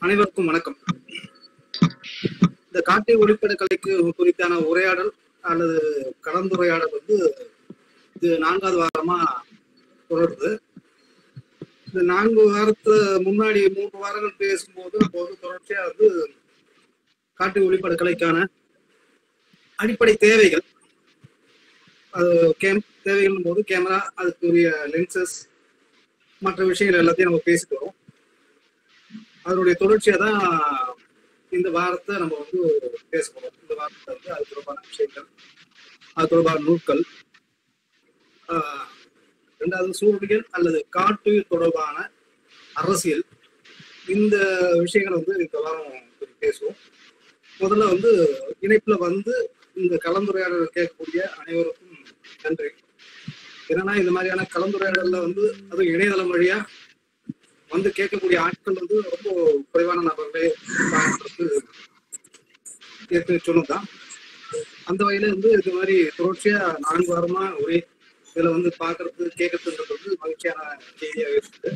அனைவருக்கும் வணக்கம். இந்த காட்டு ஒளிப்பட கலைக்கு குறித்தான உரையாடல் அல்லது கலந்துரையாடல் இது 4வது வாரமா தொடருது. இந்த 4 வாரத்துல முன்னாடி 3 வாரங்கள் பேசும்போது தொடர்ச்சியா காட்டு ஒளிப்பட கலைக்கான அடிப்படை தேவைகள், அது தேவைகள் போது கேமரா, அதுக்குரிய லென்சஸ், மற்ற விஷயங்கள் எல்லாத்தையும் நம்ம பேசிட்டு வரோம். அதனுடைய தொடர்ச்சியா தான் இந்த வாரத்தை நம்ம பேச போறோம். இந்த வாரத்தை அது தொடர்பான விஷயங்கள், அது தொடர்பான நூல்கள், 2வது சூழலியல் அல்லது காட்டுயிர் தொடர்பான அரசியல், இந்த விஷயங்களை இந்த வாரம் பேசுவோம். முதல்ல இணைப்புல இந்த கலந்துரையாடல் கேட்கக்கூடிய அனைவருக்கும் நன்றி. ஏன்னா இந்த மாதிரியான கலந்துரையாடல்ல அது இணையதளம் வழியா கேட்கக்கூடிய ஆட்கள் ரொம்ப குறைவான நபர்களே சொன்னதுதான். அந்த வகையில இது மாதிரி தொடர்ச்சியா 4 வாரமா ஒரே இதுல பாக்குறது கேட்கறதுன்றது மகிழ்ச்சியான செய்தியாக இருக்குது.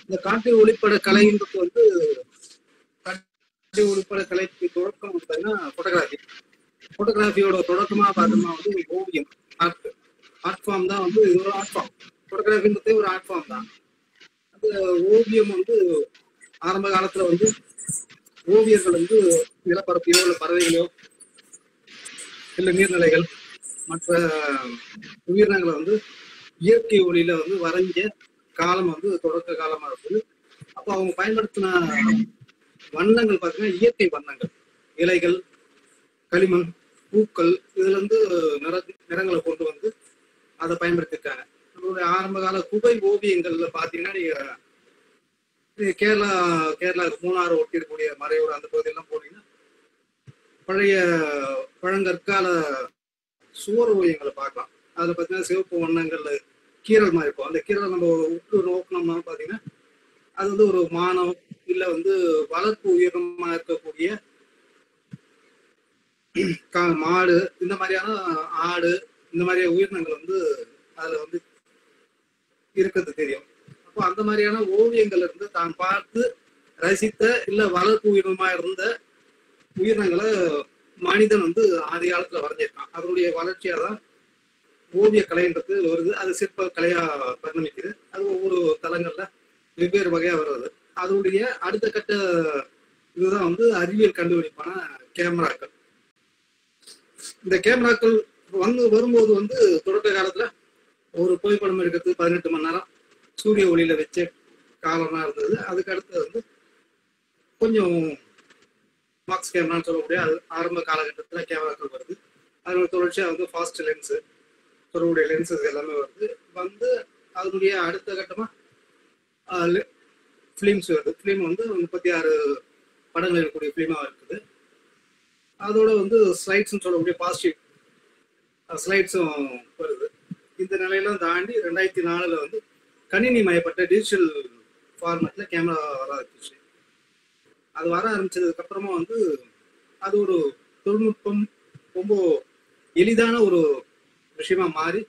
இந்த காட்டு ஒளிப்பட கலைன்றது காட்டு ஒளிப்பட கலைக்கு தொடக்கம் பார்த்தீங்கன்னா போட்டோகிராஃபியோட தொடக்கமா பார்த்தோம்னா ஓவியம், ஆர்ட் ஃபார்ம் தான். இது ஒரு ஆர்ட் ஃபார்ம். போட்டோகிராஃபின்றதே ஒரு ஆர்ட் ஃபார்ம் தான். அந்த ஓவியம் ஆரம்ப காலத்துல ஓவியர்கள் நிலப்பரப்பையோ இல்ல பறவைகளோ இல்ல நீர்நிலைகள் மற்ற உயிரினங்களை இயற்கை ஒளியில வரைஞ்ச காலம் தொடக்க காலமா இருக்குது. அப்போ அவங்க பயன்படுத்தின வண்ணங்கள் பார்த்தீங்கன்னா இயற்கை வண்ணங்கள், இலைகள், களிமண், பூக்கள், இதுல நிறங்களை கொண்டு அதை பயன்படுத்திருக்காங்க. நம்மளுடைய ஆரம்ப கால குகை ஓவியங்கள்ல பாத்தீங்கன்னா நீங்க கேரளா மூணாறு ஒட்டி இருக்கக்கூடிய மறையூர் அந்த பகுதியெல்லாம் போனீங்கன்னா பழைய பழங்கற்கால சுவர் ஓவியங்களை பார்க்கலாம். அதுல பாத்தீங்கன்னா சிவப்பு வண்ணங்கள்ல கீரல் மாதிரி இருக்கும். அந்த கீரல் நம்ம உற்று நோக்கணும்னா பாத்தீங்கன்னா அது ஒரு மானம் இல்ல வளர்ப்பு உயிரினமா இருக்கக்கூடிய மாடு, இந்த மாதிரியான ஆடு, இந்த மாதிரியான உயிரினங்கள் அதுல இருக்கிறது தெரியும். அப்போ அந்த மாதிரியான ஓவியங்கள் தான் பார்த்து ரசித்த இல்ல வளர்ப்பு உயிரினமா இருந்த உயிரினங்களை மனிதன் ஆதி காலத்துல வரைஞ்சிருக்கான். அதனுடைய வளர்ச்சியா தான் ஓவிய கலைன்றது வருது. அது சிற்ப கலையா பரிணமிக்குது. அது ஒவ்வொரு தளங்கள்ல வெவ்வேறு வகையா வருது. அதனுடைய அடுத்த கட்ட இதுதான் அறிவியல் கண்டுபிடிப்பான கேமராக்கள். இந்த கேமராக்கள் வரும்போது தொடக்க காலத்துல ஒரு புகைப்படம் எடுக்கிறது 18 மணி நேரம் சூரிய ஒளியில வச்ச காலமா இருந்தது. அதுக்கு அடுத்து கொஞ்சம் பாக்ஸ் கேமரான்னு சொல்லக்கூடிய அது ஆரம்ப காலகட்டத்துல கேமராக்கள் வருது. அதோட தொடர்ச்சியா ஃபாஸ்ட் லென்ஸு, தொடர்புடைய லென்சஸ் எல்லாமே வருது. அதனுடைய அடுத்த கட்டமா ஃபிலிம்ஸ் வருது. ஃபிலிம் 36 படங்கள் இருக்கக்கூடிய ஃபிலிமா இருக்குது. அதோட ஸ்லைட்ஸ்ன்னு சொல்லக்கூடிய பாசிட்டிவ் ஸ்லைட்ஸும் வருது. இந்த நிலையெல்லாம் தாண்டி 2004 கணினி மயப்பட்ட டிஜிட்டல் ஃபார்மேட்ல கேமரா வர ஆரம்பிச்சு. அது வர ஆரம்பிச்சதுக்கு அப்புறமா அது ஒரு தொழில்நுட்பம் ரொம்ப எளிதான ஒரு விஷயமா மாறி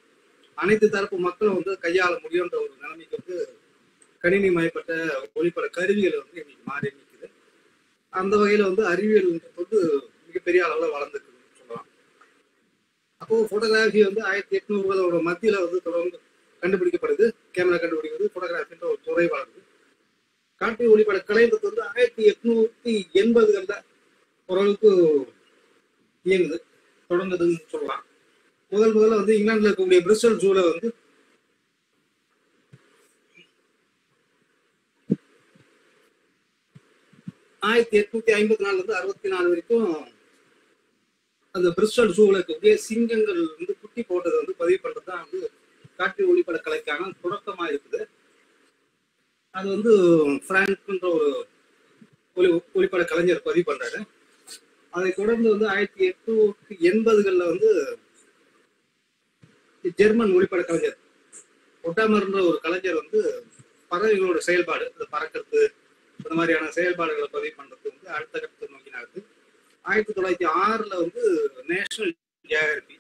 அனைத்து தரப்பு மக்களும் கையாள முடியுன்ற ஒரு நிலைமைக்கு கணினி மயப்பட்ட ஒளிப்பட கருவிகள் இன்னைக்கு மாறி நிற்குது. அந்த வகையில அறிவியல் மிகப்பெரிய அளவுல வளர்ந்துருக்குன்னு சொல்லலாம். அப்போ போட்டோகிராஃபி 1800 மத்தியில தொடர்ந்து கண்டுபிடிக்கப்படுது. கேமரா கண்டுபிடிக்கிறது, போட்டோகிராஃபின்ற ஒரு துறை வளருது. காட்டு ஒளிப்பட கலைன்றது 1880களில் ஓரளவுக்கு இயங்குது, தொடங்குதுன்னு சொல்லலாம். முதல்ல இங்கிலாந்துல இருக்கக்கூடிய பிரிஸ்டல் ஜூல 1854 64 வரைக்கும் அந்த பிரிஸ்டல் ஜூல இருக்கக்கூடிய சிங்கங்கள் குட்டி போட்டதை பதிவு பண்றதுதான் காட்டு ஒளிப்பட கலைக்கான தொடக்கமா இருக்குது. அது பிரான்க்ன்ற ஒரு ஒளிப்பட கலைஞர் பதிவு பண்றாரு. அதை தொடர்ந்து 1880களில் ஜெர்மன் ஒளிப்பட கலைஞர் ஒட்டாமர்ன்ற ஒரு கலைஞர் பறவைகளோட செயல்பாடு, பறக்கிறது, இந்த மாதிரியான செயல்பாடுகளை பதிவு பண்றது அடுத்த கட்டத்தை நோக்கி நடக்குது. 1906 நேஷனல் ஜியோகிராபி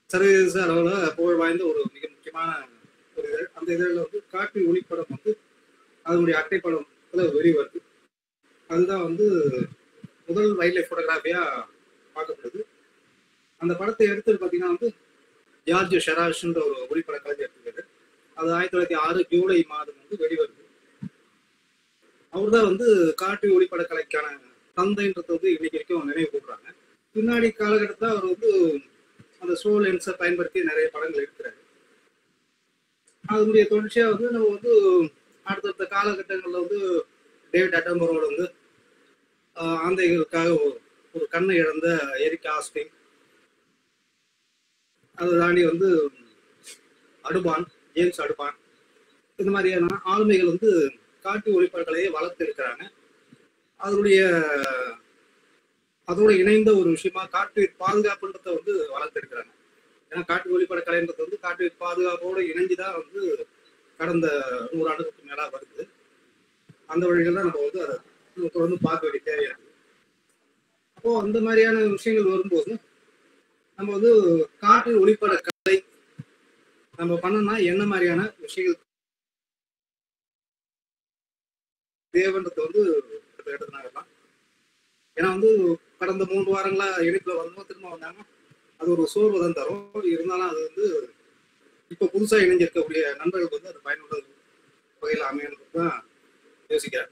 சர்வதேச அளவுல புகழ் வாய்ந்த ஒரு மிக முக்கியமான ஒரு இதழ். அந்த இதழில் காட்டு ஒளிப்படம் அதனுடைய அட்டைப்படம் வெளிவருது. அதுதான் வந்து முதல் வைல்ட் லைஃப் போட்டோகிராஃபியா பார்க்கப்படுது. அந்த படத்தை எடுத்தது பார்த்தீங்கன்னா வந்து ஜார்ஜ் ஷெராஷ்ன்ற ஒரு ஒளிப்பட கலைஞர் எடுத்துக்காரு. அது 1906 ஜூலை மாதம் வந்து வெளிவருது. அவர் தான் வந்து காட்டு ஒளிப்பட கலைக்கான தந்தைன்றது வந்து இன்னைக்கு வரைக்கும் நினைவு கூடுறாங்க. பின்னாடி காலகட்டத்தில் அவர் வந்து அந்த ஸ்லோ லென்ஸை பயன்படுத்தி நிறைய படங்கள் எடுக்கிறாரு. அதனுடைய தொடர்ச்சியா வந்து நம்ம வந்து அடுத்தடுத்த காலகட்டங்களில் வந்து டேவிட் அட்டன்பரோட வந்து ஆந்தைகளுக்காக ஒரு கண்ணை இழந்த எரிக் ஆஸ்டின், அதை தாண்டி வந்து அடுபான், ஜேம்ஸ் அடுபான், இந்த மாதிரியான ஆளுமைகள் வந்து காட்டு ஒளிப்படக்கலையை வளர்த்து இருக்கிறாங்க. அதோட இணைந்த ஒரு விஷயமா காட்டுயிர் பாதுகாப்புன்றத வந்து வளர்த்து இருக்கிறாங்க. ஏன்னா காட்டு ஒளிப்பட கலைன்றது வந்து காட்டுயிர் பாதுகாப்போடு இணைஞ்சுதான் வந்து கடந்த 100 ஆண்டுகளுக்கு மேலா வருது. அந்த வழிகள் தான் நம்ம வந்து அதை தொடர்ந்து பார்க்க வேண்டிய தேவையா இருக்கு. அப்போ அந்த மாதிரியான விஷயங்கள் வரும்போது நம்ம வந்து காட்டு ஒளிப்பட கலை நம்ம பண்ணோம்னா என்ன மாதிரியான விஷயங்கள் தேவைன்றதை வந்து எடுத்துனாங்கலாம். ஏன்னா வந்து கடந்த 3 வாரங்களா இணைப்புல வந்தோம், திரும்ப வந்தாங்க, அது ஒரு சோர்வு தான் தரும். இருந்தாலும் அது வந்து இப்போ புதுசா இணைஞ்சிருக்கக்கூடிய நண்பர்களுக்கு வந்து அது பயனுள்ள வகையில் அமையறது தான் யோசிக்கிறேன்.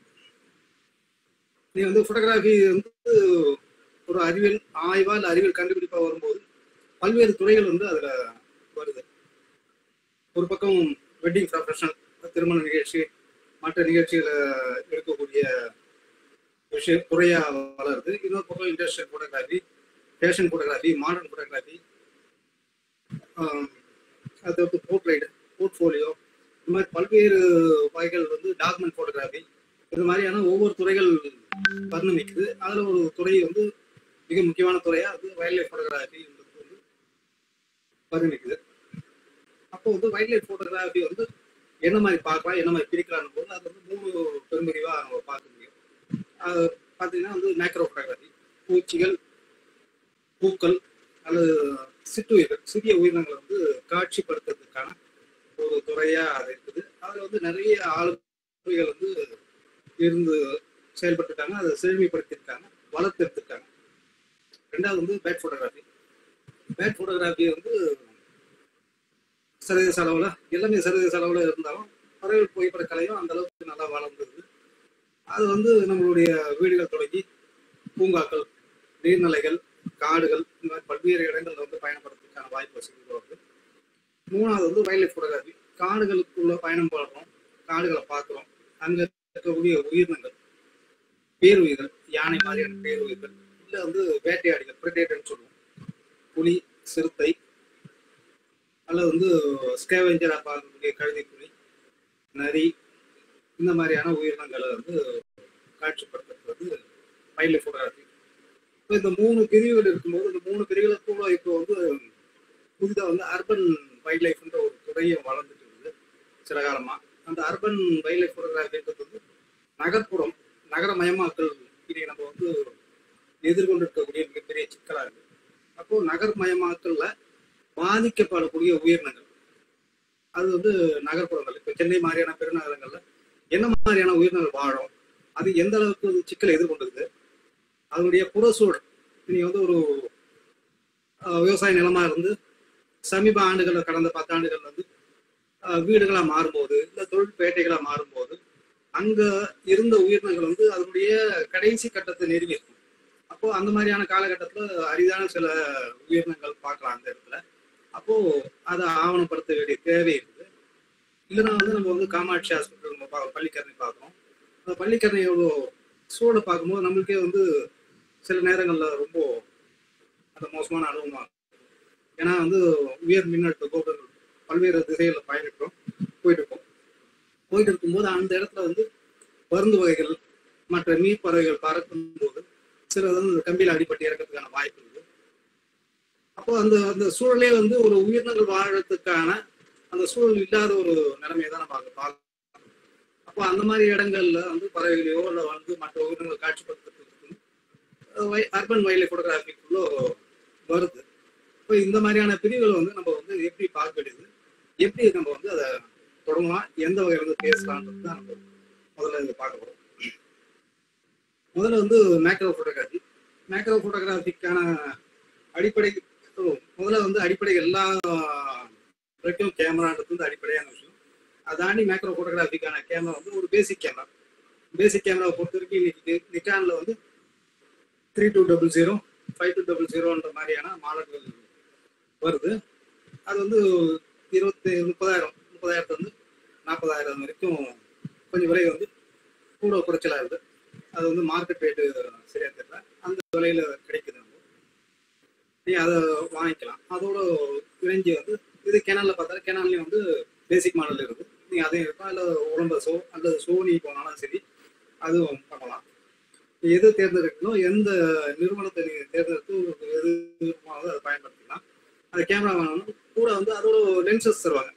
நீ வந்து போட்டோகிராஃபி வந்து ஒரு அறிவியல் ஆய்வா இல்லை அறிவியல் கண்டுபிடிப்பா வரும்போது பல்வேறு துறைகள் வந்து அதுல வருது. ஒரு பக்கம் வெட்டிங் ப்ரொஃபஷனல், திருமண நிகழ்ச்சி, மற்ற நிகழ்ச்சிகளை எடுக்கக்கூடிய விஷயம் துறையா வளருது. இன்னொரு பக்கம் industrial photography, fashion photography, modern photography, அதாவது போர்ட்ரைட், போர்ட்ஃபோலியோ, இந்த மாதிரி பல்வேறு வகைகள் வந்து டாக்குமெண்ட் போட்டோகிராஃபி, இது மாதிரியான ஒவ்வொரு துறைகள் பரிணமிக்குது. அதுல ஒரு துறை வந்து மிக முக்கியமான துறையா அது வைல்ட் லைஃப் போட்டோகிராஃபி வந்து பரிணமிக்குது. அப்போ வந்து வைல்ட் லைஃப் போட்டோகிராஃபி வந்து என்ன மாதிரி பார்க்கலாம், என்ன மாதிரி பிரிக்கலாம்னு போது அது வந்து 3 பெரும்பிரிவா நம்ம பார்க்க முடியும். அது பார்த்தீங்கன்னா வந்து மேக்ரோ போட்டோகிராஃபி, பூச்சிகள், பூக்கள் அல்லது சிற்றுயிர்கள், சிறிய உயிரினங்களை வந்து காட்சிப்படுத்துறதுக்கான ஒரு துறையா அது இருக்குது. அதுல வந்து நிறைய ஆளுமைகள் வந்து இருந்து செயல்பட்டுருக்காங்க, அதை செழுமைப்படுத்திருக்காங்க, வளர்த்தெடுத்திருக்காங்க. ரெண்டாவது வந்து பேட் போட்டோகிராஃபி. பேட் போட்டோகிராஃபி வந்து சர்வதேச அளவுல எல்லாமே சர்வதேச அளவுல இருந்தாலும் பறவைகள் புகைப்பட கலையும் அந்த அளவுக்கு நல்லா வளர்ந்தது. அது வந்து நம்மளுடைய வீடுகள் தொடங்கி பூங்காக்கள், நீர்நிலைகள், காடுகள், இந்த மாதிரி பல்வேறு இடங்கள்ல வந்து பயணப்படுறதுக்கான வாய்ப்பு வசதி வருது. மூணாவது வந்து வைல்ட் லைஃப் போட்டோகிராஃபி. காடுகளுக்குள்ள பயணம் பண்ணுறோம், காடுகளை பார்க்குறோம், அங்க இருக்கக்கூடிய உயிரினங்கள், பேருயிர்கள், யானை மாதிரியான பேருயிர்கள், இல்லை வந்து வேட்டையாடிகள், பிரெடேட்டர்னு சொல்லுவோம், புலி, சிறுத்தை, அல்லது வந்து ஸ்கேவெஞ்சரா பார்க்கக்கூடிய கழுதைப்புலி, நரி, இந்த மாதிரியான உயிரினங்களை வந்து காட்சிப்படுத்துறது வைல்ட் லைஃப் போட்டோகிராஃபி. இப்போ இந்த 3 பிரிவுகள் இருக்கும்போது இந்த 3 பிரிவுகளுக்குள்ள இப்போ வந்து புதிதாக வந்து அர்பன் வைல்ட் லைஃப்ன்ற ஒரு துறையும் வளர்ந்துட்டு இருக்குது சில காலமா. அந்த அர்பன் வைல்ட் லைஃப் போட்டோகிராஃபின்றது வந்து நகர்ப்புறம், நகரமயமாக்கல் இன்னைக்கு நம்ம வந்து எதிர்கொண்டு இருக்கக்கூடிய மிகப்பெரிய சிக்கலா இருக்கு. அப்போ நகர்மயமாக்கல்ல பாதிக்கப்படக்கூடிய உயிரினங்கள், அது வந்து நகர்ப்புறங்கள், இப்போ சென்னை மாதிரியான பெருநகரங்கள்ல என்ன மாதிரியான உயிரினங்கள் வாழும், அது எந்த அளவுக்கு சிக்கலை எதிர்கொண்டிருக்கு, அதனுடைய புறச்சூழல். நீங்க வந்து ஒரு விவசாய நிலமா இருந்து சமீப ஆண்டுகள், கடந்த 10 ஆண்டுகள் வந்து வீடுகளா மாறும்போது, இல்லை தொழிற்பேட்டைகளா மாறும்போது அங்க இருந்த உயிரினங்கள் வந்து அதனுடைய கடைசி கட்டத்தை நெருங்கி இருக்கும். அப்போ அந்த மாதிரியான காலகட்டத்துல அரிதான சில உயிரினங்கள் பார்க்கலாம் அந்த இடத்துல. அப்போ அதை ஆவணப்படுத்த வேண்டிய தேவை இருக்குது. இல்லைன்னா வந்து நம்ம வந்து காமாட்சி ஹாஸ்பிட்டல் நம்ம பள்ளிக்கரணை பார்க்குறோம். அந்த பள்ளிக்கரணையோட சூழலை பார்க்கும்போது நம்மளுக்கே வந்து சில நேரங்கள்ல ரொம்ப அந்த மோசமான அனுபவமா. ஏன்னா வந்து உயர் மின்னழுத்த கோபுரங்கள் பல்வேறு திசைகளில் போயிட்டு இருக்கும்போது அந்த இடத்துல வந்து பருந்து வகைகள், மற்ற நீர் பறவைகள் பறக்கும் போது சில வந்து கம்பியில் அடிப்பட்டு இறக்கிறதுக்கான வாய்ப்பு இருக்குது. அப்போ அந்த அந்த சூழலே வந்து ஒரு உயிரினங்கள் வாழறதுக்கான அந்த சூழல் இல்லாத ஒரு நிலைமையை தான் நம்ம அங்கே பார்க்கணும். அப்போ அந்த மாதிரி இடங்கள்ல வந்து பறவைகளையோ இல்லை வந்து மற்ற உயிரினங்கள் காட்சிப்படுத்துறதுக்கு அர்பன் வைல்ட் லைஃப் போட்டோகிராஃபிக்குள்ள வருது. இப்போ இந்த மாதிரியான பிரிவுகளை வந்து நம்ம வந்து எப்படி பார்க்க வேண்டியது, எப்படி நம்ம வந்து அதை தொடங்கலாம், எந்த வகையில் வந்து பேசலான்றது தான் நம்ம முதல்ல இங்க பார்க்க போறோம். முதல்ல வந்து மேக்ரோ போட்டோகிராஃபி. மேக்ரோ போட்டோகிராஃபிக்கான அடிப்படை முதல்ல வந்து அடிப்படை எல்லா வரைக்கும் கேமரான்றது வந்து அடிப்படையான விஷயம். அதை தாண்டி மேக்ரோ போட்டோகிராஃபிக்கான கேமரா வந்து ஒரு பேசிக் கேமரா. பேசிக் கேமராவை பொறுத்த வரைக்கும் இன்னைக்கு நிக்கான்ல வந்து 3200, 5200 மாதிரியான மாடல்கள் வருது. அது வந்து 30,000 வந்து 40,000 வரைக்கும் கொஞ்சம் விலை வந்து கூட குறைச்சலா இருக்குது. அது வந்து மார்க்கெட் ரேட்டு சரியா தெரியல, அந்த விலையில கிடைக்குது. நீ அதை வாங்கிக்கலாம். அதோட ரேஞ்சு வந்து இது கேனாலில் பார்த்தா கேனால்லையும் வந்து பேசிக் மாடல் இருக்குது. நீங்கள் அதையும் இருக்கும். இல்லை ஒலம்பஸோ அல்லது சோனி போனாலும் சரி அதுவும் பண்ணலாம். எது தேர்ந்தெடுக்கணும், எந்த நிறுவனத்தை நீங்கள் தேர்ந்தெடுத்து எது விருப்பமானதோ அதை பயன்படுத்திக்கலாம். அந்த கேமரா வாங்கணும் கூட வந்து அதோட லென்சஸ் தருவாங்க.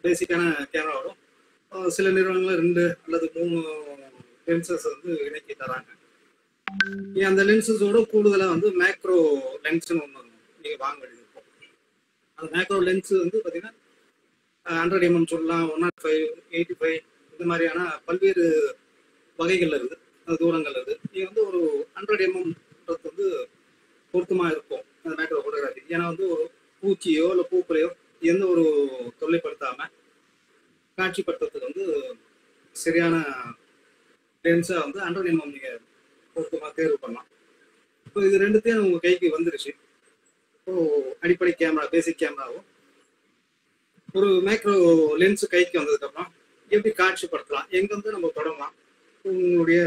பேசிக்கான கேமரா வரும். சில நிறுவனங்கள் 2 அல்லது 3 லென்சஸ் வந்து இணைக்கி தராங்க. அந்த லென்சஸோட கூடுதலாக வந்து மேக்ரோ லென்ஸ்னு ஒன்று நீங்கள் வாங்க வேண்டியது இருக்கும். அந்த மேக்ரோ லென்ஸ் வந்து பார்த்தீங்கன்னா 100 mm சொல்லலாம், 105, 85 இந்த மாதிரியான பல்வேறு வகைகள் இருக்குது, தூரங்கள் இருக்குது. நீங்கள் வந்து ஒரு 100 mm வந்து பொருத்தமாக இருக்கும் அந்த மேக்ரோ ஃபோட்டோகிராஃபி. ஏன்னா வந்து ஒரு பூச்சியோ இல்லை பூக்களையோ எந்த ஒரு தொல்லைப்படுத்தாமல் காட்சிப்படுத்துறதுக்கு வந்து சரியான லென்ஸாக வந்து 100 mm நீங்கள் பொருத்தமாக தேர்வு பண்ணலாம். இப்போ இது ரெண்டுத்தையும் உங்கள் கைக்கு வந்துருச்சு. இப்போ அடிப்படை கேமரா பேசிக் கேமராவும் ஒரு மேக்ரோ லென்ஸ் கைக்கு வந்ததுக்கப்புறம் எப்படி காட்சிப்படுத்தலாம், எங்கேருந்து நம்ம தொடங்கலாம். உங்களுடைய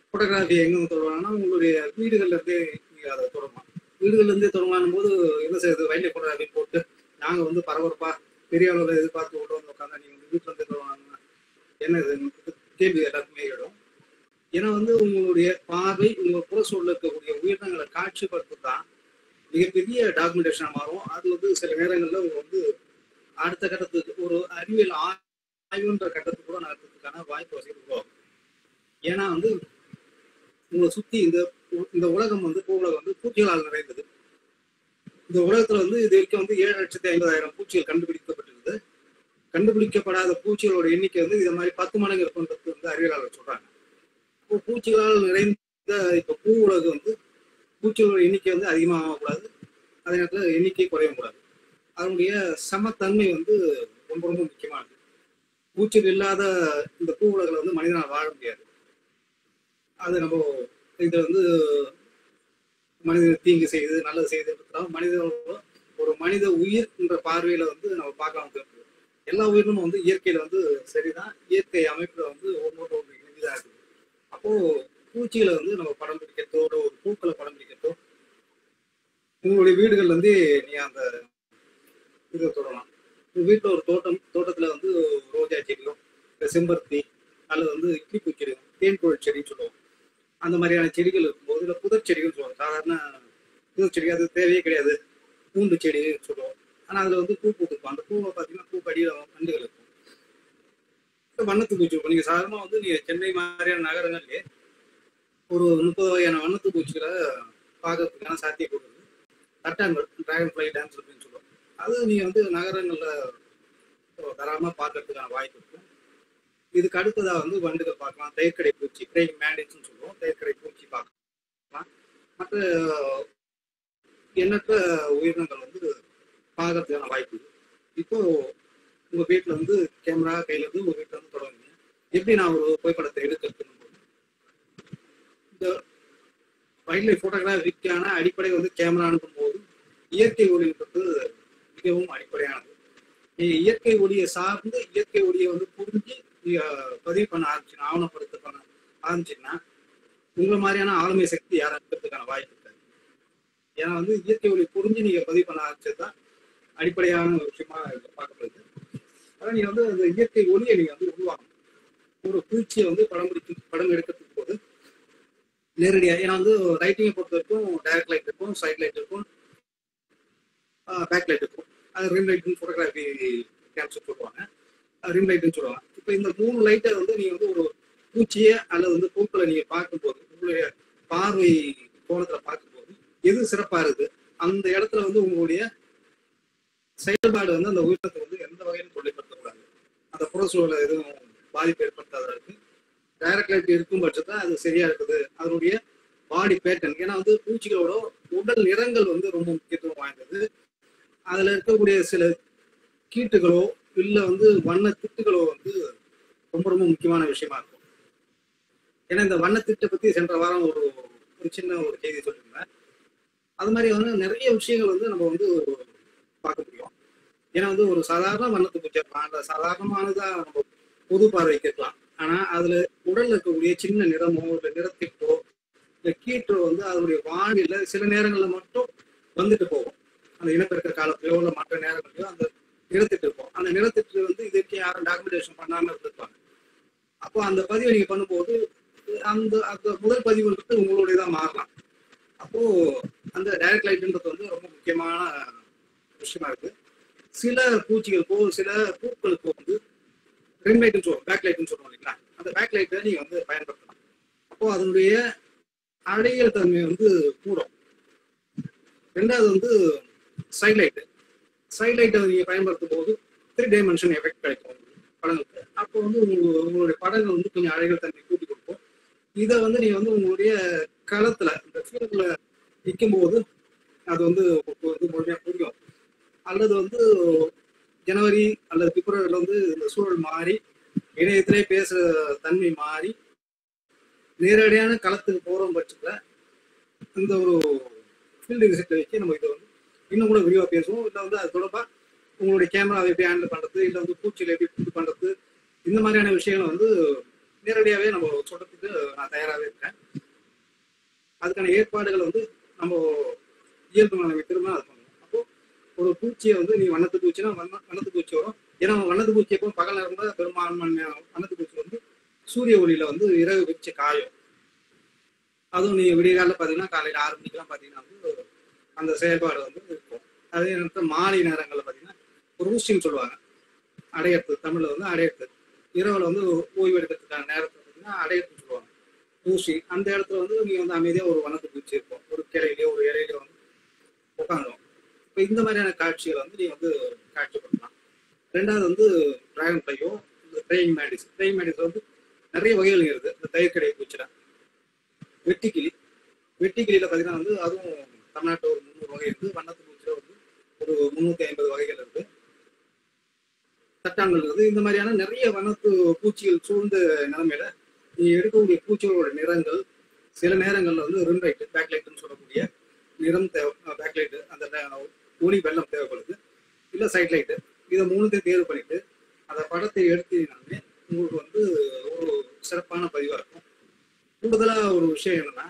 ஃபோட்டோகிராஃபி எங்கேருந்து தொடங்கலாம்னா உங்களுடைய வீடுகள்லேருந்தே நீங்கள் அதை தொடங்கலாம். வீடுகள்லேருந்தே தொடங்கலான் போது என்ன செய்யுது, வைல்ட் ஃபோட்டோகிராஃபி போட்டு நாங்கள் வந்து பரபரப்பாக பெரிய அளவில் எதிர்பார்த்து கொண்டு வந்து உட்காந்தா நீங்கள் வந்து வீட்டிலேருந்தே தொடங்கலாம் என்ன இது கேள்வி எல்லாருக்குமே இடம். ஏன்னா வந்து உங்களுடைய பார்வை உங்கள் புற சூழலில் இருக்கக்கூடிய உயிரினங்களை காட்சிப்படுத்த தான் மிகப்பெரிய டாக்குமெண்டேஷனாக மாறும். அது வந்து சில நேரங்களில் உங்க வந்து அடுத்த கட்டத்துக்கு ஒரு அறிவியல் ஆய்வுன்ற கட்டத்துக்கு கூட நடத்துறதுக்கான வாய்ப்பு வசதி உருவாகும். ஏன்னா வந்து உங்களை சுற்றி இந்த உலகம் வந்து உலகம் வந்து பூச்சிகளால் நிறைந்தது. இந்த உலகத்துல வந்து இது வரைக்கும் வந்து 7,50,000 பூச்சிகள் கண்டுபிடிக்கப்பட்டிருக்குது. கண்டுபிடிக்கப்படாத பூச்சிகளோட எண்ணிக்கை வந்து இதை மாதிரி 10 மடங்கு இருக்குன்றது வந்து அறிவியலாளர் சொல்றாங்க. இப்போ பூச்சிகளால் நிறைந்த இப்போ பூ உலகம் வந்து பூச்சிகளோட எண்ணிக்கை வந்து அதிகமாகக்கூடாது, அதே நேரத்தில் எண்ணிக்கை குறையவும் கூடாது. அதனுடைய சமத்தன்மை வந்து ரொம்ப ரொம்ப முக்கியமானது. பூச்சிகள் இல்லாத இந்த பூ உலகில் வந்து மனிதனால் வாழ முடியாது. அது நம்ம இதை வந்து மனிதன் தீங்கு செய்யுது நல்லது செய்யுது மனிதனோட ஒரு மனித உயிர் என்ற பார்வையில வந்து நம்ம பார்க்கலாம். எல்லா உயிரினும் வந்து இயற்கையில வந்து சரிதான், இயற்கை அமைப்புல வந்து ஒவ்வொரு இதாக இருக்குது. அப்போ பூச்சிகளை வந்து நம்ம படம் பிடிக்கிறதோ ஒரு பூக்களை படம் பிடிக்கிறதோ உங்களுடைய வீடுகள்ல இருந்து நீ அந்த இதை தொடரலாம். உங்க வீட்டுல ஒரு தோட்டத்துல வந்து ரோஜா செடியோ இல்லை செம்பருத்தி அல்லது வந்து இட்லி பூச்செடியும் தேன்கோழி செடின்னு சொல்லுவோம். அந்த மாதிரியான செடிகள் இருக்கும்போது இல்லை புதர் செடிகள் சொல்லுவோம். சாதாரண புதர் செடி அது தேவையே கிடையாது, பூண்டு செடி சொல்லுவோம். ஆனால் அதில் வந்து பூ பூத்துருக்கும். அந்த பூவை பார்த்தீங்கன்னா பூ கடியில் கண்டுகள் இருக்கும். வண்ணத்து பூச்சி இருக்கும். நீங்கள் சாதாரணமாக வந்து நீங்கள் சென்னை மாதிரியான நகரங்கள்லேயே ஒரு 30 வகையான வண்ணத்து பூச்சிகளை பார்க்கறதுக்கான சாத்தியம் கொடுக்குது. தட்டான்கள் டிராகன் ஃப்ளை டான்ஸ் அப்படின்னு சொல்லுவோம். அது நீங்கள் வந்து நகரங்களில் தாராளமாக பார்க்கறதுக்கான வாய்ப்பு இருக்கும். இதுக்கு அடுத்ததாக வந்து வண்டுகள் பார்க்கலாம், தயிர்க்கடை பூச்சி கிரேயிங் மேண்டிட்ஸ்ன்னு சொல்லுவோம், தயிர்க்கடை பூச்சி பார்க்கலாம். மற்ற எண்ணற்ற உயிரினங்கள் வந்து பார்க்கறதுக்கான வாய்ப்பு. இப்போ உங்க வீட்டுல வந்து கேமரா கையில இருந்து உங்க வீட்டுல இருந்து தொடங்குங்க. எப்படி நான் ஒரு புகைப்படத்தை எடுக்கிறதுன்னு இந்த வைல்ட் லைஃப் போட்டோகிராஃபிக்கான அடிப்படை வந்து கேமரா அனுப்பும் போது இயற்கை ஒளின்றது மிகவும் அடிப்படையானது. நீங்க இயற்கை ஒளியை சார்ந்து இயற்கை ஒளியை வந்து புரிஞ்சு பதிவு பண்ண ஆரம்பிச்சுன்னா, ஆவணப்படுத்த பண்ண ஆரம்பிச்சுன்னா உங்களை மாதிரியான ஆளுமை சக்தி யாரும் இருக்கிறதுக்கான வாய்ப்பு இருக்காது. ஏன்னா வந்து இயற்கை ஒளி புரிஞ்சு நீங்க பதிவு பண்ண ஆரம்பிச்சதுதான் அடிப்படையான ஒரு விஷயமா பார்க்கப்படுது. ஆனா நீங்க வந்து அந்த இயற்கை ஒளியை நீங்க வந்து உருவாக்கணும். ஒரு பூச்சியை வந்து படம் எடுக்கிறதுக்கு போது நேரடியாக, ஏன்னா வந்து ரைட்டிங்கை பொறுத்த வரைக்கும் டைரக்ட் லைட் இருக்கும், சைட் லைட் இருக்கும், பேக் லைட் இருக்கும். அது ரிம் லைட்னு ஃபோட்டோகிராஃபி கேப்சர் சொல்லுவாங்க, ரிம் லைட்னு சொல்லுவாங்க. இப்போ இந்த 3 லைட்டை வந்து நீங்க வந்து ஒரு பூச்சியை அல்லது வந்து பூக்களை நீங்க பார்க்கும்போது உங்களுடைய பார்வை கோணத்துல பார்க்கும்போது எது சிறப்பா இருக்குது, அந்த இடத்துல வந்து உங்களுடைய செயல்பாடு வந்து அந்த உயிரினத்தை வந்து எந்த வகையிலும் தொல்லைப்படுத்தக்கூடாது. அந்த புற சூழலை எதுவும் பாதிப்பு ஏற்படுத்தாதற்கு டைரக்ட் லைட் இருக்கும் பட்சத்தில் அது சரியா இருக்குது. அதனுடைய பாடி பேட்டர்ன், ஏன்னா வந்து பூச்சிகளோட உடல் நிறங்கள் வந்து ரொம்ப முக்கியத்துவம் வாய்ந்தது. அதுல இருக்கக்கூடிய சில கீட்டுகளோ இல்ல வந்து வண்ண திட்டுகளோ வந்து ரொம்ப ரொம்ப முக்கியமான விஷயமா இருக்கும். ஏன்னா இந்த வண்ணத்திட்டை பத்தி சென்ற வாரம் ஒரு ஒரு சின்ன ஒரு செய்தி சொல்லியிருந்தேன். அது மாதிரி வந்து நிறைய விஷயங்கள் வந்து நம்ம வந்து பார்க்க முடியும். ஏன்னா வந்து ஒரு சாதாரண வண்ணத்து பூச்சி இருக்கலாம், அந்த சாதாரணமானதா நம்ம பொது பார்வைக்கு இருக்கலாம். ஆனா அதுல உடல்ல இருக்கக்கூடிய சின்ன நிறமோ இல்ல நிறத்திட்டோ இந்த கீற்றோ வந்து அதனுடைய வானில சில நேரங்கள்ல மட்டும் வந்துட்டு போகும். அந்த இனப்பெருக்க காலத்திலயோ இல்ல மற்ற நேரங்களையோ அந்த நிறத்திட்டு இருக்கும். அந்த நிறத்திட்டு வந்து இதுக்கு யாரும் டாக்குமெண்டேஷன் பண்ணாம இருந்திருப்பாங்க. அப்போ அந்த பதிவை நீங்க பண்ணும்போது அந்த அந்த முதல் பதிவுன்றது உங்களுடையதான் மாறலாம். அப்போ அந்த டைரக்ட் லைட்ன்றது வந்து ரொம்ப முக்கியமான விஷயமா இருக்கு. சில பூச்சிகளுக்கோ சில பூக்களுக்கோ வந்து ரிங் லைட்னு சொல்லுவோம், பேக் லைட்னு சொல்லுவோம் இல்லைங்களா, அந்த பேக் லைட்டை நீங்க வந்து பயன்படுத்தலாம். அப்போ அதனுடைய அழகியல் தன்மை வந்து கூடும். ரெண்டாவது வந்து சைட் லைட்டு. சைட் லைட்டை நீங்க பயன்படுத்தும் போது 3 டைமென்ஷன் எஃபெக்ட் கிடைக்கும் படங்களுக்கு. அப்போ வந்து உங்களுடைய படங்கள் வந்து கொஞ்சம் அழகியல் தன்மை கூட்டி கொடுக்கும். இதை வந்து நீங்க வந்து உங்களுடைய களத்துல இந்த ஃபீல்டுல நிற்கும் போது அது வந்து முழுமையா புரியும். அல்லது வந்து ஜனவரி அல்லது பிப்ரவரியில வந்து இந்த சூழல் மாறி இணையத்திலே பேசுற தன்மை மாறி நேரடியான களத்துக்கு போற பட்சத்துல இந்த ஒரு ஃபீல்டு விசிட்டை வச்சு நம்ம இதை வந்து இன்னும் கூட விரிவா பேசுவோம். இல்லை வந்து அது தொடர்பா உங்களுடைய கேமராவை எப்படி ஹேண்டில் பண்றது, இல்லை வந்து பூச்சியில் எப்படி இது பண்றது, இந்த மாதிரியான விஷயங்களை வந்து நேரடியாவே நம்ம சொல்றதுக்கு நான் தயாராகவே இருக்கேன். அதுக்கான ஏற்பாடுகள் வந்து நம்ம இயல்பு நிலைமை திரும்ப அது பண்ணுவோம். அப்போ ஒரு பூச்சியை வந்து நீ வண்ணத்து பூச்சினா வண்ணத்து பூச்சி வரும். ஏன்னா வண்ணத்து பூச்சி எப்போ பகல் நேரம் பெரும்பான்மை வண்ணத்து பூச்சி வந்து சூரிய ஒளியில வந்து இரவு வச்சு காயும். அதுவும் நீங்க விடிய காலில் பார்த்தீங்கன்னா காலையில் 6 மணிக்கெல்லாம் பார்த்தீங்கன்னா வந்து அந்த செயல்பாடு வந்து இருக்கும். அதே நேரத்தில் மாலை நேரங்களில் பார்த்தீங்கன்னா ஒரு ரூஸ்டிங் சொல்லுவாங்க, அடையறது, தமிழ்ல வந்து அடையறது. இரவுல வந்து ஓய்வு எடுக்கிறதுக்கான நேரத்தில் பார்த்தீங்கன்னா அடையறது சொல்லுவாங்க, ஊசி. அந்த இடத்துல வந்து நீங்க வந்து அமைதியா ஒரு வனத்து பூச்சி இருக்கும், ஒரு கிளையிலேயோ ஒரு இலையிலயோ வந்து உட்காந்துரும். இப்போ இந்த மாதிரியான காட்சிகளை வந்து நீங்க வந்து காட்சிப்படுத்தலாம். ரெண்டாவது வந்து டிராகன் ஃப்ளையோ இந்த ப்ரேயிங் மேடிஸ். ப்ரேயிங் மேடிஸ் வந்து நிறைய வகைகள் இருக்குது. இந்த தயிர்கடை பூச்சில வெட்டிக்கிளி. வெட்டிக்கிளியில பார்த்தீங்கன்னா வந்து அதுவும் தமிழ்நாட்டில் ஒரு 300 வகை இருக்கு. வண்ணத்து பூச்சியில வந்து ஒரு 350 வகைகள் இருக்கு. தட்டான்கள் இருக்குது. இந்த மாதிரியான நிறைய வண்ணத்து பூச்சிகள் சூழ்ந்த நிலைமையில நீ எடுக்கக்கூடிய பூச்சிகளோட நிறங்கள் சில நேரங்கள்ல வந்து ரிம் லைட், பேக் லைட்னு சொல்லக்கூடிய நிறம் தேவை. பேக் லைட்டு அந்த ஒளி வெள்ளம் தேவைப்படுது, இல்லை சைட் லைட்டு. இதை மூணுத்தையும் தேர்வு பண்ணிட்டு அந்த படத்தை எடுத்தீங்கன்னாலே உங்களுக்கு வந்து ஒரு சிறப்பான பதிவாக இருக்கும். கூடுதலாக ஒரு விஷயம் என்னன்னா,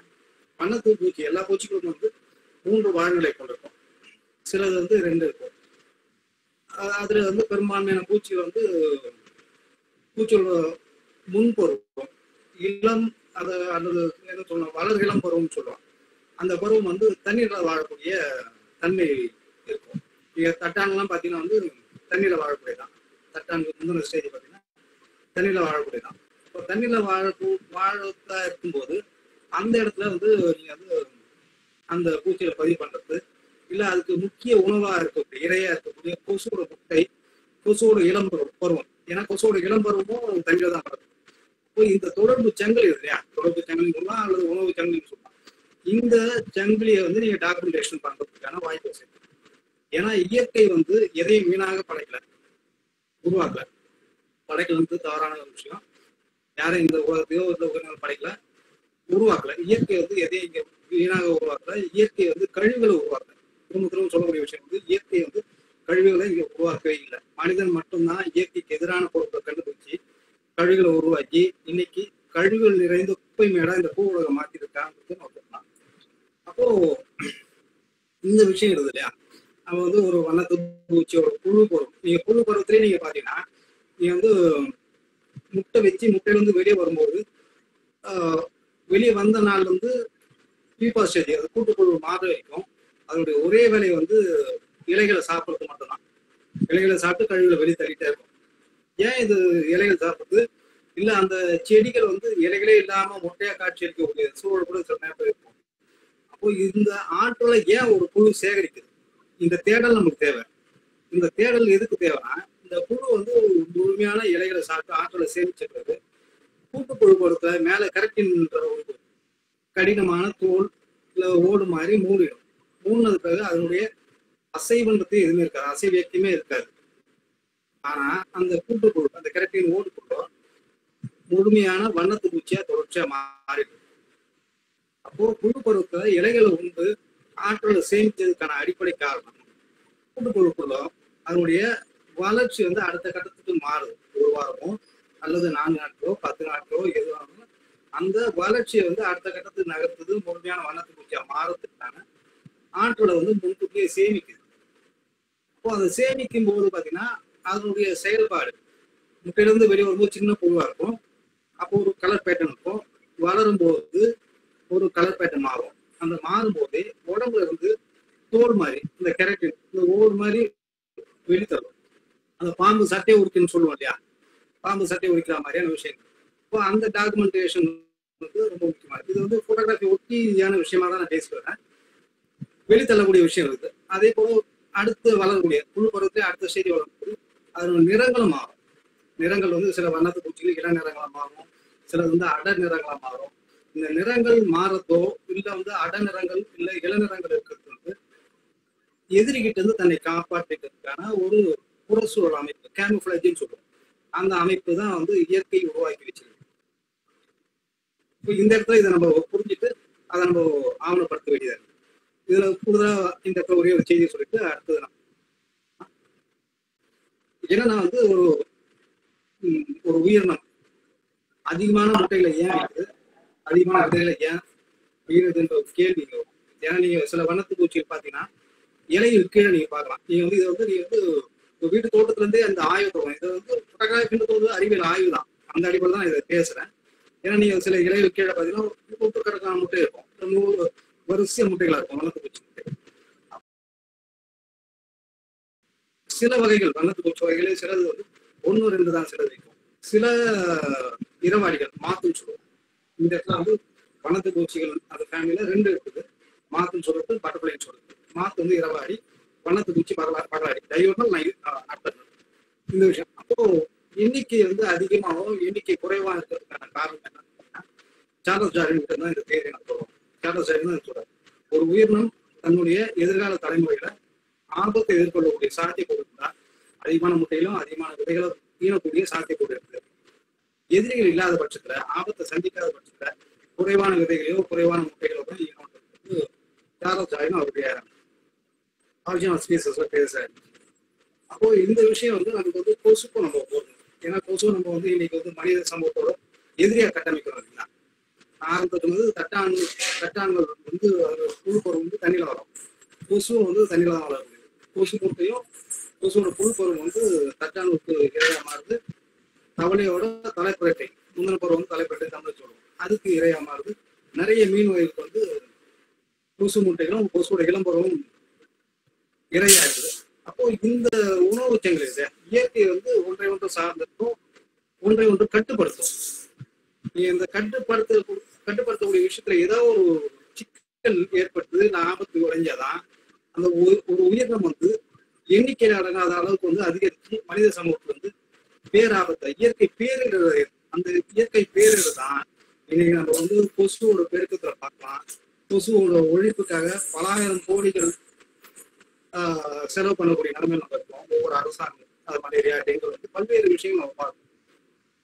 வண்ணத்து பூச்சி எல்லா பூச்சிகளுக்கும் வந்து 3 வாழ்நிலை கொண்டிருக்கும். சிலது வந்து 2 இருக்கும். அதுல வந்து பெரும்பான்மையான பூச்சி வந்து பூச்சியோட முன்பருவம் இளம் அதை அல்லது என்ன சொல்லணும் வளர் இளம் பருவம்னு சொல்லுவாங்க. அந்த பருவம் வந்து தண்ணீர்ல வாழக்கூடிய தன்மை இருக்கும். இங்க தட்டான்லாம் பார்த்தீங்கன்னா வந்து தண்ணீர்ல வாழக்கூடியதான். தட்டானுக்கு முந்தின ஸ்டேஜ் பார்த்தீங்கன்னா தண்ணீர்ல வாழக்கூடியதான். இப்போ தண்ணீர்ல வாழத்தா இருக்கும்போது அந்த இடத்துல வந்து நீங்க வந்து அந்த பூச்சியை பதிவு பண்றது, இல்லை அதுக்கு முக்கிய உணவா இருக்கக்கூடிய இறையா இருக்கக்கூடிய கொசுவோட முட்டை, கொசுவோட இளம் பருவம். ஏன்னா கொசுவோட இளம் பருவமும் தண்ணீர் தான் வருது. இப்போ இந்த தொடர்பு சங்கிலி இருக்கு இல்லையா, தொடர்பு சங்கிலி சொல்லலாம் அல்லது உணவு சங்கிலின்னு சொல்லலாம். இந்த சங்கிலியை வந்து நீங்க டாக்குமெண்டேஷன் பண்றதுக்கான வாய்ப்பு இருக்கு. ஏன்னா இயற்கை வந்து எதையும் வீணாக படைக்கல, உருவாக்கல. படைக்கல வந்து தவறான ஒரு விஷயம். யாரும் இந்த உலகத்தையோ இந்த உயிரினங்கள் படைக்கல, உருவாக்கல. இயற்கை வந்து எதையும் இங்க வீணாக உருவாக்கல. இயற்கை வந்து கழிவுகளை உருவாக்கல. திரும்ப திரும்ப சொல்லக்கூடிய விஷயம் வந்து இயற்கை வந்து கழிவுகளை இங்க உருவாக்கவே இல்லை. மனிதன் மட்டும்தான் இயற்கைக்கு எதிரான பொருட்களை கண்டுபிடிச்சு கழிவுகளை உருவாக்கி இன்னைக்கு கழிவுகள் நிறைந்த குப்பை மேடா இந்த பூ உலகம் மாத்திருக்காங்க. அப்போ இந்த விஷயம் இருக்குது இல்லையா, அவன் வந்து ஒரு வண்ணத்து பூச்சியோட புழு பருவம். நீங்க புழு பருவத்திலேயே நீங்க பாத்தீங்கன்னா நீங்க வந்து முட்டை வச்சு முட்டையில இருந்து வெளியே வரும்போது வெளியே வந்த நாள் வந்து பீப்பா ஸ்டேஜ், அது கூட்டுப்புழு மாற வரைக்கும் அதனுடைய ஒரே வேலை வந்து இலைகளை சாப்பிட்றது மட்டும்தான். இலைகளை சாப்பிட்டு கழிவுகளை வெளியே தள்ளிட்டே இருக்கும். ஏன் இது இலைகள் சாப்பிடுறது இல்லை, அந்த செடிகள் வந்து இலைகளே இல்லாம மொட்டையா காட்சி அளிக்கக்கூடிய சூழல் கூட சில நேரம் இருக்கும். அப்போ இந்த ஆற்றலை ஏன் ஒரு புழு சேகரிக்குது? இந்த தேடல் நமக்கு தேவை. இந்த தேடல் எதுக்கு தேவைன்னா, இந்த புழு வந்து முழுமையான இலைகளை சாப்பிட்டு ஆற்றலை சேமிச்சிருக்கிறது. கூட்டுப்புழு பொறுத்த மேல கரெக்டின்ற ஒரு கடினமான தோல் இல்ல ஓடு மாதிரி மூடிடும். மூடினது பிறகு அதனுடைய அசைவன்றது எதுவுமே இருக்காது, அசைவு இயக்கமே இருக்காது. ஆனா அந்த கூட்டுப்புழு அந்த கரெக்டின் ஓடுக்குள்ள முழுமையான வண்ணத்து பூச்சியா தொடர்ச்சியா மாறிடும். அப்போ புழு பருவத்தை இலைகளை உண்டு ஆற்றலை சேமித்ததுக்கான அடிப்படை காரணம் கூட்டுப்புழுக்குள்ள அதனுடைய வளர்ச்சி வந்து அடுத்த கட்டத்துக்கு மாறுது. 1 வாரமோ அல்லது 4 நாட்களோ 10 நாட்களோ எதுவாகும் அந்த வளர்ச்சியை வந்து அடுத்த கட்டத்துக்கு நகர்த்துது. முழுமையான வண்ணத்து பூச்சியா மாறதுக்கான ஆற்றலை வந்து முன்கூட்டியே சேமிக்குது. அப்போ அதை சேமிக்கும் போது பாத்தீங்கன்னா அதனுடைய செயல்பாடு முட்டையிலிருந்து வெளியே வரும்போது சின்ன புழுவா இருக்கும். அப்போ ஒரு கலர் பேட்டர்ன் இருக்கும். வளரும் போது ஒரு கலர் பேட்டர்ன் மாறும். அந்த மாறும்போதே உடம்புல இருந்து தோல் மாதிரி இந்த கெரட்டின் இந்த ஓடு மாதிரி வெளித்தரும். அந்த பாம்பு சட்டையை உரிக்குன்னு சொல்லுவோம் இல்லையா, பாம்பு சட்டையை உரிக்கிற மாதிரியான விஷயங்கள். இப்போ அந்த டாக்குமெண்டேஷன் வந்து ரொம்ப முக்கியமானது. இது வந்து போட்டோகிராஃபி ஒட்டியான விஷயமா தான் நான் பேசுவேன். வெளித்தள்ளக்கூடிய விஷயம் இருக்குது. அதே போல அடுத்து வளரக்கூடிய புழு பருவத்திலே அடுத்த செய்தி வளரக்கூடிய அதோட நிறங்களும் மாறும். நிறங்கள் வந்து சில வண்ணத்து பூச்சிகள் இள நிறங்களா மாறும், சிலது வந்து அடர் நிறங்களா மாறும். இந்த நிறங்கள் மாறதோ இல்ல வந்து அட நிறங்கள் இல்ல இளநிறங்கள் இருக்கிறது வந்து எதிரிகிட்ட இருந்து தன்னை காப்பாற்றிக்கிறதுக்கான ஒரு புறச்சூழல் அமைப்பு, கேமோஃபிளேஜ்னு சொல்லுவோம். அந்த அமைப்பு தான் வந்து இயற்கை உருவாக்கி வச்சிருக்கு. இப்போ இந்த இடத்துல இதை நம்ம புரிஞ்சுட்டு அதை நம்ம ஆவணப்படுத்த வேண்டியதா இருக்கு. இதுல கூடுதலா இந்த ஒரே ஒரு செய்தியை சொல்லிட்டு அடுத்தது நான் ஏன்னா வந்து ஒரு உயிரினம் அதிகமான முட்டைகளை ஏன் வைக்குது, அதிகமான விதைகளை ஏன் வீடுன்ற ஒரு கேள்வி வரும். ஏன்னா நீங்க சில வண்ணத்து பூச்சிகள் பாத்தீங்கன்னா இலையில் கீழே நீங்க பாக்கலாம். நீங்க வந்து இதை வந்து நீங்க வந்து வீட்டு தோட்டத்துல இருந்தே அந்த ஆய்வு தரும். இதை வந்து போட்டோகிராஃபின்றது அறிவியல் ஆய்வு தான். அந்த அடிப்படையில் தான் இதை பேசுறேன். ஏன்னா நீங்க சில இலையில் கீழே பாத்தீங்கன்னா நூற்றுக்கணக்கான முட்டை இருக்கும், 100 வரிசை முட்டைகளா இருக்கும் வண்ணத்து பூச்சி முட்டை. சில வகைகள் வண்ணத்து பூச்சி வகைகளே சிலது வந்து 1 2 தான் சிலது வைக்கும். சில இரவாடிகள் மாத்துன்னு சொல்லுவோம். இந்த இடத்துல வந்து வண்ணத்து பூச்சிகள் அந்த ஃபேமிலியில 2 இருக்குது. மாத்துன்னு சொல்றது, பட்டர்ஃப்ளைன்னு சொல்றது. மாத்து வந்து இரவாடி, வண்ணத்து பூச்சி பகலாடி, டைவர்னல் நட்பர்கள். இந்த விஷயம் அப்போ எண்ணிக்கை வந்து அதிகமாகவும் எண்ணிக்கை குறைவா இருக்கிறதுக்கான காரணம் என்னன்னா சார்லஸ் டார்வின் கிட்ட தான் இந்த தேதியை நான் சொல்லுவோம். சார்லஸ் டார்வின் தான் சொல்றாரு, ஒரு உயிரினம் தன்னுடைய எதிர்கால தலைமுறையில ஆபத்தை எதிர்கொள்ளக்கூடிய சாத்தியக்கூறு இருந்தா அதிகமான முட்டையிலும் அதிகமான விதைகளும் ஈனக்கூடிய சாத்தியக்கூறு இருக்கு. எதிரிகள் இல்லாத பட்சத்துல, ஆபத்தை சந்திக்காத பட்சத்துல குறைவான விதைகளையோ குறைவான முட்டைகளோ தான் ஈனம்ன்றது சார்லஸ் டார்வின் அவருடைய ஆரிஜின் ஆஃப் ஸ்பீசிஸ்ல பேசுறாரு. அப்போ இந்த விஷயம் வந்து நமக்கு வந்து கொசுக்கும் நம்ம போடணும். ஏன்னா கொசு நம்ம வந்து இன்னைக்கு வந்து மனித சமூகத்தோட எதிரியா கட்டமைக்கிறோம் இல்லைங்களா. ஆரம்பத்துக்கு வந்து தட்டான்கள் வந்து புழு பருவம் வந்து தண்ணியில வரும், கொசுவும் வந்து தண்ணியில தான் வளரக்கூடியது. கொசு முட்டையும் கொசுவோட புழு பருவம் வந்து தட்டான்களுக்கு இரையா மாறுது. தவளையோட தலைப்பரட்டை முந்தின பருவம் வந்து தலைப்பரட்டை தமிழ் சொல்லுவோம், அதுக்கு இரையா மாறுது. நிறைய மீன் வகைகளுக்கு வந்து கொசு முட்டைகளும் கொசுவோட இளம்பருவம் இரையா இருக்குது. அப்போ இந்த உணவு சங்கிலி இயற்கை வந்து ஒன்றை ஒன்று சார்ந்திருக்கும், ஒன்றை ஒன்று கட்டுப்படுத்தும். இந்த கட்டுப்படுத்தக்கூடிய விஷயத்துல ஏதோ ஒரு சிக்கல் ஏற்படுத்துது, ஆபத்து உடைஞ்சாதான் அந்த ஒரு உயிரினம் வந்து எண்ணிக்கையில் அடங்காத அளவுக்கு வந்து அதிகரிச்சு மனித சமூகத்துக்கு வந்து பேராபத்தை இயற்கை பேரிடர், அந்த இயற்கை பேரிடர் தான் இன்னைக்கு நம்ம வந்து கொசுவோட பெருக்கத்துல பார்க்கலாம். கொசுவோட ஒழிப்புக்காக பலாயிரம் கோடிகள் செலவு பண்ணக்கூடிய நிலைமையில் நம்ம இருக்கோம். ஒவ்வொரு அரசாங்கம் அது மலேரியா டெங்கு வந்து பல்வேறு விஷயங்கள் நம்ம பார்க்கணும்.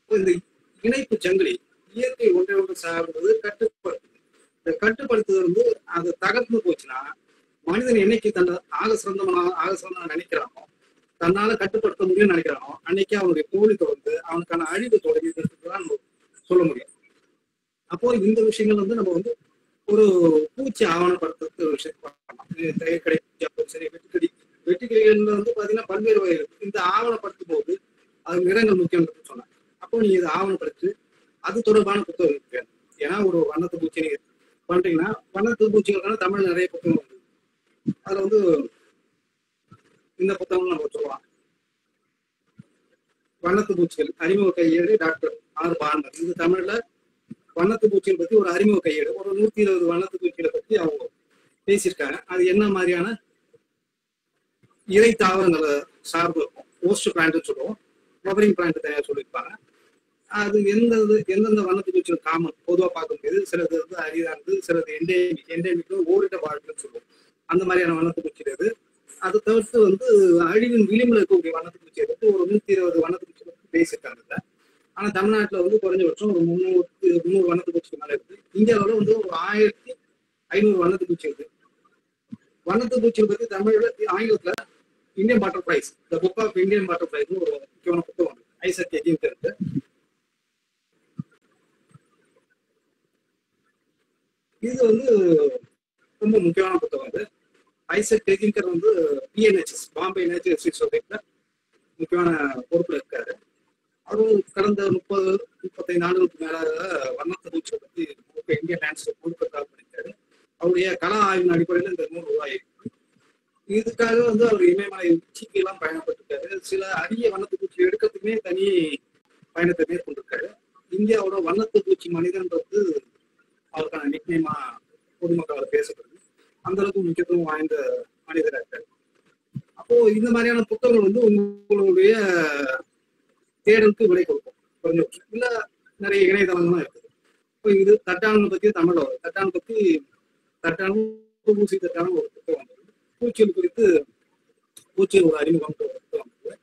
இந்த இணைப்பு சங்கிலி இயற்கை ஒன்றை ஒன்று சார்ந்தது கட்டுப்படுத்துது. இந்த கட்டுப்படுத்துவது வந்து அது தகர்ந்து போச்சுன்னா மனிதன் என்னைக்கு தன்னை ஆக சிறந்த நினைக்கிறானோ, தன்னால கட்டுப்படுத்த முடியும்னு நினைக்கிறானோ, அன்னைக்கு அவனுடைய தோல்வி தொடர்ந்து அவனுக்கான அழிவு தொடங்கிதான் சொல்ல முடியும். அப்போ இந்த விஷயங்கள் வந்து நம்ம வந்து ஒரு பூச்சி ஆவணப்படுத்துறது விஷயம் பண்ணலாம். தயிர்கடை பூச்சி சரி, வெட்டுக்கிளிகள்ல வந்து பாத்தீங்கன்னா பல்வேறு வகை இருக்கு. இந்த ஆவணப்படுத்தும் போது அது நிறங்கள் முக்கியம் சொன்னாங்க. அப்போ நீங்க இதை ஆவணப்படுத்தி அது தொடர்பான புத்தகம் இருக்கு. ஏன்னா ஒரு வண்ணத்து பூச்சி நீங்க பண்றீங்கன்னா வண்ணத்து பூச்சிகளுக்கான தமிழ் நிறைய புத்தகம் இருக்கு. அதுல வந்து இந்த புத்தகம் நம்ம சொல்லலாம், வண்ணத்து பூச்சிகள் அறிமுக கையேடு டாக்டர் ஆர் பாரம்பர். இது தமிழ்ல வண்ணத்து பூச்சிகளை பத்தி ஒரு அறிமுக கையேடு, ஒரு 120 வண்ணத்து பூச்சிகளை பத்தி அவங்க பேசியிருக்காங்க. அது என்ன மாதிரியான இறை தாவரங்களை சார்பு இருக்கும், ஹோஸ்ட் பிளான்ட்னு சொல்லுவோம், ஃப்ளவரிங் பிளான்ட் தனியாக சொல்லியிருப்பாங்க. அது எந்தெந்த வண்ணத்து பூச்சிகள் காமன் பொதுவாக பார்க்க முடியாது. சிலது வந்து அரிதானது, சிலது எண்டேமிக் ஓரிட வாழ்க்கைன்னு சொல்லுவோம். அந்த மாதிரியான வண்ணத்து பூச்சி இது. அதை தவிர்த்து வந்து அழிவின் விளிம்பில் இருக்கக்கூடிய வண்ணத்து பூச்சி வந்து ஒரு 120 வண்ணத்து பூச்சி பேசியிருக்காங்க. ஆனா தமிழ்நாட்டுல வந்து குறைஞ்சபட்சம் ஒரு 300 வண்ணத்து பூச்சிக்கு மேல இருக்கு. இந்தியாவில வந்து ஒரு 1500 வண்ணத்து பூச்சி இருக்கு. வண்ணத்து பூச்சியை பத்தி தமிழ்ல ஆங்கிலத்துல Indian butterflies, the book of Indian butterflies ஒரு முக்கியமான புத்தகம் ஐசக் எஜிம்கர் இருக்கு. இது வந்து ரொம்ப முக்கியமான புத்தகம். அது ஐசக் எஜிம்கர் வந்து பிஎன்ஹெச்எஸ், பாம்பே நேச்சர் ஹிஸ்டரி சொசைட்டில முக்கியமான பொறுப்புல இருக்காரு. அவரும் கடந்த 30-35 ஆண்டுகளுக்கு மேலாக வண்ணத்து பூச்சியை பத்தி இந்தியன் லேண்ட்ஸ்கேப் முழுக்க பண்ணியிருக்காரு. அவருடைய கலா ஆய்வின் அடிப்படையில் இந்த நூல் உருவாயிருக்கு. இதுக்காக வந்து அவர் இமயமலை உச்சிக்கு எல்லாம் பயணப்பட்டிருக்காரு. சில அரிய வண்ணத்து பூச்சி எடுக்கிறதுக்குமே தனி பயணத்தை மேற்கொண்டிருக்காரு. இந்தியாவோட வண்ணத்து பூச்சி மனிதன்றது அவருக்கான நிக்நேமா பொதுமக்கள் பேசப்படுது. அந்த அளவுக்கு முக்கியத்துவம் வாய்ந்த மனிதராக இருக்காரு. அப்போ இந்த மாதிரியான புத்தகங்கள் வந்து உங்களுடைய தேடலுக்கு விலை கொடுக்கும் குறைஞ்சபட்சம். இல்ல நிறைய இணையதளங்களும் இருக்குது. இப்போ இது தட்டானு பத்தி தமிழ்ல வரும். தட்டானு ஊசி தட்டான ஒரு புத்தகம் வந்தது. பூச்சியல் குறித்து பூச்சியல் ஒரு அறிமுகம் புத்தகம் வந்தது.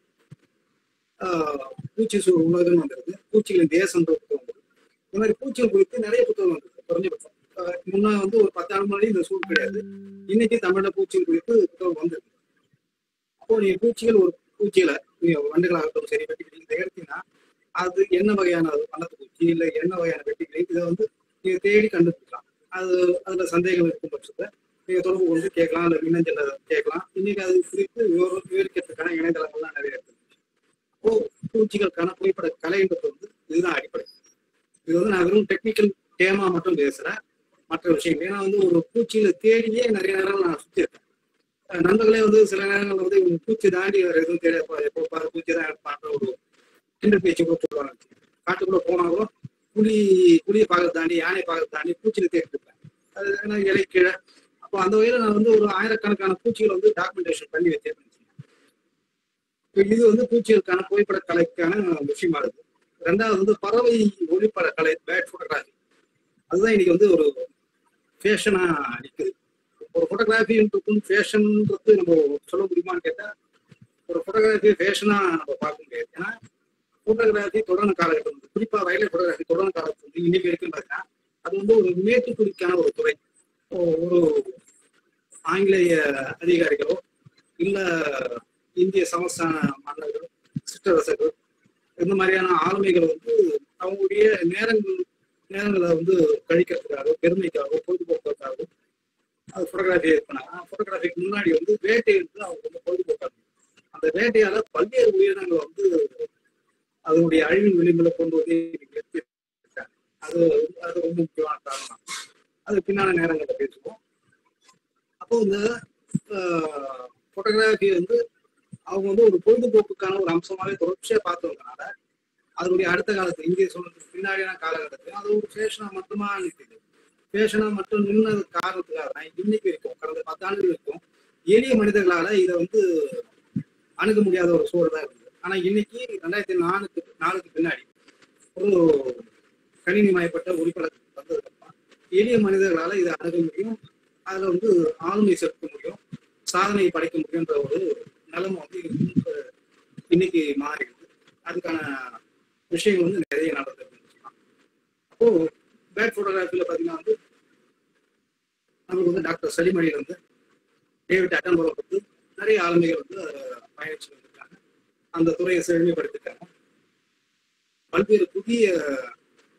பூச்சி உலகம் வந்திருக்கு. பூச்சிகளின் தேசம் புத்தகம் வந்தது. இந்த மாதிரி பூச்சியல் குறித்து நிறைய புத்தகம் வந்தது குறைஞ்சபட்சம். முன்ன வந்து ஒரு 10 ஆண்டு முன்னாடி இந்த சூழ் கிடையாது. இன்னைக்கு தமிழ்ல பூச்சியல் குறித்து புத்தகம் வந்திருக்கு. அப்போ நீங்க பூச்சிகள் ஒரு பூச்சியில வண்டுகளாகட்டும் சரி வெட்டிக்கிளி எடுத்தீங்கன்னா அது என்ன வகையான வண்ணத்து பூச்சி இல்லை என்ன வகையான வெட்டிக்கிளி இதை வந்து நீங்க தேடி கண்டுபிடிக்கலாம். அதுல சந்தேகம் இருக்கும் பட்சத்தை நீங்க தொடர்பு கொண்டு கேட்கலாம், இல்லை மின்னஞ்சல கேட்கலாம். இன்னைக்கு அது குறித்து விவரிக்கிறதுக்கான இணையதளங்கள்லாம் நிறைய இருக்கு. அப்போ பூச்சிகளுக்கான புகைப்பட கலைன்றது வந்து இதுதான் அடிப்படை. இது வந்து நான் வெறும் டெக்னிக்கல் டேமா மட்டும் பேசுறேன், மற்ற விஷயங்கள். ஏன்னா வந்து ஒரு பூச்சியில தேடியே நிறைய நேரம் நான் சுத்தி இருக்கேன். நண்பர்களே வந்து சில நேரங்கள் வந்து இவங்க பூச்சி தாண்டி வேற எதுவும் தெரியாது, எப்போ பாரு பூச்சி தான் பார்க்குற ஒரு கிண்டல் பேச்சு கூட சொல்லுவாங்க. காட்டுக்குள்ள போனாலும் புளியை பார்க்க தாண்டி யானை பார்க்க தாண்டி பூச்சியில தேடிட்டு இருப்பேன். அது இலை கீழே. அப்போ அந்த வகையில நான் வந்து ஒரு ஆயிரக்கணக்கான பூச்சிகளை வந்து டாக்குமெண்டேஷன் பண்ணி வச்சிருக்கேன். இது வந்து பூச்சிகளுக்கான புகைப்பட கலைக்கான விஷயமா இருக்கு. ரெண்டாவது வந்து பறவை ஒளிப்பட கலை, பேட் போட்டோகிராஃபி. அதுதான் இன்னைக்கு வந்து ஒரு ஃபேஷனா நிற்குது. ஒரு போட்டோகிராஃபின்றதுக்கும் ஃபேஷன்ன்றது நம்ம சொல்ல முடியுமான்னு கேட்டா ஒரு போட்டோகிராஃபி ஃபேஷனா நம்ம பார்க்க முடியாது. ஏன்னா போட்டோகிராஃபி தொடர்ந்து காலகட்டம் வந்து குறிப்பா வயலின் போட்டோகிராஃபி தொடர்ந்து காலகட்டம் வந்து இன்னைக்கு வரைக்கும் பார்த்தீங்கன்னா அது வந்து ஒரு மேட்டுக்குடிக்கான ஒரு துறை. ஒரு ஆங்கிலேய அதிகாரிகளோ இல்ல இந்திய சமஸ்தான மன்னர்கள், சிற்றரசர்கள், இந்த மாதிரியான ஆளுமைகள் வந்து அவங்களுடைய நேரங்களை வந்து கழிக்கிறதுக்காக, பெருமைக்காக, பொழுதுபோக்குக்காக அது போட்டோகிராஃபி பண்ணாங்க. போட்டோகிராஃபிக்கு முன்னாடி வந்து வேட்டை இருந்து அவங்க வந்து பொழுதுபோக்காங்க. அந்த வேட்டையால பல்வேறு உயிரினங்களை வந்து அதனுடைய அழிவின் விளிம்புல கொண்டு வந்து அது அது ரொம்ப முக்கியமான காரணம். அது பின்னான நேரங்களை பேசுவோம். அப்போ இந்த போட்டோகிராஃபி வந்து அவங்க வந்து ஒரு பொழுதுபோக்குக்கான ஒரு அம்சமாவே தொடர்ச்சியா பார்த்து வந்தனால அதனுடைய அடுத்த காலத்து இந்திய சூழலுக்கு பின்னாடியான காலகட்டத்தில் அது ஒரு ஃபேஷனா மட்டுமா நிற்குது. ஃபேஷனா மட்டும் நின்னது காரணத்துக்காக தான் இன்னைக்கு இருக்கும், கடந்த 10 ஆண்டுகள் இருக்கும் எளிய மனிதர்களால இதை வந்து அணுக முடியாத ஒரு சூழல் தான் இருக்குது. ஆனா இன்னைக்கு 2004க்கு பின்னாடி ஒரு கணினிமயப்பட்ட ஒளிப்பட வந்ததுக்கப்புறம் எளிய மனிதர்களால இதை அணுக முடியும், அதுல வந்து ஆளுமை செலுத்த முடியும், சாதனை படைக்க முடியுன்ற ஒரு நிலைமை வந்து இன்னைக்கு மாறிடுது. அதுக்கான விஷயங்கள் வந்து நிறைய நடந்திருக்கு. அப்போ பேட் போட்டோகிராஃபில பாத்தீங்கன்னா வந்து நமக்கு வந்து டாக்டர் சலிமணியில இருந்து டேவிட் அட்டன்பரோல வந்து நிறைய ஆளுமைகள் வந்து பயணிச்சு வந்திருக்காங்க, அந்த துறையை செழுமைப்படுத்திருக்காங்க, பல்வேறு புதிய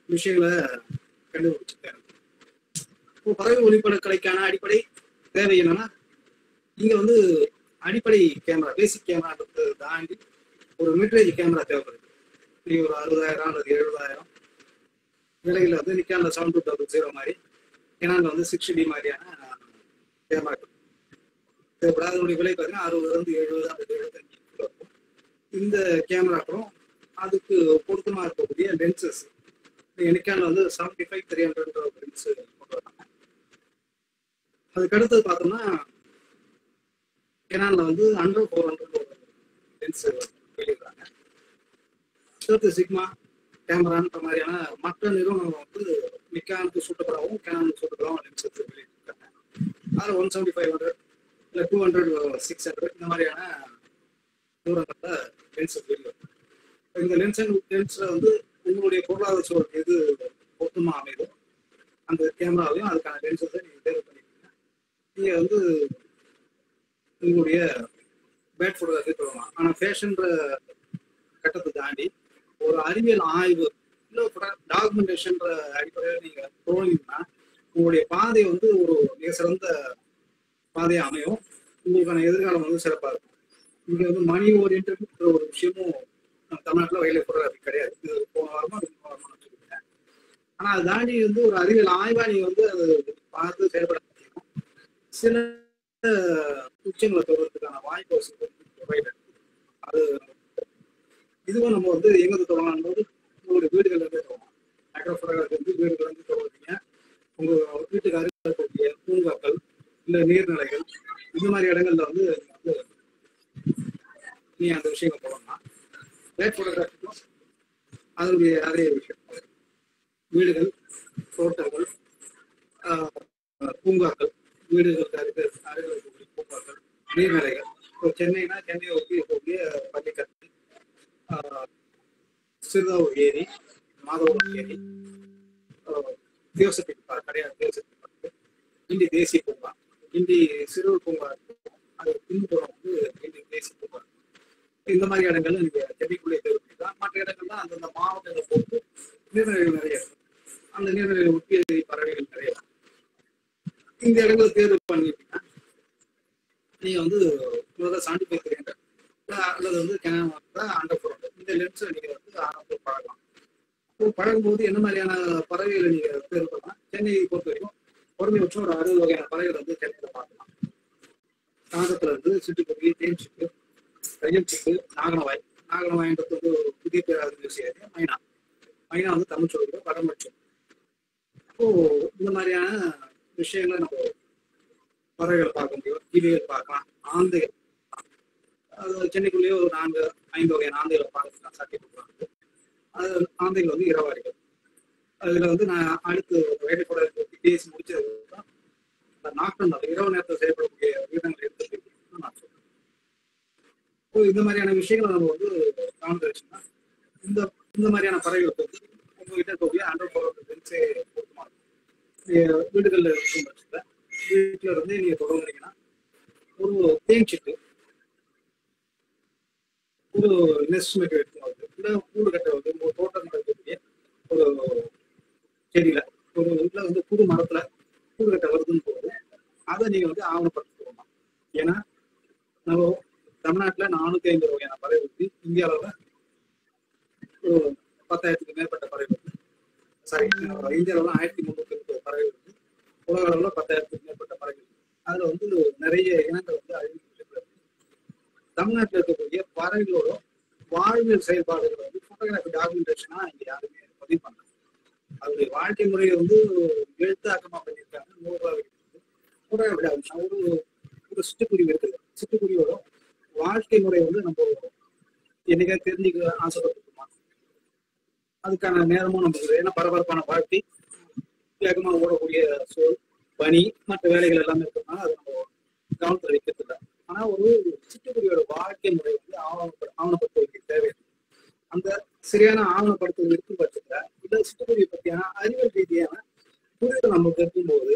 விஷயங்களை கண்டுபிடிச்சிருக்காங்க. இப்போ பறவை ஒளிப்பட கலைக்கான அடிப்படை தேவை என்னன்னா இங்க வந்து அடிப்படை கேமரா, பேசிக் கேமரான்றது தாண்டி ஒரு மிட்ரேஜ் கேமரா தேவைப்படுது. ஒரு 60,000 அல்லது 70,000 விலையில வந்து நிக்கான்ல 7200 மாதிரி, ஏனால வந்து 6D மாதிரியான கேமரா தேவைப்படாது. அதனுடைய விலை பார்த்தீங்கன்னா 60 70 அல்லது 75 இருக்கும். இந்த கேமராக்களும் அதுக்கு பொருத்தமா இருக்கக்கூடிய லென்சஸ் நிக்கான்ல வந்து 75-300 லென்ஸ் கொண்டு வராங்க. அதுக்கு அடுத்தது பார்த்தோம்னா கேனான்ல வந்து 100-400 லென்ஸ் வெளியிடுறாங்க. அடுத்து சிக்மா கேமரான்ற மாதிரியான மற்ற நிறுவனம் வந்து நிக்கானுக்கு சூட்டப்படாவும் கேனானுக்கு சூட்டப்படாவும் லென்ஸ் எடுத்து வெளியிட்டிருக்காங்க. அதில் 175-500 இல்லை 200-600 இந்த மாதிரியான தூரங்கள்ல லென்ஸ் வெளியிடும். இந்த லென்ஸ்ல வந்து உங்களுடைய பொருளாதார சூழல் எது பொருத்தமா அமைதோ அந்த கேமராவையும் அதுக்கான லென்ஸை நீங்க தேர்வு பண்ணிக்கீங்க. நீங்க வந்து உங்களுடைய பேட் போட்டோகிராஃபி சொல்லலாம். ஆனால் ஃபேஷன்ற கட்டத்தை தாண்டி ஒரு அறிவியல் ஆய்வு இல்லை டாக்குமெண்டேஷன்ற அடிப்படையில் நீங்க போனீங்கன்னா உங்களுடைய பாதை வந்து ஒரு மிக சிறந்த பாதையாக அமையும். உங்களுக்கான எதிர்காலம் வந்து சிறப்பாக இருக்கும். இங்க வந்து மணி ஓரியன்ட் ஒரு விஷயமும் தமிழ்நாட்டில் வைல்ட் லைஃப் போட்டோகிராஃபி கிடையாது. இது போன வாரமா சொல்லியிருக்கேன். ஆனால் அதை தாண்டி வந்து ஒரு அறிவியல் ஆய்வா நீங்க வந்து அது பார்த்து செயல்பட முடியும். சில உச்சங்களை தொடர்றதுக்கான வாய்ப்பு அது இதுவும் நம்ம வந்து எங்க தொடங்கலாம் போது உங்களுடைய வீடுகள்ல இருந்தே தொடங்கலாம். மைக்ரோ போட்டோகிராஃபி வந்து வீடுகள் வந்து தொடங்குறீங்க. உங்க வீட்டுக்கு அருகில் இருக்கக்கூடிய பூங்காக்கள் இல்ல நீர்நிலைகள் இந்த மாதிரி இடங்கள்ல வந்து நீ அந்த விஷயங்கள் தொடங்கலாம். பேட் போட்டோகிராஃபிக்கும் அதனுடைய அதே விஷயம் வீடுகள், தோட்டங்கள், பூங்காக்கள், வீடுகளுக்கு அருகில் இருக்கக்கூடிய பூங்காக்கள், நீர்நிலைகள். இப்போ சென்னைனா சென்னையை ஒட்டி இருக்கக்கூடிய பள்ளிக்கட்டு, சிறுதாவூர் ஏரி, மாதவரம் ஏரி, தியோசபிக் பார்க், கிடையாது தியோசபிக் பார்க், கிண்டி தேசிய பூங்கா, கிண்டி சிறுவர் பூங்கா, அது பின்புறம் வந்து கிண்டி தேசிய பூங்கா. இந்த மாதிரி இடங்கள்ல நீங்க சென்னைக்குள்ளே தேர்வு பண்ணிக்கலாம். மற்ற இடங்கள்ல அந்தந்த மாவட்டங்களை பொறுத்து நீர்நிலைகள் நிறைய இருக்கும். அந்த நீர்நிலைகளை ஒட்டிய பறவைகள் நிறைய இருக்கும். இந்த இடங்களை தேர்வு பண்ணிட்டீங்கன்னா நீங்க வந்து சாண்டிஃபை அல்லது வந்து அண்டர் இந்த லென்ஸை நீங்க வந்து ஆரம்பத்தில் பழகலாம். பழகும்போது என்ன மாதிரியான பறவைகளை நீங்க தேர்வு பண்ணலாம்? சென்னையை பொறுத்த வரைக்கும் குறைந்தபட்சம் ஒரு 60 வகையான பறவைகள் வந்து சென்னையில பார்க்கலாம். காகத்துல இருந்து சிட்டுக்குருவி, தேன் சிட்டு, தையல் சிட்டு, நாகனவாய். நாகனவாய்ன்றது வந்து ஒரு புதிய பேராது விஷயம். மைனா வந்து தமிழ் சொல்லுவோம், வடமொழி. அப்போ இந்த மாதிரியான விஷயங்களை நம்ம பறவைகளை பார்க்க முடியும். கிளிகள் பார்க்கலாம், ஆந்தைகள். அது சென்னைக்குள்ளேயே ஒரு 4-5 வகையான ஆந்தைகளை பார்க்கலாம். சட்டை கொடுக்குறாங்க. அது ஆந்தைகள் வந்து இரவாரிகள். அதுல வந்து நான் அடுத்து வேலை கூட பேசி முடிச்சது நாட்டம் இரவு நேரத்தில் செயல்படக்கூடிய உயிரினங்களை எடுத்து நான் சொல்றேன். இந்த மாதிரியான விஷயங்களை நம்ம வந்து கவனிச்சுன்னா இந்த மாதிரியான பறவைகளுக்கு வந்து உங்ககிட்ட இருக்கக்கூடிய அண்டர் லென்ஸே பொருத்தமா இருக்கும். வீடுகளில் இருக்கும் பட்சத்தில் வீட்டுல இருந்து நீங்க தொடங்குறீங்கன்னா ஒரு தேன் சிட்டு, ஒரு நெஸ்ட் மேட் எடுத்து இல்லை கூடு கட்ட வந்து ஒரு தோட்டம் இருக்கக்கூடிய ஒரு செடியில ஒரு வீட்டுல வந்து புது மரத்துல கூடு கட்ட வருதுன்னு போது அதை நீங்க வந்து ஆவணப்படுத்தி போகலாம். ஏன்னா நம்ம தமிழ்நாட்டுல 450 வகையான பறவை இருக்கு. இந்தியாவில ஒரு 10,000க்கு மேற்பட்ட பறவை இருக்கு. சாரி, இந்தியாவில 1320 பறவை இருக்கு. உலக அளவுல 10,000க்கு மேற்பட்ட பறவை இருக்கு. அதுல வந்து நிறைய இனங்கள் வந்து அழிவு. தமிழ்நாட்டில் இருக்கக்கூடிய பறவைகளோட வாழ்வியல் செயல்பாடுகளை வந்து போட்டோகிராஃபி டாக்குமெண்டேஷனா இங்க யாருமே பதிவு பண்ணாங்க. அவருடைய வாழ்க்கை முறையை வந்து எழுத்தாக்கமா பண்ணியிருக்காங்க. 100 போட்டோகிராஃபி ஒரு சிட்டுக்குருவி இருக்குது. சிட்டுக்குருவியோட வாழ்க்கை முறை வந்து நம்ம என்னைக்கா தெரிஞ்சுக்க ஆசைப்பட்டுருக்கோமா? அதுக்கான நேரமும் நமக்கு ஏன்னா பரபரப்பான வாழ்க்கை, வேகமாக ஓடக்கூடிய சோல், பனி, மற்ற வேலைகள் எல்லாமே இருக்கிறதுனால அதை நம்ம கவனத்தில் வைக்கிறது இல்லை. ஆனா ஒரு சிட்டுக்குருவியோட வாழ்க்கை முறை வந்து ஆவணப்படுத்த வேண்டிய தேவை. அந்த சரியான ஆவணப்படுத்துவது இருக்கும் பட்சத்துல இந்த சிட்டுக்குருவியை பற்றியான அறிவியல் ரீதியான புரிதல் நமக்கு இருக்கும்போது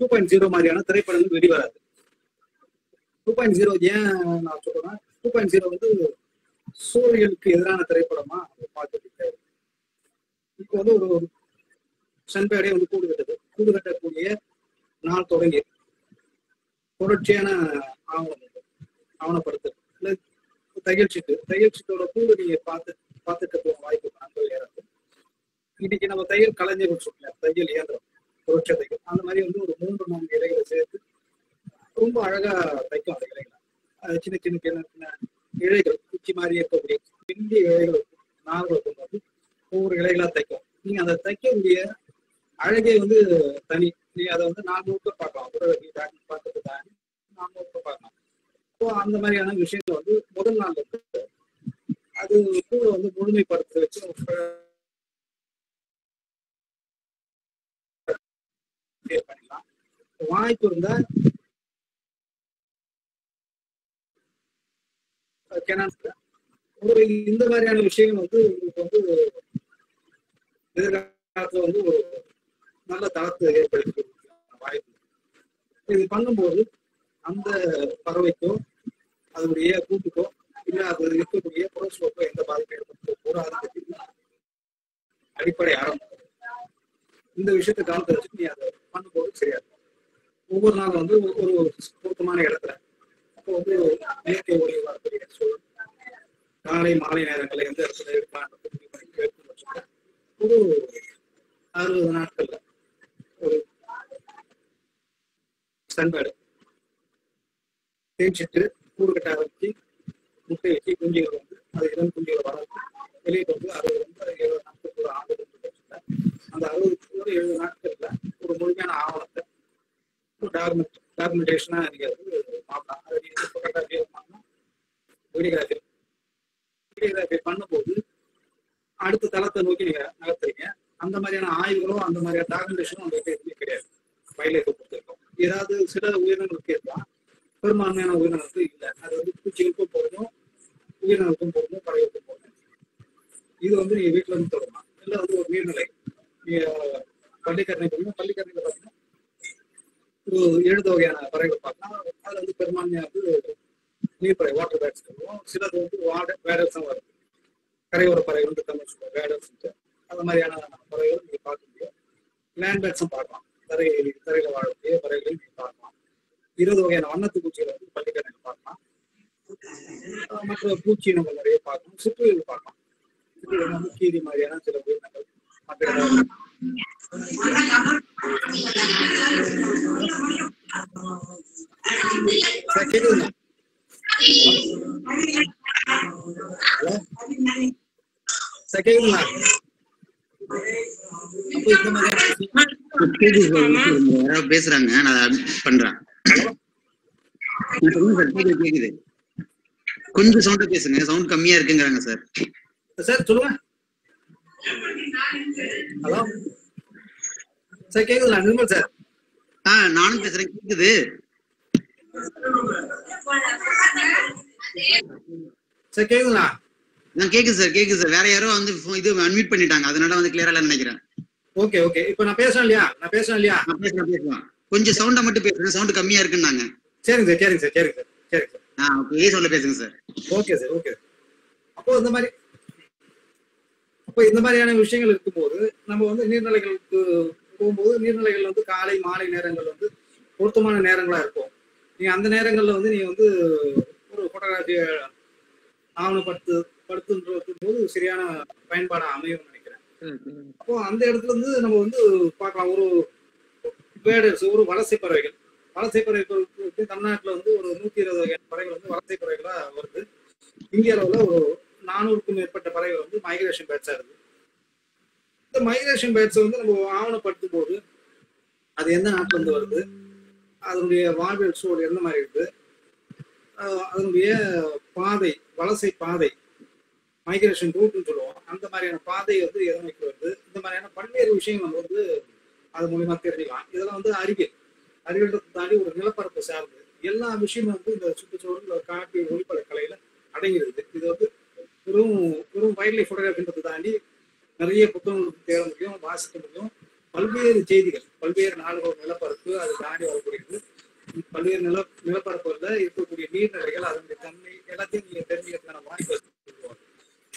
2.0 மாதிரியான திரைப்படங்கள் வெளிவராது. 2.0 ஏன் நான் சொல்றேன்னா 2.0 வந்து சூழலுக்கு எதிரான திரைப்படமா பார்க்க தேவை. இப்போ வந்து ஒரு சன்பேடையை வந்து கூடு கட்டக்கூடிய நாள் தொடங்கி தொடர்ச்சியான ஆவணப்படுத்து இல்லை தையல் சீட்டோட கூடு நீங்க பார்த்துட்டு போக வாய்ப்பு அனுபவம் ஏறாது. இன்னைக்கு நம்ம தையல் கலைஞர்கள் சொல்லலாம், தையல் இயந்திரம், தொடர்ச்சியா தையல் அந்த மாதிரி வந்து ஒரு 3-4 இலைகளை சேர்த்து ரொம்ப அழகா தைக்கும். அந்த இலைகளை சின்ன சின்ன சின்ன இழைகள் குச்சி மாதிரி இருக்கக்கூடிய பெரிய இலைகள் நார்களை கொண்டு வந்து ஒவ்வொரு இலைகளா தைக்கும். நீங்க அதை தைக்கக்கூடிய அழகே வந்து தனி. நீங்க அதை வந்து 400 பார்க்கலாம். பார்த்துட்டு தாண்டி 400 பார்க்கலாம். ஸோ அந்த மாதிரியான விஷயங்கள் வந்து முதல் நாள் வந்து அது கூட வந்து முழுமைப்படுத்த வச்சு பண்ணிக்கலாம். வாய்ப்பு இருந்தா ஒரு இந்த மாதிரியான விஷயங்கள் வந்து உங்களுக்கு வந்து எதிர்காலத்துல வந்து ஒரு நல்ல தளத்தை ஏற்படுத்தி வாய்ப்பு. இது பண்ணும்போது அந்த பறவைக்கோ அதனுடைய கூட்டுக்கோ இல்ல அது இருக்கக்கூடிய புறச்சூழலுக்கோ எந்த பாதிப்பு ஏற்படுத்த கூடாது அடிப்படை ஆரம்பம். இந்த விஷயத்தை கவனத்தை வச்சு நீ அதை பண்ணும்போது சரியா இருக்கும். ஒவ்வொரு நாளும் வந்து ஒரு பொருத்தமான இடத்துல அப்போ வந்து இயற்கை ஒளி வரக்கூடிய சூழல் காலை மாலை நேரங்களில் எந்த இடத்துல இருக்கலாம் ஒரு 60 நாட்கள்ல ஒரு சன்பாடு தேய்ச்சிட்டு கூடு கட்ட ஆரம்பிச்சு முட்டை வச்சு குஞ்சுகள் வந்து அது இளம் குஞ்சுகளை வளர்த்து வெளியே வந்து 60 நாட்களுக்கு ஒரு ஆண்டு அந்த 60 நாட்கள்ல ஒரு முழுமையான ஆவணத்தை ஒரு டாக்குமெண்டேஷனா நீங்க வந்து பார்க்கலாம். அதை நீங்க வீடியோகிராஃபி பண்ணும்போது அடுத்த தளத்தை நோக்கி நீங்க நகர்த்துறீங்க. அந்த மாதிரியான ஆய்வுகளோ அந்த மாதிரியான டாக்குமெண்டேஷனும் உங்களுக்கு எதுவுமே கிடையாது. வயலை பொறுத்திருக்கும் ஏதாவது சில உயிரினங்களுக்கு இருக்கலாம், பெரும்பான்மையான உயிரினங்களுக்கு இல்லை. அது வந்து பூச்சிகளுக்கும் போடணும், உயிரினங்களுக்கும் போடணும், பறவைக்கும் போடணும். இது வந்து நீங்க வீட்டுல இருந்து தொடரலாம். இல்லை வந்து ஒரு நீர்நிலை நீங்க பள்ளிக்கரணை போடணும். பள்ளிக்கரணையில பார்த்தீங்கன்னா ஒரு 7 வகையான பறவைகள் பார்க்கலாம். அதுல வந்து பெரும்பான்மையாக நீர்ப்பறவை வாட்டர் பேட்ஸ் சொல்லுவோம். சிலது வந்து வேடல்ஸும் வருது. கரையோர பறவை வந்து தமிழ் சொல்லுவோம் வேடல்ஸ். அந்த மாதிரியான பறவைகள் நீங்க பார்க்க முடியும். லேண்ட் பேட்ஸும் பார்க்கலாம். தரையில வாழக்கூடிய பறவைகளையும் நீங்க பார்க்கலாம். 20 வகையான வண்ணத்து பூச்சிகளை வந்து பள்ளிக்கரணையில் பார்க்கலாம். மற்ற பூச்சி நம்ம நிறைய பார்க்கணும். சுற்றுலா பார்க்கலாம். வந்து கீரி மாதிரியான சில உயிரினங்கள் கேக்குதுங்களா? கேக்குதுங்களா? பேசுறாங்க, நான் பண்றேன். கேக்குது, கொஞ்சம் சவுண்டா பேசுங்க. சவுண்ட் கம்மியா இருக்குங்கிறாங்க சார். சார் சொல்லுங்க. ஹலோ சார், கேக்குதுங்களா? நிர்மல் சார். நானும் பேசுறேன், கேக்குது சார். கேக்குதுங்களா? கேக்குது சார், கேக்குது சார். வேற யாரோ வந்து இது அன்மியூட் பண்ணிட்டாங்க, அதனால வந்து கிளியரா இல்ல நினைக்கிறேன். Okay okay. இப்போ நான் பேசுறேன் இல்லையா? பேசுறேன். கொஞ்சம் சவுண்டா மட்டும் பேசுறேன், சவுண்ட் கம்மியா இருக்குன்னாங்க. சரிங்க சார், சரிங்க சார், சரிங்க சார், சரிங்க சார். ஓகே, சொல்ல பேசுங்க சார். Okay sir, okay. அப்போ இந்த மாதிரியான விஷயங்கள் இருக்கும்போது நம்ம வந்து நீர்நிலைகளுக்கு போகும்போது நீர்நிலைகள் வந்து காலை மாலை நேரங்கள் வந்து பொருத்தமான நேரங்களா இருக்கும். நீங்க அந்த நேரங்கள்ல வந்து நீங்க வந்து ஒரு போட்டோகிராஃபியை ஆவணப்படுத்தும் போது சரியான பயன்பாடா அமையும் நினைக்கிறேன். அப்போ அந்த இடத்துல இருந்து நம்ம வந்து பார்க்கலாம். ஒரு பேர்ட்ஸ், ஒரு வலசை பறவைகள் தமிழ்நாட்டில் வந்து ஒரு 120 வகையான பறவைகள் வந்து வலசை பறவைகளா வருது. இந்திய அளவில் ஒரு 400க்கும் மேற்பட்ட பறவைகள் வந்து மைக்ரேஷன் பேர்ட்ஸா இருக்கு. இந்த மைக்ரேஷன் பேர்ட்ஸை வந்து நம்ம ஆவணப்படுத்தும் போது அது எந்த நாட்டுல இருந்து வருது, அதனுடைய வாழ்வியல் சூழல் எந்த மாதிரி இருக்கு, அதனுடைய பாதை, வலசை பாதை, மைக்ரேஷன் ரூட்னு சொல்லுவோம், அந்த மாதிரியான பாதை வந்து எதனைக்கு வருது, இந்த மாதிரியான பல்வேறு விஷயங்கள் நம்ம வந்து அது மூலியமா தெரிஞ்சுக்கலாம். இதெல்லாம் வந்து அறிவியல் தாண்டி ஒரு நிலப்பரப்பு சார்ந்து எல்லா விஷயமும் வந்து இந்த சுற்றுச்சூழல் காட்டு ஒளிப்பட கலையில அடங்கிடுது. இது வந்து வெறும் வைல்ட் லைஃப் போட்டோகிராஃபின்றதை தாண்டி நிறைய புத்தகங்களுக்கு தேட முடியும், வாசிக்க முடியும். பல்வேறு செய்திகள், பல்வேறு நாடுகளோட நிலப்பரப்பு, அது தாண்டி வரக்கூடியது, பல்வேறு நிலப்பரப்புல இருக்கக்கூடிய நீர்நிலைகள், அதனுடைய தன்மை எல்லாத்தையும் நீங்க தெரிஞ்சுக்கிறதுக்கான வாய்ப்பு வச்சுருவாங்க.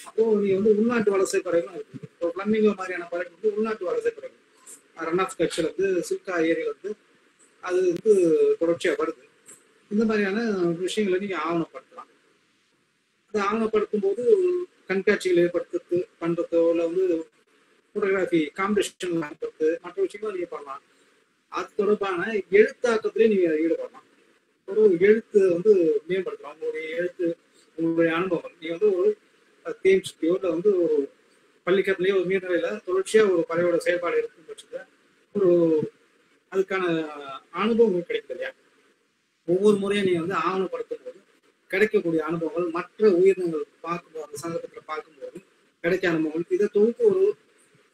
அப்போ நீங்க வந்து உள்நாட்டு வலசை பறவைகளும் இருக்கு. இப்போ பிளமிங்கோ மாதிரியான பறவைகள் வந்து உள்நாட்டு வலசை பறவைகள். ரன் ஆஃப் கட்சியில் வந்து சில்கா ஏரியில் வந்து அது வந்து தொடர்ச்சியா வருது. இந்த மாதிரியான விஷயங்களை நீங்க ஆவணப்படுத்தலாம். அதை ஆவணப்படுத்தும் போது கண்காட்சிகள் ஏற்படுத்துறது பண்றதோ இல்லை வந்து போட்டோகிராஃபி காம்படிஷன் நடத்துறது, மற்ற விஷயங்களும் நீங்க பண்ணலாம். அது தொடர்பான எழுத்தாக்கத்திலே நீங்க ஈடுபடலாம். ஒரு எழுத்து வந்து மேம்படுத்தலாம். உங்களுடைய எழுத்து, உங்களுடைய அனுபவம், நீங்க வந்து ஒரு தேம்ஸ்லையோ இல்லை வந்து ஒரு பள்ளிக்கட்டிலேயோ ஒரு நீர்நிலையில தொடர்ச்சியா ஒரு பறவையோட செயல்பாடு இருக்கும் பட்சத்தில் ஒரு அதுக்கான அனுபவம் கிடைக்கும் இல்லையா? ஒவ்வொரு முறையும் நீங்க வந்து ஆவணப்படுத்தும் போது கிடைக்கக்கூடிய அனுபவங்கள், மற்ற உயிரினங்கள் பார்க்கும்போது அந்த சந்தர்ப்பத்தில் பார்க்கும்போது கிடைக்க அனுபவங்கள், இதை தொகுத்து ஒரு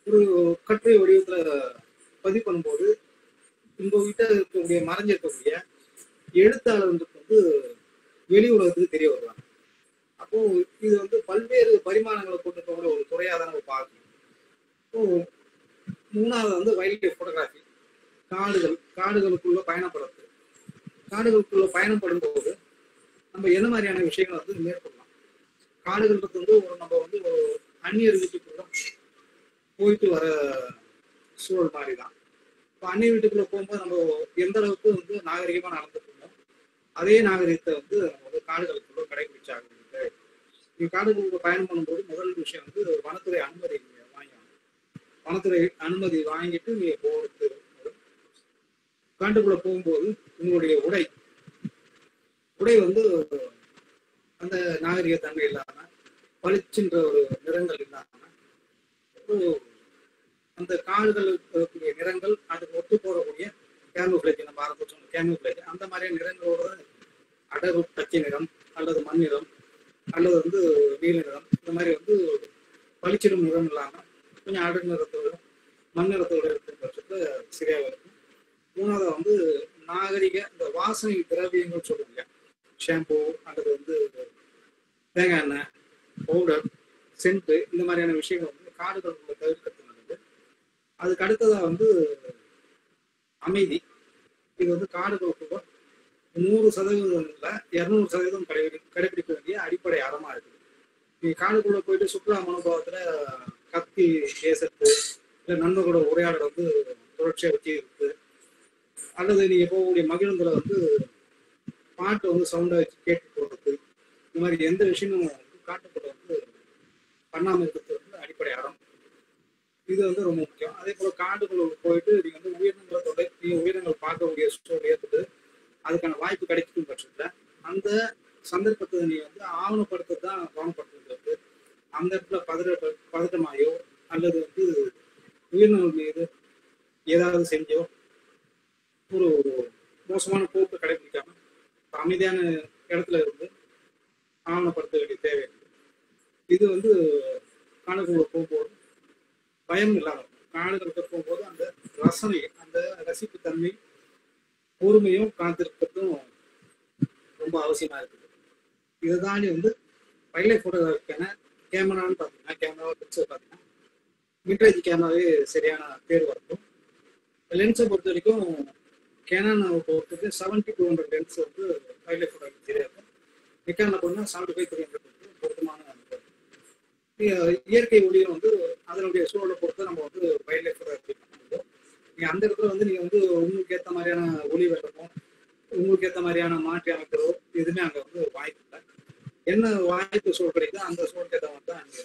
ஒரு கட்டுரை வடிவத்துல பதிவு பண்ணும்போது உங்ககிட்ட இருக்கக்கூடிய மறைஞ்சிருக்கக்கூடிய எழுத்தாளர்களுக்கு வந்து வெளி உலகத்துக்கு தெரிய வருவாங்க. அப்போ இது வந்து பல்வேறு பரிமாணங்களை கொண்டிருக்கக்கூடிய ஒரு துறையாக தான் நம்ம பார்க்கணும். இப்போ மூணாவது வந்து வைல்ட் லைஃப் போட்டோகிராஃபி. காடுகளுக்குள்ள பயணப்படுறது. காடுகளுக்குள்ள பயணப்படும் போது நம்ம என்ன மாதிரியான விஷயங்களை வந்து மேற்கொள்ளலாம். காடுகளுக்கு வந்து நம்ம வந்து ஒரு அந்நியர் வீட்டுக்குள்ள போயிட்டு வர சூழல் மாதிரி தான். இப்போ அந்நிய வீட்டுக்குள்ள போகும்போது நம்ம எந்த அளவுக்கு வந்து நாகரிகமா நடந்துக்கணும், அதே நாகரிகத்தை வந்து நம்ம வந்து காடுகளுக்குள்ள கடைபிடிச்சாங்க. நீங்க காடுகளுக்கு பயணம் பண்ணும்போது முதல் விஷயம் வந்து வனத்துறை அனுமதி வாங்கணும். வனத்துறை அனுமதி வாங்கிட்டு நீங்க போறது. காட்டுக்குள்ள போகும்போது உங்களுடைய உடை வந்து அந்த நாகரிக தன்மை இல்லாம, பளிச்சுன்ற ஒரு நிறங்கள் இல்லாம, அந்த காடுகளுக்கு நிறங்கள் அதுக்கு ஒத்து போடக்கூடிய கேமோஃபிளேஜ், நம்ம ஆரம்பிச்சு சொன்ன கேமோஃபிளேஜ், அந்த மாதிரியான நிறங்களோட அடர் பச்சை நிறம் அல்லது மண்ணிறம் அல்லது வந்து நீல நிறம், இந்த மாதிரி வந்து பளிச்சிடும் நிறம் இல்லாம கொஞ்சம் அடர் நிறத்தோட மண் நிறத்தோட இருக்கிற பட்சத்துல சரியாக இருக்கும். மூணாவது வந்து நாகரிக இந்த வாசனை திரவியங்கள் சொல்லுவாங்க, ஷாம்பு அல்லது வந்து தேங்காய் எண்ணெய், பவுடர், சென்ட்டு, இந்த மாதிரியான விஷயங்கள் வந்து காடுகளுக்குள்ள தவிர்க்கிறது நல்லது. அதுக்கு அடுத்ததா வந்து அமைதி. இது வந்து காடுகளுக்குள்ள 100% இல்லை, 200% கடைபிடிக்க வேண்டிய அடிப்படை அறமா இருக்குது. நீங்க காடுக்குள்ள போயிட்டு சுற்றுலா மனோபாவத்துல கத்தி பேசுறது, இல்லை நண்பர்களோட உரையாடல் வந்து தொடர்ச்சியா வச்சு இருக்கு, அல்லது நீங்க போகக்கூடிய மகிழுந்துல வந்து பாட்டு வந்து சவுண்டா வச்சு கேட்டு போடுறது, இந்த மாதிரி எந்த விஷயமும் காட்டுக்குள்ள வந்து பண்ணாம இருக்கிறது வந்து அடிப்படை அறம். இது வந்து ரொம்ப முக்கியம். அதே போல காடுகளுக்கு போயிட்டு நீங்க வந்து உயிரினங்களோட நீங்க உயிரினங்கள் பார்க்கக்கூடிய சூழல் ஏற்பட்டு அதுக்கான வாய்ப்பு கிடைக்கும் பட்சத்துல அந்த சந்தர்ப்பத்தை நீ வந்து ஆவணப்படுத்த தான் கவனப்படுத்துறது. அந்த இடத்துல பதட்டமாயோ அல்லது வந்து உயிரினங்கள் மீது ஏதாவது செஞ்சோ ஒரு மோசமான போக்கு கடைபிடிக்காம அமைதியான இடத்துல இருந்து ஆவணப்படுத்த வேண்டிய தேவை இருக்கு. இது வந்து காடுகளுக்கு போகும்போது பயம் இல்லாமல் காடுகளுக்கு போகும்போது அந்த ரசனை, அந்த ரசிப்பு தன்மை, பொறுமையும் காத்திருப்பதும் ரொம்ப அவசியமா இருக்குது. இதுதான் வந்து வைல்ட் லைஃப் போட்டோகிராஃபிக்கான கேமரான்னு பார்த்தீங்கன்னா, கேமரா பிக்சர் பார்த்தீங்கன்னா மிட்ரேஜ் கேமராவே சரியான தேர்வாக இருக்கும். லென்ஸை பொறுத்த வரைக்கும் கேனான் பொறுத்தது 70-200 லென்ஸ் வந்து வைல்ட் லைஃப் போட்டோகிராஃபி சரியா இருக்கும். நிக்கானில் போனா 75-300 பொருத்தமான இயற்கை ஒளியும் வந்து அதனுடைய சூழலை பொறுத்து நம்ம வந்து வைல்ட் லைஃப் போட்டோகிராஃபி பண்ணுவோம். நீங்கள் அந்த இடத்துல வந்து நீங்கள் வந்து உங்களுக்கு ஏற்ற மாதிரியான ஒளி வெள்ளமோ உங்களுக்கு ஏற்ற மாதிரியான மாற்றி அமைக்கிறோ எதுவுமே அங்கே வந்து வாய்ப்பு இல்லை. என்ன வாய்ப்பு சூழல் கிடைக்குதோ அந்த சூழலுக்கு ஏற்ற மாதிரி தான் அங்கே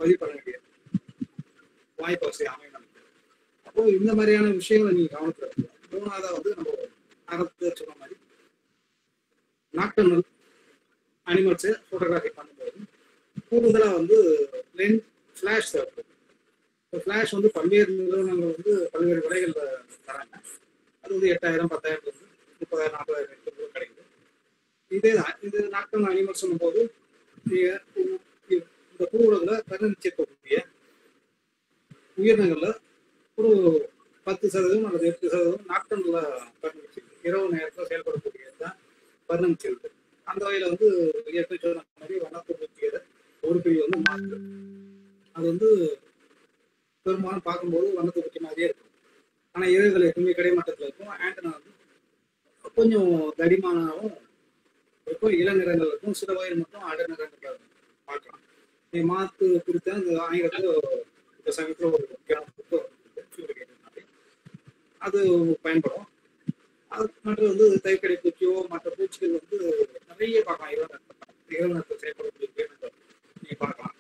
பதிவு பண்ண வேண்டிய வாய்ப்பு வசதி அமையும். அப்போ இந்த மாதிரியான விஷயங்களை நீங்க கவனத்தில் எடுக்கலாம். மூணாவதா வந்து நம்ம அறத்தை சொன்ன மாதிரி நாக்டர்னல் அனிமல்ஸை போட்டோகிராஃபி பண்ணும்போது கூடுதலா வந்து லென்ஸ் ஃபிளாஷ் தேவைப்படுது. இப்போ ஃபிளாஷ் வந்து பல்வேறு நிறுவனங்கள் வந்து பல்வேறு விலைகள்ல தராங்க. அது வந்து 8000, 10,000, 30,000, 40,000 கிடைக்குது. இதே தான் இது நாக்டர்னல் அனிமல்ஸ் சொல்லும் போது இந்த பூவுலகில் பரிணமிச்சிருக்கக்கூடிய உயிரினங்கள்ல ஒரு 10% அல்லது 8% நாக்டர்னல்ல பரிணமிச்சிருக்கு. இரவு நேரத்தில் செயல்படக்கூடியதுதான் பரிணமிச்சிருக்கு. அந்த வகையில வந்து ஏற்கனவே சொன்ன மாதிரி வனத்துறைக்கிற ஒரு பிரிவு வந்து மாற்று. அது வந்து பெரும்பாலும் பார்க்கும்போது வனத்துறைக்கு மாதிரியே இருக்கும். ஆனால் இவைகள் எப்பவுமே கிடைமட்டத்தில் இருக்கும். ஆண்டனா வந்து கொஞ்சம் தடிமானாகவும் இருக்கும். இளநிறங்கள் இருக்கும். சில வயல் மட்டும் அடர் நிறங்கள் பார்க்கலாம். நீ மாத்து குறித்த அந்த ஆங்கிலத்தில் இந்த சமயத்தில் ஒரு முக்கியமான புத்தகம் அது பயன்படும். அது மற்றும் வந்து தைக்கடை பூச்சியோ மற்ற பூச்சிகள் வந்து நிறைய பார்க்கலாம். இரவு நேரத்தில் செயல்படக்கூடிய உயிரினங்கள் நீங்க பார்க்கலாம்.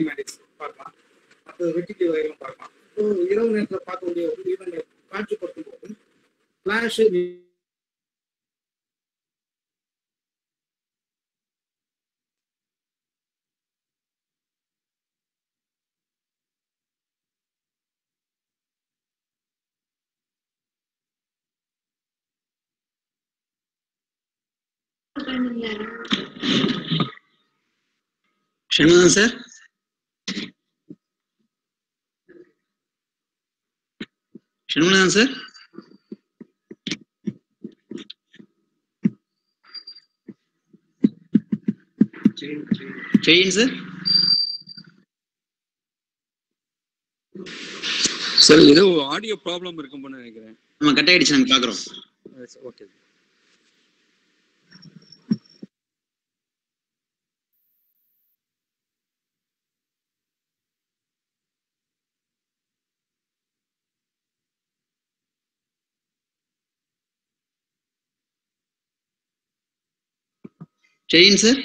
மேடிக்ஸ் பார்க்கலாம். மற்ற வெட்டிக்கு வகைகளும் பார்க்கலாம். இப்போ இரவு நேரத்தில் பார்க்கக்கூடிய உயிரினங்களை காட்சிப்படுத்தும் போது flash Shanmugam sir, Shanmugam sir, chain sir. Sir ஏதோ ஆடியோ ப்ராப்ளம் இருக்கும்னு நினைக்கிறேன். நம்ம கட் ஆயிடுச்சு, நாங்க பாக்குறோம். ஓகே. செயின் சார்,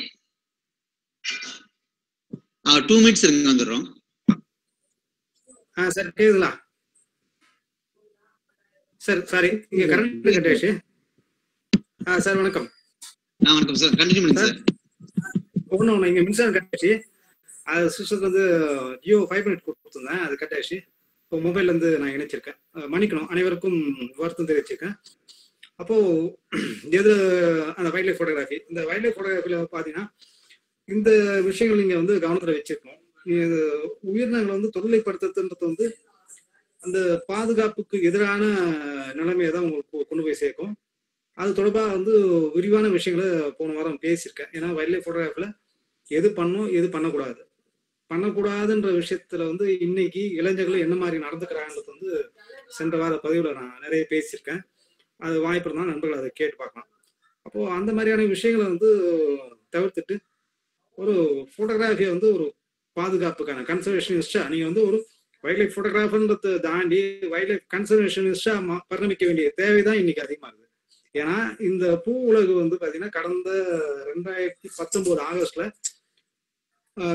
2 minutes இருங்க, வந்துடுறோம். சார் கேக்குதுங்களா சார்? சாரி, இங்க கரண்ட் கட்டாச்சு. சார் வணக்கம். வணக்கம் சார், கண்டினியூ பண்ணுங்க சார். ஒன்றும் இங்க மின்சாரம் கட்டாச்சு. அது சிஸ்டத்துக்கு வந்து ஜியோ ஃபைபர் நெட் கொடுத்துருந்தேன், அது கட்டாச்சு. இப்போ மொபைல்ல இருந்து நான் இணைச்சிருக்கேன். மன்னிக்கணும், அனைவருக்கும் வருத்தம் தெரிவிச்சிருக்கேன். அப்போ எது அந்த வைல்ட் லைஃப் போட்டோகிராஃபி, இந்த வைல்ட் லைஃப் போட்டோகிராஃபில பாத்தீங்கன்னா இந்த விஷயங்கள் நீங்க வந்து கவனத்துல வச்சிருக்கணும். உயிரினங்களை வந்து தொல்லைப்படுத்துறது வந்து அந்த பாதுகாப்புக்கு எதிரான நிலைமையை தான் உங்களுக்கு கொண்டு போய் சேர்க்கும். அது தொடர்பாக வந்து விரிவான விஷயங்களை போன வாரம் பேசியிருக்கேன். ஏன்னா வைல்ட் லைஃப் போட்டோகிராஃபில எது பண்ணும் எது பண்ணக்கூடாதுன்ற விஷயத்துல வந்து இன்னைக்கு இளைஞர்கள் என்ன மாதிரி நடந்துக்கிறாங்கிறது வந்து சென்ற வார பதிவுல நான் நிறைய பேசியிருக்கேன். அது வாய்ப்பு இருந்தால் நண்பர்கள் அதை கேட்டு பார்க்கலாம். அப்போ அந்த மாதிரியான விஷயங்களை வந்து தவிர்த்துட்டு ஒரு போட்டோகிராஃபியை வந்து ஒரு பாதுகாப்புக்கான கன்சர்வேஷனிஸ்டா நீங்க வந்து ஒரு வைல்ட் லைஃப் போட்டோகிராஃபர்ன்றதை தாண்டி வைல்ட் லைஃப் கன்சர்வேஷனிஸ்டா பரிணமிக்க வேண்டிய தேவைதான் இன்னைக்கு அதிகமா இருக்குது. ஏன்னா இந்த பூ உலகு வந்து பாத்தீங்கன்னா கடந்த 2019 ஆகஸ்ட்ல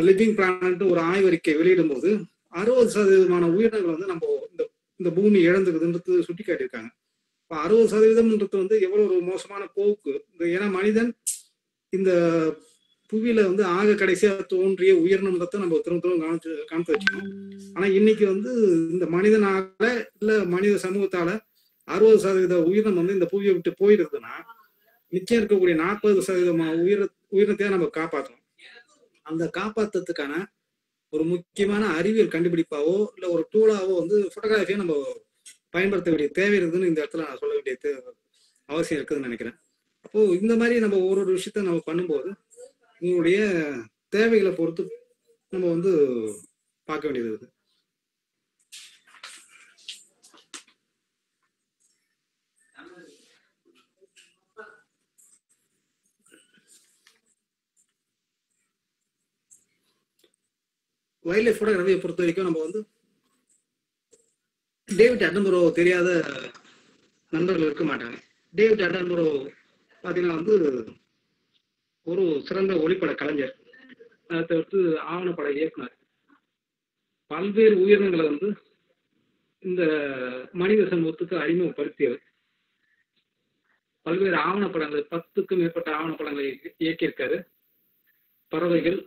லிவிங் பிளானட் ஒரு ஆய்வறிக்கை வெளியிடும் போது 60% உயிரினங்கள் வந்து நம்ம இந்த பூமி இழந்துக்குதுன்றது சுட்டி காட்டியிருக்காங்க. இப்போ 60% வந்து எவ்வளவு ஒரு மோசமான போக்கு. ஏன்னா மனிதன் இந்த புவியில வந்து ஆக கடைசியா தோன்றிய உயிரினத்தை நம்ம திரும்ப கவனித்து வச்சுக்கணும். ஆனா இன்னைக்கு வந்து இந்த மனிதனால இல்ல மனித சமூகத்தால 60% உயிரினம் வந்து இந்த புவியை விட்டு போயிருக்குதுன்னா நிச்சயம் இருக்கக்கூடிய 40% உயிரினத்தையே நம்ம காப்பாற்றணும். அந்த காப்பாற்றுறதுக்கான ஒரு முக்கியமான அறிவியல் கண்டுபிடிப்பாவோ இல்ல ஒரு டூலாவோ வந்து போட்டோகிராஃபியை நம்ம பயன்படுத்த வேண்டிய தேவை இருக்குதுன்னு இந்த இடத்துல நான் சொல்ல வேண்டிய அவசியம் இருக்குதுன்னு நினைக்கிறேன். அப்போ இந்த மாதிரி நம்ம ஒரு விஷயத்த நம்ம பண்ணும்போது உங்களுடைய தேவைகளை பொறுத்து நம்ம வந்து பார்க்க வேண்டியது இருக்கு. வைல்ட் லைஃப் போட்டோகிராஃபியை பொறுத்த வரைக்கும் நம்ம வந்து டேவிட் அட்டன்பரோ தெரியாத நண்பர்கள் இருக்க மாட்டாங்க. டேவிட் அட்டன்பரோ பாத்தீங்கன்னா வந்து ஒரு சிறந்த ஒளிப்பட கலைஞர், அதை தவிர்த்து ஆவணப்பட இயக்குனர். பல்வேறு உயிரினங்களை வந்து இந்த மனித சமூகத்துக்கு அறிமுகப்படுத்தியவர். பல்வேறு ஆவணப்படங்கள் 10க்கும் மேற்பட்ட ஆவணப்படங்களை இயக்கியிருக்காரு. பறவைகள்,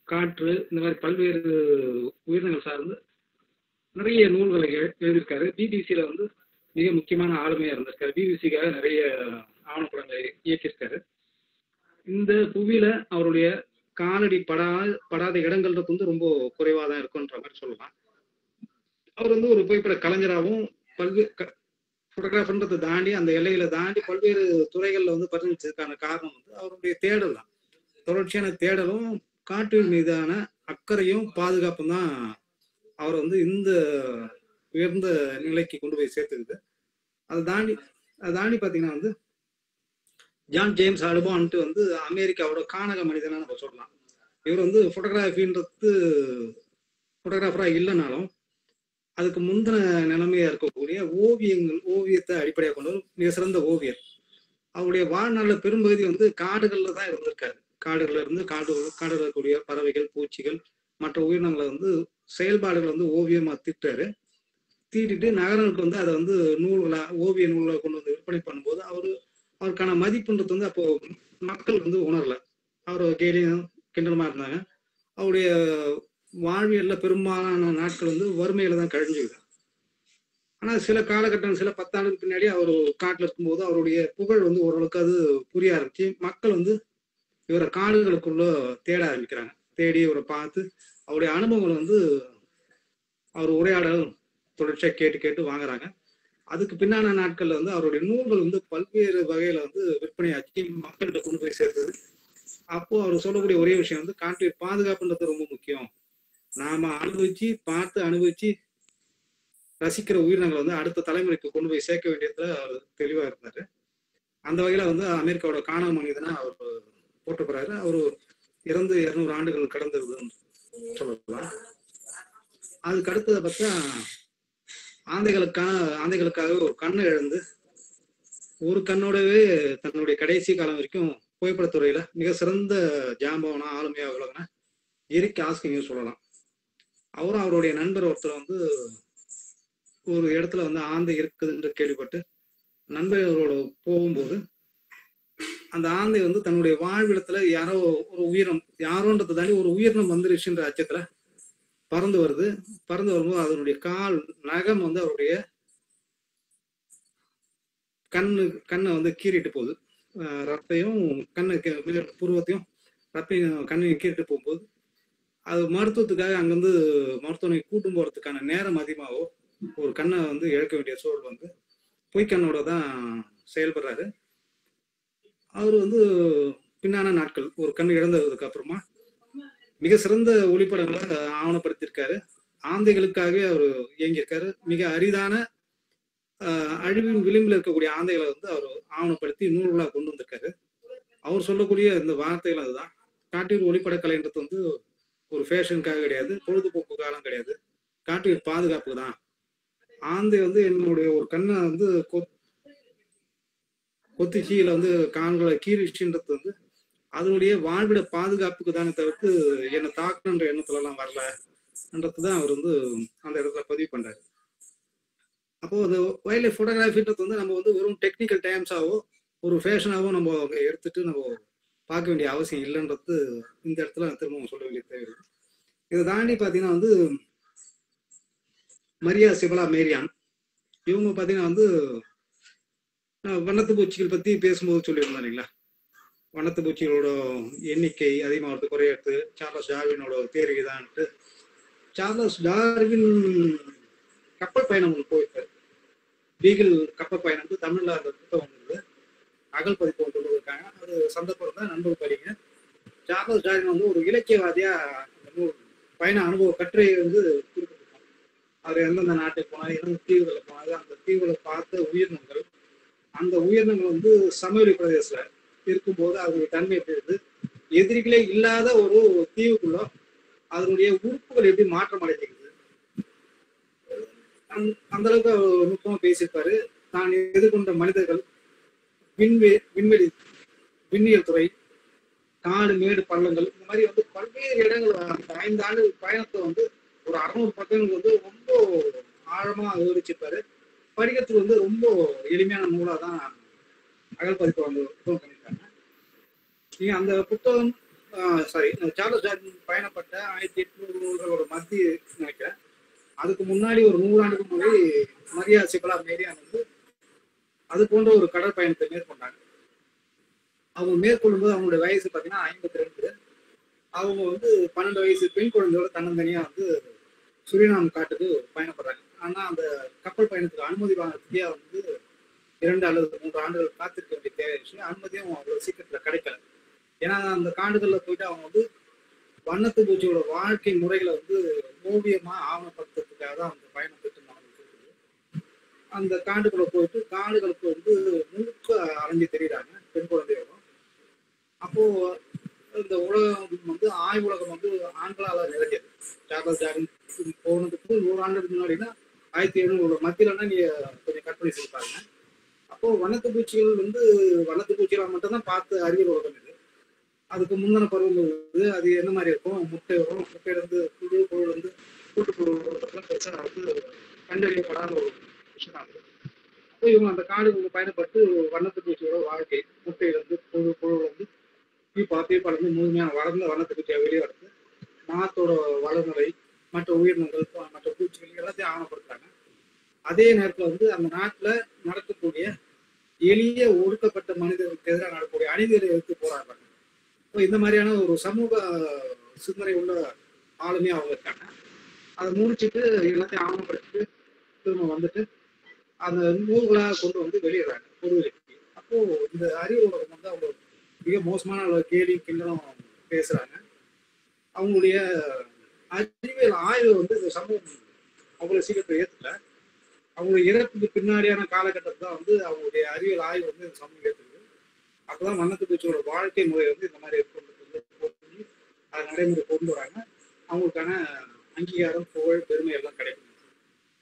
காற்று, இந்த மாதிரி பல்வேறு உயிரினங்கள் சார்ந்து நிறைய நூல்களை எழுதியிருக்காரு. பிபிசியில வந்து மிக முக்கியமான ஆளுமையா இருந்திருக்காரு. பிபிசிக்காக நிறைய ஆவணப்படங்களை இயக்கியிருக்காரு. இந்த புவியில அவருடைய காலடி படாத இடங்கள்ன்றது வந்து ரொம்ப குறைவா தான் இருக்குன்ற மாதிரி சொல்லலாம். அவர் வந்து ஒரு புகைப்பட கலைஞராகவும் பல்வேறு போட்டோகிராஃபர்ன்றதை தாண்டி அந்த எல்லைகளை தாண்டி பல்வேறு துறைகள்ல வந்து பரிணமிச்சதுக்கான காரணம் வந்து அவருடைய தேடல் தான். தொடர்ச்சியான தேடலும் காற்றின் மீதான அக்கறையும் பாதுகாப்பும் தான் அவர் வந்து இந்த உயர்ந்த நிலைக்கு கொண்டு போய் சேர்த்துக்குது. அதை தாண்டி பாத்தீங்கன்னா வந்து ஜான் ஜேம்ஸ் அல்பான்ட்டு வந்து அமெரிக்காவோட கானக மனிதனா நம்ம சொல்லலாம். இவர் வந்து போட்டோகிராஃபரா இல்லைனாலும் அதுக்கு முந்தின நிலைமையா இருக்கக்கூடிய ஓவியத்தை அடிப்படையாக கொண்டு மிக சிறந்த ஓவியர். அவருடைய வாழ்நாள்ல பெரும்பகுதி வந்து காடுகள்ல தான் இருந்திருக்காரு. காடுகள்ல இருந்து காடுல இருக்கக்கூடிய பறவைகள், பூச்சிகள், மற்ற உயிரினங்களை வந்து செயல்பாடுகளை வந்து ஓவியமா தீட்டிட்டு நகரங்களுக்கு வந்து அதை வந்து ஓவிய நூல்களை கொண்டு வந்து விற்பனை பண்ணும்போது அவருக்கான மதிப்புன்றது வந்து அப்போ மக்கள் வந்து உணரல. அவர் கேலியும் கிண்டலுமா இருந்தாங்க. அவருடைய வாழ்வியல்ல பெரும்பாலான நாட்கள் வந்து வறுமையில தான் கழிஞ்சுக்குது. ஆனா சில காலகட்டம் சில 10 ஆண்டுக்கு பின்னாடி அவர் காட்டுல இருக்கும்போது அவருடைய புகழ் வந்து ஓரளவுக்கு அது புரிய ஆரம்பிச்சு மக்கள் வந்து இவரை காடுகளுக்குள்ள தேட ஆரம்பிக்கிறாங்க. தேடி இவரை பார்த்து அவருடைய அனுபவங்களை வந்து அவர் உரையாடல் தொடர்ச்சியா கேட்டு கேட்டு வாங்குறாங்க. அதுக்கு பின்னான நாட்கள்ல வந்து அவருடைய நூல்கள் வந்து பல்வேறு வகையில வந்து விற்பனையாக்கி மக்கள்கிட்ட கொண்டு போய் சேர்த்தது. அப்போ அவர் சொல்லக்கூடிய ஒரே விஷயம் வந்து காட்டுயிர் பாதுகாப்புன்றது ரொம்ப முக்கியம். நாம அனுபவிச்சு பார்த்து அனுபவிச்சு ரசிக்கிற உயிரினங்களை வந்து அடுத்த தலைமுறைக்கு கொண்டு போய் சேர்க்க வேண்டியதுல அவர் தெளிவா இருந்தாரு. அந்த வகையில வந்து அமெரிக்காவோட காணாம மனிதனா அவர் போட்டுக்கிறாரு. அவரு இறந்து 200 ஆண்டுகள் கடந்ததுன்னு சொல்லலாம். அதுக்கு அடுத்ததை பார்த்தா ஆந்தைகளுக்காக ஒரு கண்ணை இழந்து ஒரு கண்ணோடவே தன்னுடைய கடைசி காலம் வரைக்கும் புகைப்படத்துறையில மிக சிறந்த ஜாம்பவனா ஆளுமையா விளங்கின எரிக் ஆஸ்கிங்க சொல்லலாம். அவரும் அவருடைய நண்பர் ஒருத்தர் வந்து ஒரு இடத்துல வந்து ஆந்தை இருக்குதுன்னு கேள்விப்பட்டு நண்பர்களோட போகும்போது அந்த ஆந்தை வந்து தன்னுடைய வாழ்விடத்துல யாரோ ஒரு உயிரினம், யாரோன்றதை தாண்டி ஒரு உயிரினம் வந்துருச்சுன்ற அச்சத்துல பறந்து வரும்போது அதனுடைய கால் நகம் வந்து அவருடைய கண்ணை வந்து கீறிட்டு போகுது. ரத்தையும் புருவத்தையும் ரத்தையும் கண்ணையும் கீறிட்டு போகும்போது அது மருத்துவத்துக்காக அங்கிருந்து மருத்துவனை கூட்டும் போறதுக்கான நேரம் அதிகமாகவோ ஒரு கண்ணை வந்து இழக்க வேண்டிய சூழல் வந்து பொய்க்கண்ணோட தான் செயல்படுறாரு. அவர் வந்து பின்னான நாட்கள் ஒரு கண் இழந்ததுக்கு அப்புறமா மிக சிறந்த ஒளிப்படங்களை ஆவணப்படுத்தியிருக்காரு. ஆந்தைகளுக்காகவே அவர் இயங்கியிருக்காரு. மிக அரிதான அழிவின் விளிம்பில் இருக்கக்கூடிய ஆந்தைகளை வந்து அவர் ஆவணப்படுத்தி நூல்களாக கொண்டு வந்திருக்காரு. அவர் சொல்லக்கூடிய இந்த வார்த்தைகள் அதுதான். காட்டுயிர் ஒளிப்படக்கலைன்றது வந்து ஒரு ஃபேஷனுக்காக கிடையாது, பொழுதுபோக்கு காலம் கிடையாது, காட்டுயிர் பாதுகாப்பு தான். ஆந்தை வந்து என்னுடைய ஒரு கண்ணை வந்து கொத்திச்சியில வந்து கால்களை கீறிச்சுன்றது வந்து அதனுடைய வாழ்விட பாதுகாப்புக்கு தானே தவிர்த்து என்னை தாக்கணுன்ற எண்ணத்துல எல்லாம் வரலன்றதுதான் அவர் வந்து அந்த இடத்துல பதிவு பண்றாரு. அப்போ அந்த வைல்ட் லைஃப் போட்டோகிராஃபின்றது வந்து நம்ம வந்து வெறும் டெக்னிக்கல் டைம்ஸாவோ ஒரு ஃபேஷனாவோ நம்ம எடுத்துட்டு நம்ம பார்க்க வேண்டிய அவசியம் இல்லைன்றது இந்த இடத்துல திரும்ப சொல்ல வேண்டிய தேவை. இதை தாண்டி பார்த்தீங்கன்னா வந்து மரியா சிபலா மேரியான் இவங்க பார்த்தீங்கன்னா வந்து வண்ணத்து பூச்சிகள் பத்தி பேசும்போது சொல்லியிருந்தோம் இல்லைங்களா, வண்ணத்து பூச்சிகளோட எண்ணிக்கை அதிகமாகிறது குறையிறது சார்லஸ் டார்வினோட தேர்வு தான்ட்டு. சார்லஸ் டார்வின் கப்பல் பயணம் ஒன்று போயிருக்காரு. பீகிள் கப்பல் பயணம் தமிழ்ல அந்த புத்தகம் வந்தது, அகல் பதிப்பு கொண்டு இருக்காங்க. அது சந்தர்ப்பம் தான் நண்பர்கள் படிங்க. சார்லஸ் டார்வின் வந்து ஒரு இலக்கியவாதியா பயண அனுபவ கட்டுரையை வந்து குறிப்பிட்டிருக்காங்க. அவர் எந்தெந்த நாட்டுக்கு போனாரு, எந்தெந்த தீவுகளை போனாரு, அந்த தீவுகளை பார்த்த உயிரினங்கள், அந்த உயிரினங்கள் வந்து சமவெளி பிரதேசத்துல இருக்கும்போது அதனுடைய தன்மை எப்படி இருந்து எதிரிகளே இல்லாத ஒரு தீவுக்குள்ள அதனுடைய உறுப்புகள் எப்படி மாற்றம் அடைஞ்சிருக்குது, அந்த அளவுக்கு நுட்பமா பேசியிருப்பாரு. தான் எதிர்கொண்ட மனிதர்கள், விண்வெளி விண்ணியல் துறை, காடு மேடு பள்ளங்கள், இந்த மாதிரி வந்து பல்வேறு இடங்கள் அந்த 5 ஆண்டு பயணத்தை வந்து ஒரு 600 பக்கங்கள் வந்து ரொம்ப ஆழமா விவரிச்சிருப்பாரு. படிக்கிறதுக்கு வந்து ரொம்ப எளிமையான நூலா தான் அகல் பதிப்பு வந்து புத்தகம் பண்ணியிருக்காங்க. நீங்க அந்த புத்தகம் சார்லஸ் டார்வின் பயணப்பட்ட 1800 மத்திய நினைக்கிறேன், அதுக்கு முன்னாடி ஒரு 100 ஆண்டுக்கு முன்னாடி மரியா சிபலா மேரியான் வந்து அது போன்ற ஒரு கடல் பயணத்தை மேற்கொண்டாங்க. அவங்க மேற்கொள்ளும்போது அவங்களுடைய வயசு பார்த்தீங்கன்னா 52. அவங்க வந்து 12 வயசு பெண் குழந்தையோட தன்னந்தனியா வந்து சுரினாம் காட்டுக்கு பயணப்படுறாங்க. ஆனா அந்த கப்பல் பயணத்துக்கு அனுமதி வாங்கறதுக்கே வந்து 2 அல்லது 3 ஆண்டுகள் காத்திருக்க வேண்டிய தேவை விஷயம். அனுமதியும் அவ்வளவு சீக்கிரத்துல கிடைக்கல. ஏன்னா அந்த காடுகள்ல போயிட்டு அவங்க வந்து வண்ணத்து பூச்சியோட வாழ்க்கை முறைகளை வந்து ஓவியமா ஆவணப்படுத்துறதுக்காக தான் அந்த பயணம் போயிட்டு நடந்துட்டு அந்த காடுகளை போயிட்டு காடுகளுக்கு வந்து முழுக்க அலைஞ்சு தெரியுறாங்க பெண் குழந்தையோட. அப்போ இந்த உலகம் வந்து ஆய்வுலகம் வந்து ஆண்களால நிறைஞ்சது. சார்லஸ் டார்வின் போனதுக்கு 100 ஆண்டுக்கு முன்னாடினா 1700 மத்தியிலன்னா நீங்க கொஞ்சம் கற்பனை செய்வாங்க. அப்போ வண்ணத்து பூச்சிகள் வந்து வண்ணத்து பூச்சிகளை மட்டும்தான் பார்த்து அறிவியல் உலகம் இது. அதுக்கு முந்தின பருவங்கள் வந்து அது என்ன மாதிரி இருக்கும், முட்டை வரும், முட்டையில இருந்து புழு வந்து கூட்டுப்புழு பெருசா வந்து கண்டறியப்படாத ஒரு விஷயம் ஆகுது. அப்போ இவங்க அந்த காடுகளுக்கு பயணப்பட்டு வண்ணத்து பூச்சியோட வாழ்க்கை, முட்டையில இருந்து புழு வந்து பீப்பாளர்ந்து முழுமையான வளர்ந்த வண்ணத்து பூச்சியை வெளியே வருது, நாத்தோட வளர்நிலை, மற்ற உயிரினங்கள், மற்ற பூச்சிகள் எல்லாத்தையும் ஆவணப்படுத்துறாங்க. அதே நேரத்துல வந்து அந்த நாட்டுல நடக்கக்கூடிய எளிய ஒடுக்கப்பட்ட மனிதர்களுக்கு எதிராக நடக்கக்கூடிய அநீதிகளை எடுத்து போராடுறாங்க. இப்போ இந்த மாதிரியான ஒரு சமூக சிந்தனை உள்ள ஆளுமையா அவங்க இருக்காங்க. அதை முடிச்சுட்டு எல்லாத்தையும் ஆவணப்படுத்திட்டு திரும்ப வந்துட்டு அந்த நூல்களாக கொண்டு வந்து வெளியிடுறாங்க பொதுவெளிக்கு. அப்போ இந்த அறிவு உலகம் வந்து அவங்க மிக மோசமான கேலி கிண்டலும் பேசுறாங்க. அவங்களுடைய அறிவியல் ஆய்வு வந்து இந்த சமூகம் அவ்வளவு சீக்கிரத்தை ஏற்றுக்கல. அவங்களுடைய இறப்புக்கு பின்னாடியான காலகட்டத்தில் தான் வந்து அவங்களுடைய அறிவியல் ஆய்வு வந்து இந்த சமூகம் ஏற்றுக்குது. அப்பதான் வண்ணத்து பூச்சியோட வாழ்க்கை முறை வந்து இந்த மாதிரி கொண்டு அதை நடைமுறை கொண்டு வராங்க. அவங்களுக்கான அங்கீகாரம், புகழ், பெருமை எல்லாம் கிடைக்கும்.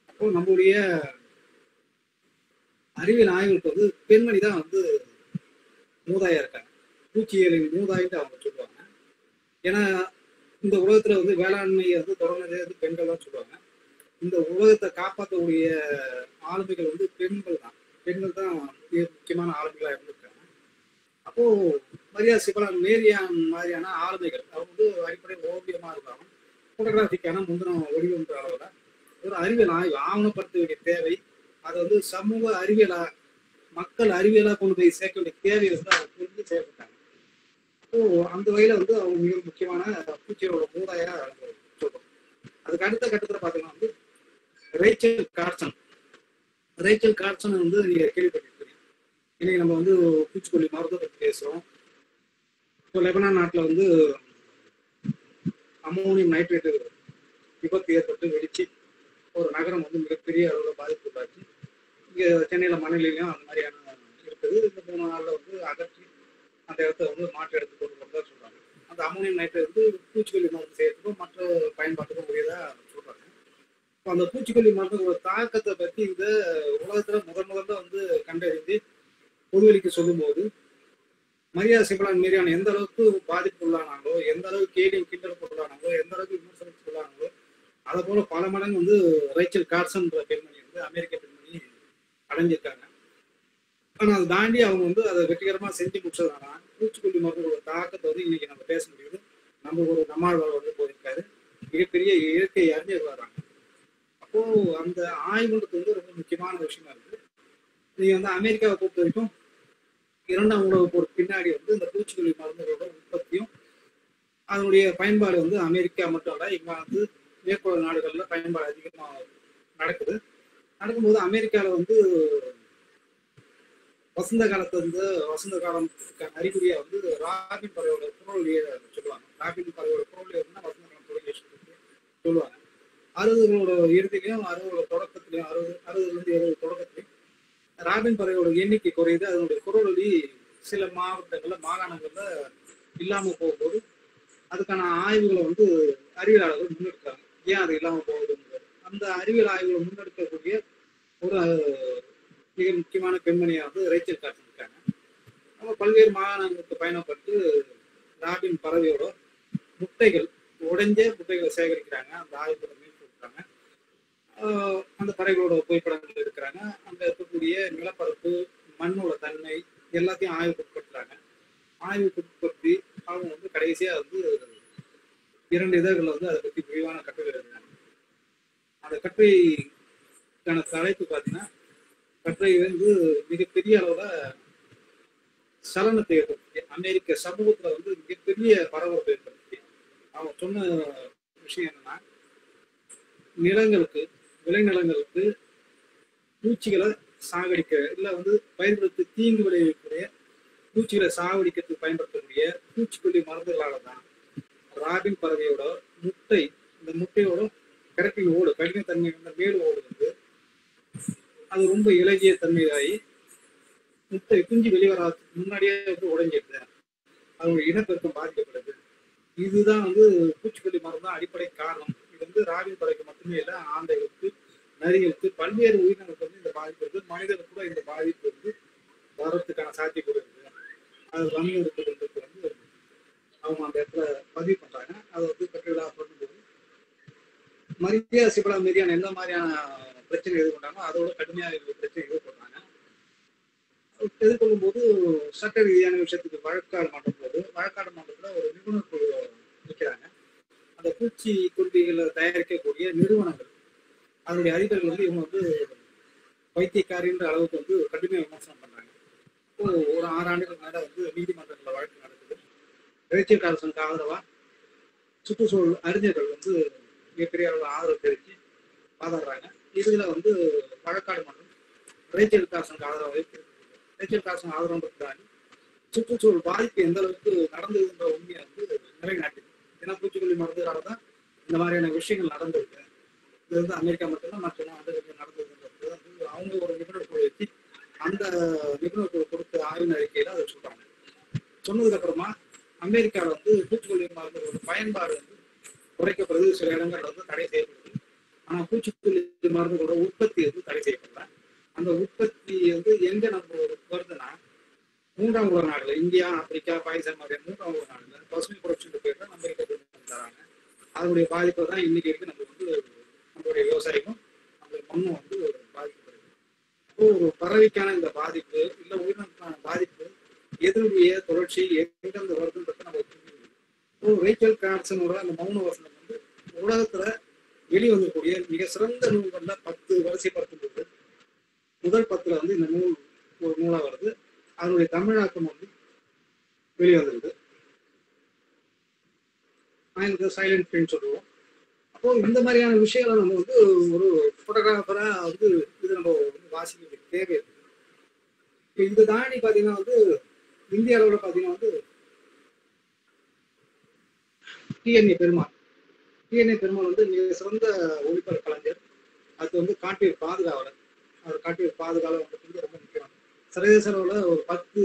அப்போ நம்மளுடைய அறிவியல் ஆய்வுக்கு வந்து பெண்மணி தான் வந்து மூதாயா இருக்காங்க. பூச்சியலின் மூதாயிட்டு அவங்க சொல்லுவாங்க. ஏன்னா இந்த உலகத்துல வந்து வேளாண்மையை வந்து தொடர்ந்ததே வந்து பெண்கள் தான் சொல்லுவாங்க. இந்த உலகத்தை காப்பாற்றக்கூடிய ஆளுமைகள் வந்து பெண்கள் தான். பெண்கள் தான் முக்கியமான ஆளுமைகளா இருந்திருக்காங்க. அப்போ மரியா சிவலான், மேரியான் மாதிரியான ஆளுமைகள் அவங்க வந்து அடிப்படை ஓவியமா இருக்காங்க. போட்டோகிராஃபிக்கான முந்தின வடிவன்ற அளவுல ஒரு அறிவியல் ஆய்வு ஆவணப்படுத்த வேண்டிய தேவை, அதை வந்து சமூக அறிவியலா, மக்கள் அறிவியலா கொண்டு போய் சேர்க்க வேண்டிய தேவையை வந்து அவங்க புரிஞ்சு செயல்பட்டாங்க. அப்போ அந்த வகையில வந்து அவங்க மிக முக்கியமான பூச்சியோட மூதாயா சொல்றோம். அதுக்கு அடுத்த கட்டத்துல பாத்தீங்கன்னா வந்து ரேச்சல் கார்சன். ரேச்சல் கார்சன் வந்து நீங்க கேள்விப்பட்டிருக்கீங்க. இன்னைக்கு நம்ம வந்து பூச்சிக்கொல்லி மருத்துவ பற்றி பேசுறோம். இப்போ லெபனான் நாட்டுல வந்து அமோனியம் நைட்ரேட்டு விபத்து ஏற்பட்டு வெடிச்சு ஒரு நகரம் வந்து மிகப்பெரிய அளவில் பாதிப்பு உள்ளாச்சு. இங்கே சென்னையில் மணலிலையும் அந்த மாதிரியான இருக்குது. இந்த 3 நாளில் வந்து அகற்றி அந்த இடத்த வந்து மாற்று இடத்துக்கு கொண்டு வரதா சொல்கிறாங்க. அந்த அமோனியம் நைட்ரேட் வந்து பூச்சிக்கொல்லி மருந்து செய்யறதுக்கும் மற்ற பயன்பாட்டுக்கும் உரியதாக சொல்கிறாங்க. இப்போ அந்த பூச்சிக்கொல்லி மருந்துகளோட தாக்கத்தை பற்றி இந்த உலகத்தில் முதல்ல வந்து கண்டறிந்து பொதுவெளிக்கு சொல்லும்போது மரியா சிவலான் மீறியான எந்த அளவுக்கு பாதிப்பு உள்ளானாங்களோ, எந்த அளவுக்கு கேள்வி கிண்டலுக்கு உள்ளானாங்களோ, எந்த அளவுக்கு விமர்சனத்துக்கு உள்ளானாங்களோ, அதை போல பல மடங்கு வந்து ரேச்சல் கார்சன்ற பெண்மணி வந்து அமெரிக்க பெண்மணி அடைஞ்சிருக்காங்க. ஆனால் அதை தாண்டி அவங்க வந்து அதை வெற்றிகரமாக செஞ்சு முடிச்சதுனால பூச்சிக்கொல்லி மருந்துகளோட தாக்கத்தை வந்து இன்னைக்கு நம்ம பேச முடியுது. நம்ம ஒரு நம்மாழ்வார் வந்து போயிருக்காரு, மிகப்பெரிய இயற்கை அறிஞர் வர்றாங்க. அப்போ அந்த ஆய்வுன்றது வந்து ரொம்ப முக்கியமான விஷயமா இருக்கு. நீங்க வந்து அமெரிக்காவை பொறுத்த வரைக்கும் 2ஆம் உலகப் போருக்கு பின்னாடி வந்து இந்த பூச்சிக்கொல்லி மருந்துகளோட உற்பத்தியும் அதனுடைய பயன்பாடு வந்து அமெரிக்கா மட்டும் இல்ல, இங்கிலாந்து, மேற்குலக நாடுகள்ல பயன்பாடு அதிகமாக நடக்கும்போது அமெரிக்காவில் வந்து வசந்த காலத்துக்கான அறிகுறியா வந்து ராபின் பறவையோட குரல் சொல்லுவாங்க. ராபின் பறவையோட குரல் வந்து வசந்த காலம் தொடங்கி சொல்லுவாங்க. 60களோட இறுதியிலையும் 60களோட தொடக்கத்திலையும் 60லேருந்து 70 தொடக்கத்திலையும் ராபின் பறவையோட எண்ணிக்கை குறையுது. அதனுடைய குரலொலி சில மாவட்டங்கள்ல, மாகாணங்கள்ல இல்லாம போகும்போது அதுக்கான ஆய்வுகளை வந்து அறிவியலாளர்கள் முன்னெடுக்கிறாங்க. ஏன் அது இல்லாம போகுதுங்கிறது அந்த அறிவியல் ஆய்வுகளை முன்னெடுக்கக்கூடிய ஒரு மிக முக்கியமான பெண்மணியா வந்து ரேச்சல் கார்சன் இருக்காங்க. அவங்க பல்வேறு மாகாணங்களுக்கு பயணப்பட்டு ராபின் பறவையோட உடைஞ்ச முட்டைகளை சேகரிக்கிறாங்க. அந்த ஆய்வுகளை மேற்கொள்றாங்க. அந்த பறவைகளோட புகைப்படங்கள் எடுக்கிறாங்க. அங்க இருக்கக்கூடிய நிலப்பரப்பு, மண்ணோட தன்மை எல்லாத்தையும் ஆய்வுக்குட்படுத்துறாங்க. ஆய்வுக்குட்படுத்தி அவங்க வந்து கடைசியா வந்து 2 இதழ்களை வந்து அதை பத்தி விரிவான கட்டுரை எழுதுறாங்க. அந்த கட்டுரைக்கான தலைப்பு பார்த்தீங்கன்னா, கட்டுரை வந்து மிகப்பெரிய அளவுல சலனத்தை ஏற்படுத்தி அமெரிக்க சமூகத்துல வந்து மிகப்பெரிய பரபரப்பை ஏற்படுத்தி அவங்க சொன்ன விஷயம் என்னன்னா, விளைநிலங்களுக்கு பூச்சிகளை சாகடிக்க இல்ல வந்து பயிர்களுக்கு தீங்கு விளைவிக்கக்கூடிய பூச்சிகளை சாகடிக்கிறதுக்கு பயன்படுத்தக்கூடிய பூச்சிக்கொல்லி மருந்துகளால தான் ராபின் பறவையோட இந்த முட்டையோட கரப்பின் ஓடு, கடினத்தன்மை வந்து மேல் ஓடு வந்து அது ரொம்ப இலகிய தன்மையாகி முட்டை குஞ்சு வெளிவராதுக்கு முன்னாடியே வந்து உடைஞ்சிடுது. அதோட இனப்பெருக்கம் பாதிக்கப்படுது. இதுதான் வந்து பூச்சிக்கொல்லி மருந்து தான் அடிப்படை காரணம். இது வந்து ராபின் பறவைக்கு மட்டுமே இல்லை, ஆந்தைகளுக்கு, நரிகளுக்கு, பல்வேறு உயிரினங்களுக்கு வந்து இந்த பாதிப்பு இருக்கு. மனிதர்களுக்கு கூட இந்த பாதிப்பு வந்து வரத்துக்கான சாத்தியக்கூறு இருக்கு. அது வன்முறைக்கு வந்து அவங்க அந்த இடத்துல பதிவு பண்றாங்க. அதை வந்து கட்டுரைகளா பண்ணும்போது மரியா சிவலான் மீதியான எந்த மாதிரியான பிரச்சனை எதிர்கொண்டாங்களோ அதோட கடுமையாக பிரச்சனை எதிர்கொள்றாங்க. எதிர்கொள்ளும் போது சட்ட ரீதியான விஷயத்துக்கு வழக்காடு மன்றத்துல ஒரு நிபுணர் குழு நிற்கிறாங்க. அந்த பூச்சி கொல்லிகளை தயாரிக்கக்கூடிய நிறுவனங்கள் அதனுடைய அதிபர்கள் வந்து இவங்க வந்து பைத்தியக்காரின்ற அளவுக்கு வந்து கடுமையாக விமர்சனம் பண்றாங்க. இப்போ ஒரு 6 ஆண்டுகளுக்கு மேல வந்து நீதிமன்றத்தில் வழக்கு நடக்குது. ரேச்சல் கார்சனுக்கு ஆதரவா சுற்றுச்சூழல் அறிஞர்கள் வந்து மிகப்பெரிய அளவு ஆதரவு தெரிவித்து வாதாடுறாங்க. இதுல வந்து வழக்காடு மன்றம் ரேச்சல் கார்சனுக்கு ஆதரவாக ரேச்சல் கார்சன் ஆதரவு சுற்றுச்சூழல் பாதிப்பு எந்த அளவுக்கு நடந்ததுன்ற உண்மையை வந்து நிலைநாட்டுது. ஏன்னா பூச்சிக்கொல்லி மருந்துகளால தான் இந்த மாதிரியான விஷயங்கள் நடந்திருக்கு. இது வந்து அமெரிக்கா மட்டும்தான் மற்ற நாடுகளுக்கு நடந்ததுன்றது வந்து அவங்க ஒரு நிபுணர் குழு வச்சு அந்த நிபுணர் குழு கொடுத்த ஆய்வின் அறிக்கையில அதை சொல்றாங்க. சொன்னதுக்கு அப்புறமா அமெரிக்காவில் வந்து பூச்சிக்கொல்லி மருந்துகளோட பயன்பாடு வந்து குறைக்கப்படுது, சில இடங்கள்ல வந்து தடை செய்யப்படுது. ஆனா பூச்சிக்கொல்லி மருந்துகளோட உற்பத்தி வந்து தடை செய்யப்படல. அந்த உற்பத்தி வந்து எங்க நம்ம வருதுன்னா 3ஆம் உலக நாடுல, இந்தியா, ஆப்பிரிக்கா, பாகிஸ்தான் மாதிரி 3ஆம் உலக நாடுல பசுமை புரட்சியின் பேர் தான் அமெரிக்கா தராங்க. அதனுடைய பாதிப்பை தான் இன்னைக்கு வரைக்கும் நம்ம வந்து நம்மளுடைய விவசாயிக்கும் நம்மளுடைய மண்ணும் வந்து பாதிக்கப்படுது. இப்போ ஒரு பறவைக்கான இந்த பாதிப்பு இல்லை உயிரினத்துக்கான பாதிப்பு எதிர்விய தொடர்ச்சி எங்கிருந்து வருதுன்றத நம்ம புரிஞ்சுக்கணும். ரேச்சல் கார்சனோட அந்த மௌன வசனம் வந்து உலகத்துல வெளிவந்திருக்கக்கூடிய மிக சிறந்த நூல்கள்ல 10 வரிசைப்படுத்தும் போது முதல் 10ல வந்து இந்த நூல் ஒரு நூலா வருது. அதனுடைய தமிழாக்கம் வந்து வெளிவந்திருக்கு. சைலண்ட் பிரிண்ட் சொல்லுவோம். அப்போ இந்த மாதிரியான விஷயங்களை நம்ம வந்து ஒரு போட்டோகிராஃபரா வந்து இது நம்ம வந்து வாசிக்க வேண்டிய தேவை இருக்கு. இப்போ இந்த தாண்டி பாத்தீங்கன்னா வந்து இந்திய அளவில் பாத்தீங்கன்னா வந்து டிஎன்ஏ பெருமாள் வந்து மிக சிறந்த ஒளிப்பட கலைஞர். அது வந்து காட்டியர் பாதுகாவலர். அவர் காட்டியர் பாதுகாவலர் வந்து ரொம்ப முக்கியம். சர்வதேச அளவில் ஒரு 10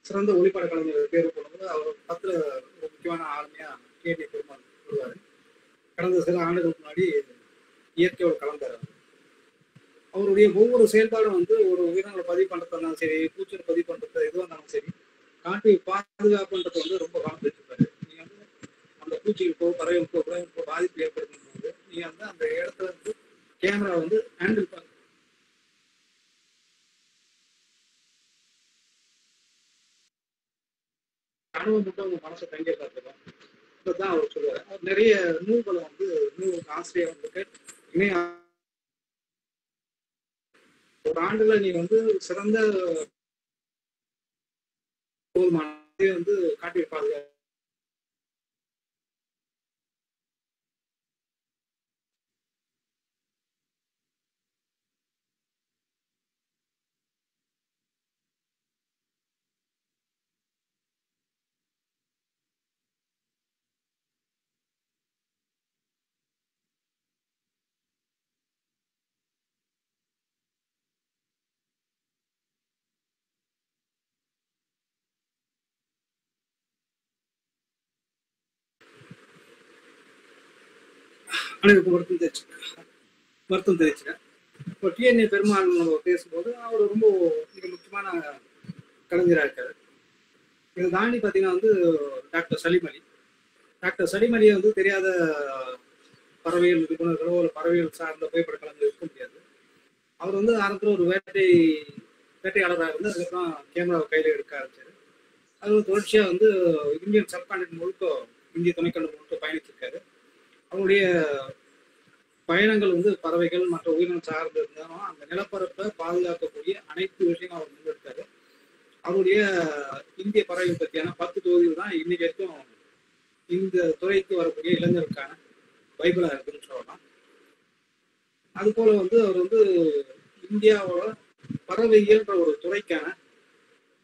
சிறந்த ஒளிப்பட கலைஞர் பேர் போனது அவர் 10ல ஒரு முக்கியமான ஆளுமையா டிஎன்ஏ பெருமாள் சொல்லுவாரு. கடந்த சில ஆண்டுகளுக்கு முன்னாடி இயற்கையோடு கலந்தார். அவருடைய ஒவ்வொரு செயல்பாடும் வந்து ஒரு உயிரினங்களை பதிவு பண்றதுனாலும் சரி, பூச்சியை பதிவு பண்றது எதுவாக இருந்தாலும் சரி, காட்டு பாதுகாப்புன்றது வந்து ரொம்ப கவனம் வச்சிருப்பாரு. நீங்க வந்து அந்த பூச்சிகளுக்கோ பறவைகளுக்கோ பாதிப்பு ஏற்படுத்தும் போது நீங்க வந்து அந்த இடத்துல வந்து கேமரா வந்து ஹேண்டில் பண்ண அனுபவம் மட்டும் உங்க மனசை தங்கிய பார்த்துக்கலாம். இப்பதான் அவர் சொல்லுவாரு. அவர் நிறைய நூல்களை வந்து ஆசிரியர் வந்துட்டு இணைய ஒரு ஆண்டுல நீ வந்து சிறந்த வந்து காட்டியிருப்பாங்க. அனைவருக்கும் வருத்தம் தெரிவிச்சுக்கிறேன். இப்போ டிஎன்ஏ பெருமாள் நம்ம பேசும்போது அவர் ரொம்ப மிக முக்கியமான கலைஞராக இருக்காரு. இதை தாண்டி பார்த்தீங்கன்னா வந்து டாக்டர் சலீம் அலியை வந்து தெரியாத பறவைகள் நிபுணர்களோ இல்லை பறவைகள் சார்ந்த புகைப்பட கலைஞர் இருக்க முடியாது. அவர் வந்து ஆரம்பத்தில் ஒரு வேட்டையாளராக வந்து அதுக்கப்புறம் கேமராவை கையில் எடுக்க ஆரம்பிச்சாரு. அது ஒரு தொடர்ச்சியாக வந்து இந்தியன் சப்கான்டினென்ட் முழுக்க, இந்திய துணைக்கண்டம் முழுக்க பயணிச்சிருக்காரு. அவருடைய பயணங்கள் வந்து பறவைகள் மற்ற உயிரினம் சார்ந்து இருந்தாலும் அந்த நிலப்பரப்பை பாதுகாக்கக்கூடிய அனைத்து விஷயங்களும் அவர் முன்னெடுத்தாரு. அவருடைய இந்திய பறவை பற்றியான 10 தொகுதிகள் தான் இன்னைக்கு வரைக்கும் இந்த துறைக்கு வரக்கூடிய இளைஞருக்கான பைபிளா இருக்குன்னு சொல்லலாம். அது போல வந்து அவர் வந்து இந்தியாவோட பறவைகள்ன்ற ஒரு துறைக்கான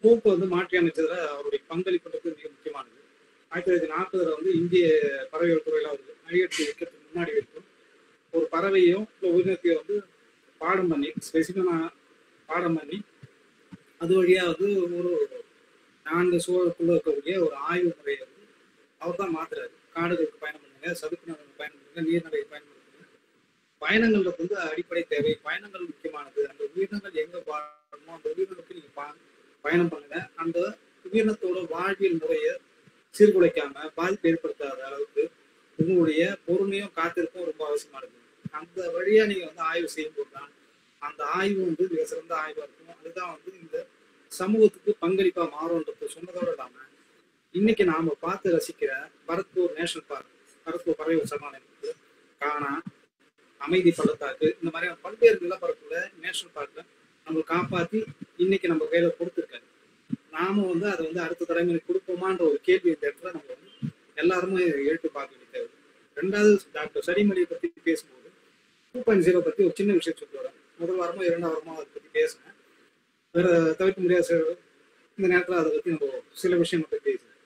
போக்கு வந்து மாற்றி அமைச்சதுல அவருடைய பங்களிப்புன்றது மிக முக்கியமானது. 1940 வந்து இந்திய பறவைகள் துறையில அவர் அடியெடுத்து வைக்கிறதுக்கு முன்னாடி வரைக்கும் ஒரு பறவையோ இல்லை உயிரினத்தையோ வந்து பாடம் பண்ணி ஸ்பெசிஃபிக்கான பாடம் பண்ணி அது வழியா வந்து ஒரு 4 சூழலுக்குள்ள இருக்கக்கூடிய ஒரு ஆய்வு முறையை வந்து அவர் தான் மாத்துறாரு. காடுகளுக்கு பயணம் பண்ணுங்க, சதுப்பு நிலங்களுக்கு பயணம் பண்ணுங்க, நீர்நிலைக்கு பயன்படுத்துங்க. பயணங்களுக்கு வந்து அடிப்படை தேவை. பயணங்கள் முக்கியமானது. அந்த உயிரினங்கள் எங்க வாழணுமோ அந்த உயிரினங்களுக்கு நீங்க பயணம் பண்ணுங்க. அந்த உயிரினத்தோட வாழ்வியல் முறையை சீர்குலைக்காம பாதிப்பு ஏற்படுத்தாத அளவுக்கு உங்களுடைய பொறுமையும் காத்திருப்பும் ரொம்ப அவசியமானது. அந்த வழியா நீங்க வந்து ஆய்வு செய்யும் போதுதான் அந்த ஆய்வு வந்து மிக சிறந்த ஆய்வா இருக்கும். அதுதான் வந்து இந்த சமூகத்துக்கு பங்களிப்பா மாறும்ன்றது சொன்னதோடு இல்லாம இன்னைக்கு நாம பார்த்து ரசிக்கிற பரத்பூர் நேஷனல் பார்க், பரத்பூர் பறவை சரணாலயம், கானா, அமைதி பள்ளத்தாக்கு, இந்த மாதிரியான பல்வேறு நிலப்பரப்புல நேஷனல் பார்க்ல நம்ம காப்பாத்தி இன்னைக்கு நம்ம கையில கொடுத்துருக்காரு. நாம வந்து அதை வந்து அடுத்த தலைமுறைக்கு கொடுப்போமான்ற ஒரு கேள்வி இந்த இடத்துல நம்ம வந்து எல்லாருமே எடுத்து பார்க்க வேண்டியது. ரெண்டாவது, டாக்டர் சலிமொழியை பத்தி பேசும்போது 2.0 பத்தி ஒரு சின்ன விஷயம் சொல்லி வரேன். முதல் வாரமோ 2வது வாரமோ அதை பத்தி பேசுனேன். வேற தவிர்க்க முடியாத இந்த நேரத்தில் அதை பத்தி நம்ம சில விஷயம் பத்தி பேசுறேன்.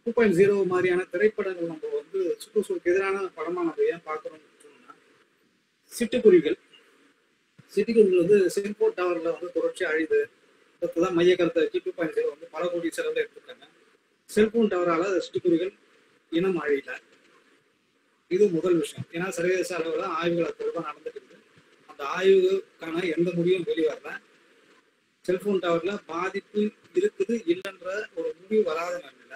2.0 மாதிரியான திரைப்படங்கள் நம்ம வந்து சுற்றுச்சூழலுக்கு எதிரான படமா நம்ம ஏன் பார்க்கணும்னு சொன்னோம்னா, சிட்டுக்குருவிகள் வந்து செல்போன் டவர்ல வந்து தொடர்ச்சி அழிது தான் மைய கருத்தை வச்சு 2.0 வந்து பல கோடி செலவுல எடுத்துருக்காங்க. செல்போன் டவரால சிட்டுக்குருவிகள் இனம் அழியல. இது முதல் விஷயம். ஏன்னா சர்வதேச அளவில் ஆய்வுகளை தொடர்பாக நடந்துட்டு இருக்கு. அந்த ஆய்வுக்கான எந்த முடிவும் வெளிவரல. செல்போன் டவர்ல பாதிப்பு இருக்குது இல்லைன்ற ஒரு முடிவு வராத நிலையில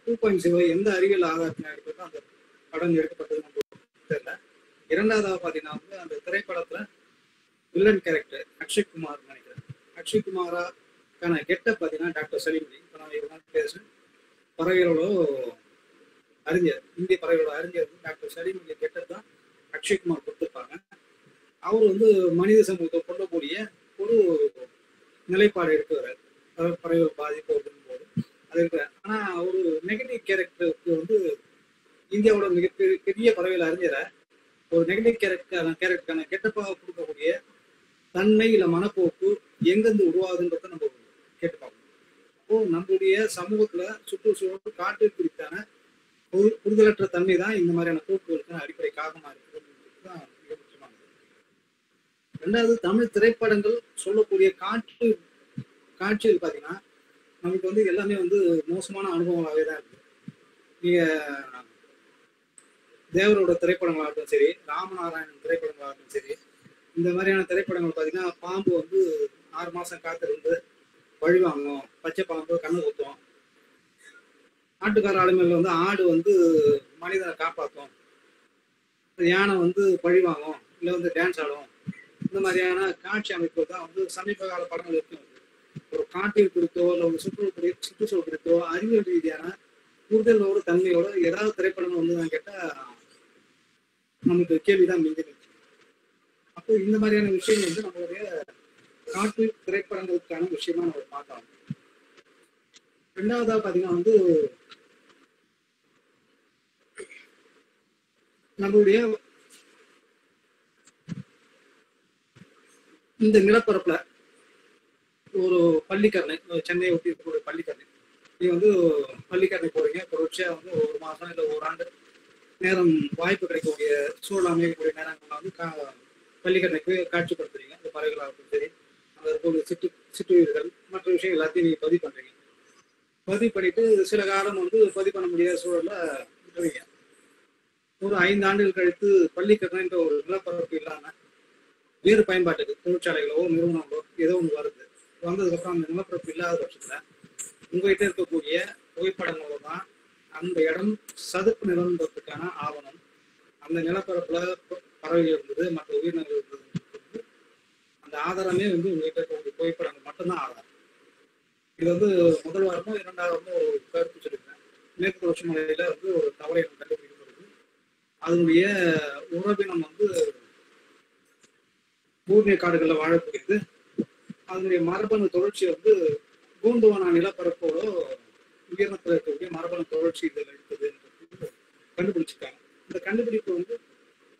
2.0 எந்த அறிவியல் ஆதாரத்தின் அடிப்படையில் அந்த படம் எடுக்கப்பட்டது நமக்கு தெரியல. இரண்டாவதாக பார்த்தீங்கன்னா வந்து அந்த திரைப்படத்துல வில்லன் கேரக்டர் அக்ஷய் குமார் நினைக்கிறேன். அக்ஷய் குமாராக்கான கெட்டப் பார்த்தீங்கன்னா டாக்டர் சலிமொழி. இப்போ நான் இதெல்லாம் பேசுறேன். பறவைகளோட அறிஞர், இந்திய பறவைகளோட அறிஞர் டாக்டர் சலிமொழி கெட்டப் தான் அக்ஷய்குமார் கொடுத்துருப்பாங்க. அவர் வந்து மனித சமூகத்தை கொள்ளக்கூடிய ஒரு நிலைப்பாடு எடுக்கிறார். அதாவது பறவைகள் பாதிப்பு அப்படின் போது அது இருக்கிறார். ஆனா ஒரு நெகட்டிவ் கேரக்டருக்கு வந்து இந்தியாவோட மிகப்பெரிய பறவைகள் அறிஞரை ஒரு நெகட்டிவ் கேரக்டருக்கான கெட்டப்பாக கொடுக்கக்கூடிய தன்மை இல்லை மனப்போக்கு எங்கிருந்து உருவாகுதுன்றத நம்ம கேட்டு பார்க்கணும். அப்போ நம்மளுடைய சமூகத்துல சுற்றுச்சூழல் காட்டு குறித்தான புரிதலற்ற தன்மை தான் இந்த மாதிரியான போக்குகளுக்கான அடிப்படை காரணமா இருக்குதுன்றது தான் மிக முக்கியமானது. ரெண்டாவது, தமிழ் திரைப்படங்கள் சொல்லக்கூடிய காட்சிகள் பார்த்தீங்கன்னா நமக்கு வந்து எல்லாமே வந்து மோசமான அனுபவங்களாகவே தான் இருக்கு. நீங்க தேவரோட திரைப்படங்களாகட்டும் சரி, ராமநாராயணன் திரைப்படங்களாகட்டும் சரி, இந்த மாதிரியான திரைப்படங்கள் பார்த்தீங்கன்னா பாம்பு வந்து 6 மாசம் காத்திருந்து பழி வாங்கும், பச்சை பாம்பு கண்ணு குத்தும், நாட்டுக்கார ஆளுமையில வந்து ஆடு வந்து மனிதனை காப்பாற்றும், யானை வந்து பழி வாங்கும், இல்லை வந்து டான்ஸ் ஆடும். இந்த மாதிரியான காட்சி அமைப்பு தான் வந்து சமீப கால படங்கள் இருக்கு. ஒரு காட்டில் குறித்தோ இல்லை ஒரு சுற்றுச்சூழல் குறித்தோ அறிவியல் ரீதியான புரிதலோட தன்மையோட ஏதாவது திரைப்படங்கள் வந்து நான் கேட்டா நமக்கு கேள்விதான் மிஞ்சி. அப்போ இந்த மாதிரியான விஷயங்கள் வந்து நம்மளுடைய காட்டு திரைப்படங்களுக்கான விஷயமா நம்ம பார்க்கலாம். ரெண்டாவதா பாத்தீங்கன்னா வந்து நம்மளுடைய இந்த நிலப்பரப்புல ஒரு பள்ளிக்கரணை, சென்னையை ஒட்டி இருக்கக்கூடிய பள்ளிக்கரணை, நீங்க வந்து பள்ளிக்கரணை போறீங்க, தொடர்ச்சியா வந்து 1 மாசம் இல்லை 1 ஆண்டு நேரம் வாய்ப்பு கிடைக்கக்கூடிய சூழல் அமைக்கக்கூடிய நேரங்கள்ல வந்து பள்ளிக்கரணைக்கு காட்சிப்படுத்துறீங்க. அந்த பறவைகளாகட்டும் சரி, அங்கே இருக்கக்கூடிய சிட்டுயிர்கள் மற்ற விஷயம் எல்லாத்தையும் நீங்க பதிவு பண்றீங்க. பதிவு பண்ணிட்டு சில காலம் வந்து பதிவு பண்ண முடியாத சூழல்ல விட்டுறீங்க. ஒரு 5 ஆண்டுகள் கழித்து பள்ளிக்கரணைன்ற ஒரு நிலப்பரப்பு இல்லாம வேறு பயன்பாட்டுக்கு தொழிற்சாலைகளோ நிறுவனங்களோ ஏதோ ஒன்று வருது. வந்ததுக்கப்புறம் அந்த நிலப்பரப்பு இல்லாத பட்சத்துல உங்ககிட்ட இருக்கக்கூடிய புகைப்படங்களோ தான் அந்த இடம் சதுப்பு நிலம்ன்றதுக்கான ஆவணம். அந்த நிலப்பரப்புல பறவைகள் இருந்தது, மற்ற உயிரினங்கள் இருந்தது, அந்த ஆதாரமே வந்து உங்ககிட்ட இருக்கக்கூடிய புகைப்படங்கள் மட்டும்தான் ஆதாரம். இது வந்து முதல் வாரமோ 2வது வாரமோ ஒரு கருத்து சொல்லியிருக்கேன். மேற்கு தொடர்ச்சி மலையில வந்து ஒரு தவறை கண்டுபிடிக்கப்படுது. அதனுடைய உறவினம் வந்து பூர்ணிய காடுகளில் வாழக்கூடியது. அதனுடைய மரபணு தொடர்ச்சி வந்து கூண்டுவன நிலப்பரப்போட உயிரினத்தில் இருக்கக்கூடிய மரபணு தொடர்ச்சி இதில் இருக்குதுன்றது கண்டுபிடிச்சிருக்காங்க. இந்த கண்டுபிடிப்பு வந்து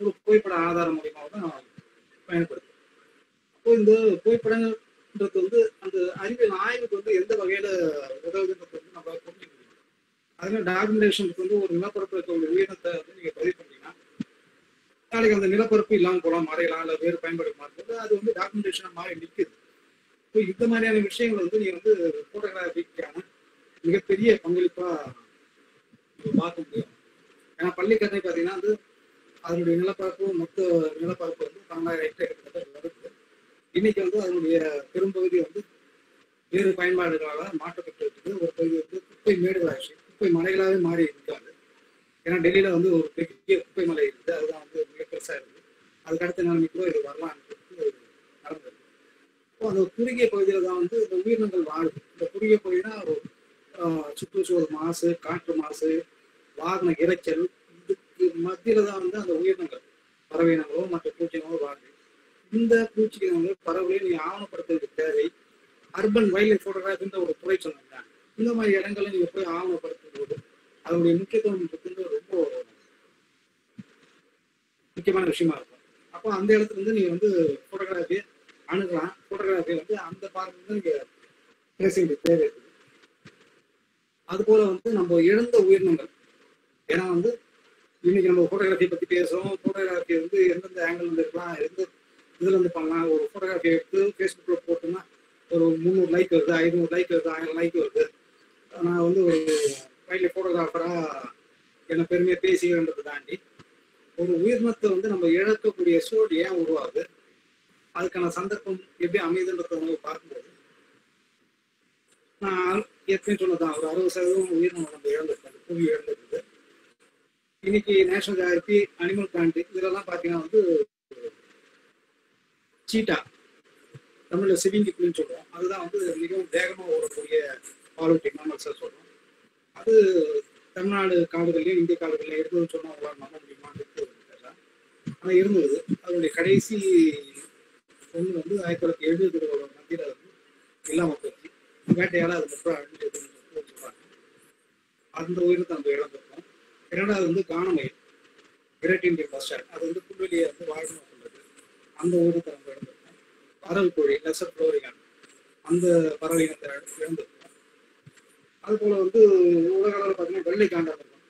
ஒரு புகைப்பட ஆதாரம் மூலியமாக தான் பயன்படுது. அப்போ இந்த புகைப்படங்கள்ன்றது வந்து அந்த அறிவியல் ஆய்வுக்கு வந்து எந்த வகையில உதவுதுன்றது வந்து நம்ம புரிஞ்சுக்க முடியும். அதனால டாக்குமெண்டேஷனுக்கு வந்து ஒரு நிலப்பரப்பு இருக்கக்கூடிய உயிரினத்தை வந்து நீங்க பதிவு பண்ணீங்கன்னா நாளைக்கு அந்த நிலப்பரப்பு இல்லாமல் போகலாம், மறையலாம், இல்லை வேறு பயன்பாடு மாறும்போது அது வந்து டாக்குமெண்டேஷனாக மாறி நிற்குது. ஸோ இந்த மாதிரியான விஷயங்கள் வந்து நீங்க வந்து போட்டோகிராஃபிக்கான மிகப்பெரிய பங்களிப்பா பார்க்க முடியும். ஏன்னா பள்ளிக்கரணை பார்த்தீங்கன்னா வந்து அதனுடைய நிலப்பரப்பு மொத்த நிலப்பரப்பு வந்து 12,000 ஹெக்டேர் வருது. இன்னைக்கு வந்து அதனுடைய பெரும்பகுதி வந்து வேறு பயன்பாடுகளால் மாற்றப்பட்டு இருக்குது. ஒரு பகுதி வந்து குப்பை மேடுகளாச்சு, குப்பை மலைகளாகவே மாறி இருக்காது. ஏன்னா டெல்லியில வந்து ஒரு பெரிய குப்பை மலை இருக்குது, அதுதான் வந்து மிக பெருசா இருக்குது. அதுக்கடுத்த நிலைமை கூட இது வரலான்னு நடந்தது. இப்போ அந்த குறுகிய பகுதியில தான் வந்து இந்த உயிரினங்கள் வாழுது. இந்த குறுகிய பகுதினா சுற்றுச்சூழல் மாசு, காற்று மாசு, வாகன இரைச்சல், இதுக்கு மத்தியில தான் வந்து அந்த உயிரினங்கள் பறவையினங்களோ மற்ற பூச்சிகளோ வாழுது. இந்த பூச்சிகள் பறவையை நீ ஆவணப்படுத்துறதுக்கு தேவை. அர்பன் வைல்ட் லைஃப் போட்டோகிராஃபின்ற ஒரு துறை சொன்னாங்க. இந்த மாதிரி இடங்களை நீங்க போய் ஆவணப்படுத்தும் போது அதனுடைய முக்கியத்துவம் ரொம்ப முக்கியமான விஷயமா இருக்கும். அப்போ அந்த இடத்துல இருந்து நீங்க போட்டோகிராஃபியை அணுகலாம். போட்டோகிராஃபி அந்த பார்வையில நீங்க பேச வேண்டிய தேவை இருக்குது. அது போல நம்ம இழந்த உயிரினங்கள், ஏன்னா இன்னைக்கு நம்ம போட்டோகிராஃபி பத்தி பேசுறோம். போட்டோகிராஃபி எந்தெந்த ஆங்கிள் இருக்கலாம், எந்த இதுல பண்ணலாம். ஒரு போட்டோகிராஃபி எடுத்து ஃபேஸ்புக்ல போட்டோம்னா ஒரு 300 லைக் வருது, 500 லைக் வருது, 1000 லைக் வருது. நான் ஒரு வைல்ட் போட்டோகிராஃபரா என்னை பெருமையா பேசிக்கிறதை தாண்டி ஒரு உயிரினத்தை நம்ம இழக்கக்கூடிய சூழல் ஏன் உருவாகுது, அதுக்கான சந்தர்ப்பம் எப்படி அமைதுன்றத பார்க்கும்போது நான் ஏற்கனவே சொன்னதான் ஒரு 60% உயிரினம் நம்ம இழந்திருக்கு, அந்த புவி இழந்திருக்கு. இன்னைக்கு நேஷனல் ஜியோகிராஃபி, அனிமல் பிளான்ட் இதெல்லாம் பார்த்தீங்கன்னா சீட்டா, தமிழ்ல சிவிங்கி புலின்னு சொல்றோம். அதுதான் மிகவும் வேகமாக ஓடக்கூடிய பாலூட்டி மேமல்ஸ் சொல்றோம். அது தமிழ்நாடு காடுகள்லையும் இந்திய காடுகள்லையும் இருந்ததுன்னு சொன்னா அவங்களால நம்ப முடியுமான்னு தெரியல. ஆனால் இருந்தது. அதனுடைய கடைசி ஒன்று 1970 மத்தியில் இல்லாமல் போச்சு. வேட்டையால அது மட்டும் அழிஞ்சதுன்னு சொல்றாங்க. அந்த உயிரத்தை நம்ம இழந்திருக்கோம். இரண்டாவது கானமயில், கிரேட் இந்தியன் பஸ்டார்ட், அது புல்வெளியை வாழணும் சொல்றது. அந்த உயிரத்தை நம்ம இழந்திருக்கோம். பறவை கோழி, லெசர் ஃப்ளோரிகன், அந்த பறவை இனத்தை இழந்திருக்கோம். அது போல உலக அளவில் பார்த்தீங்கன்னா வெள்ளை காண்டாமிருகம்,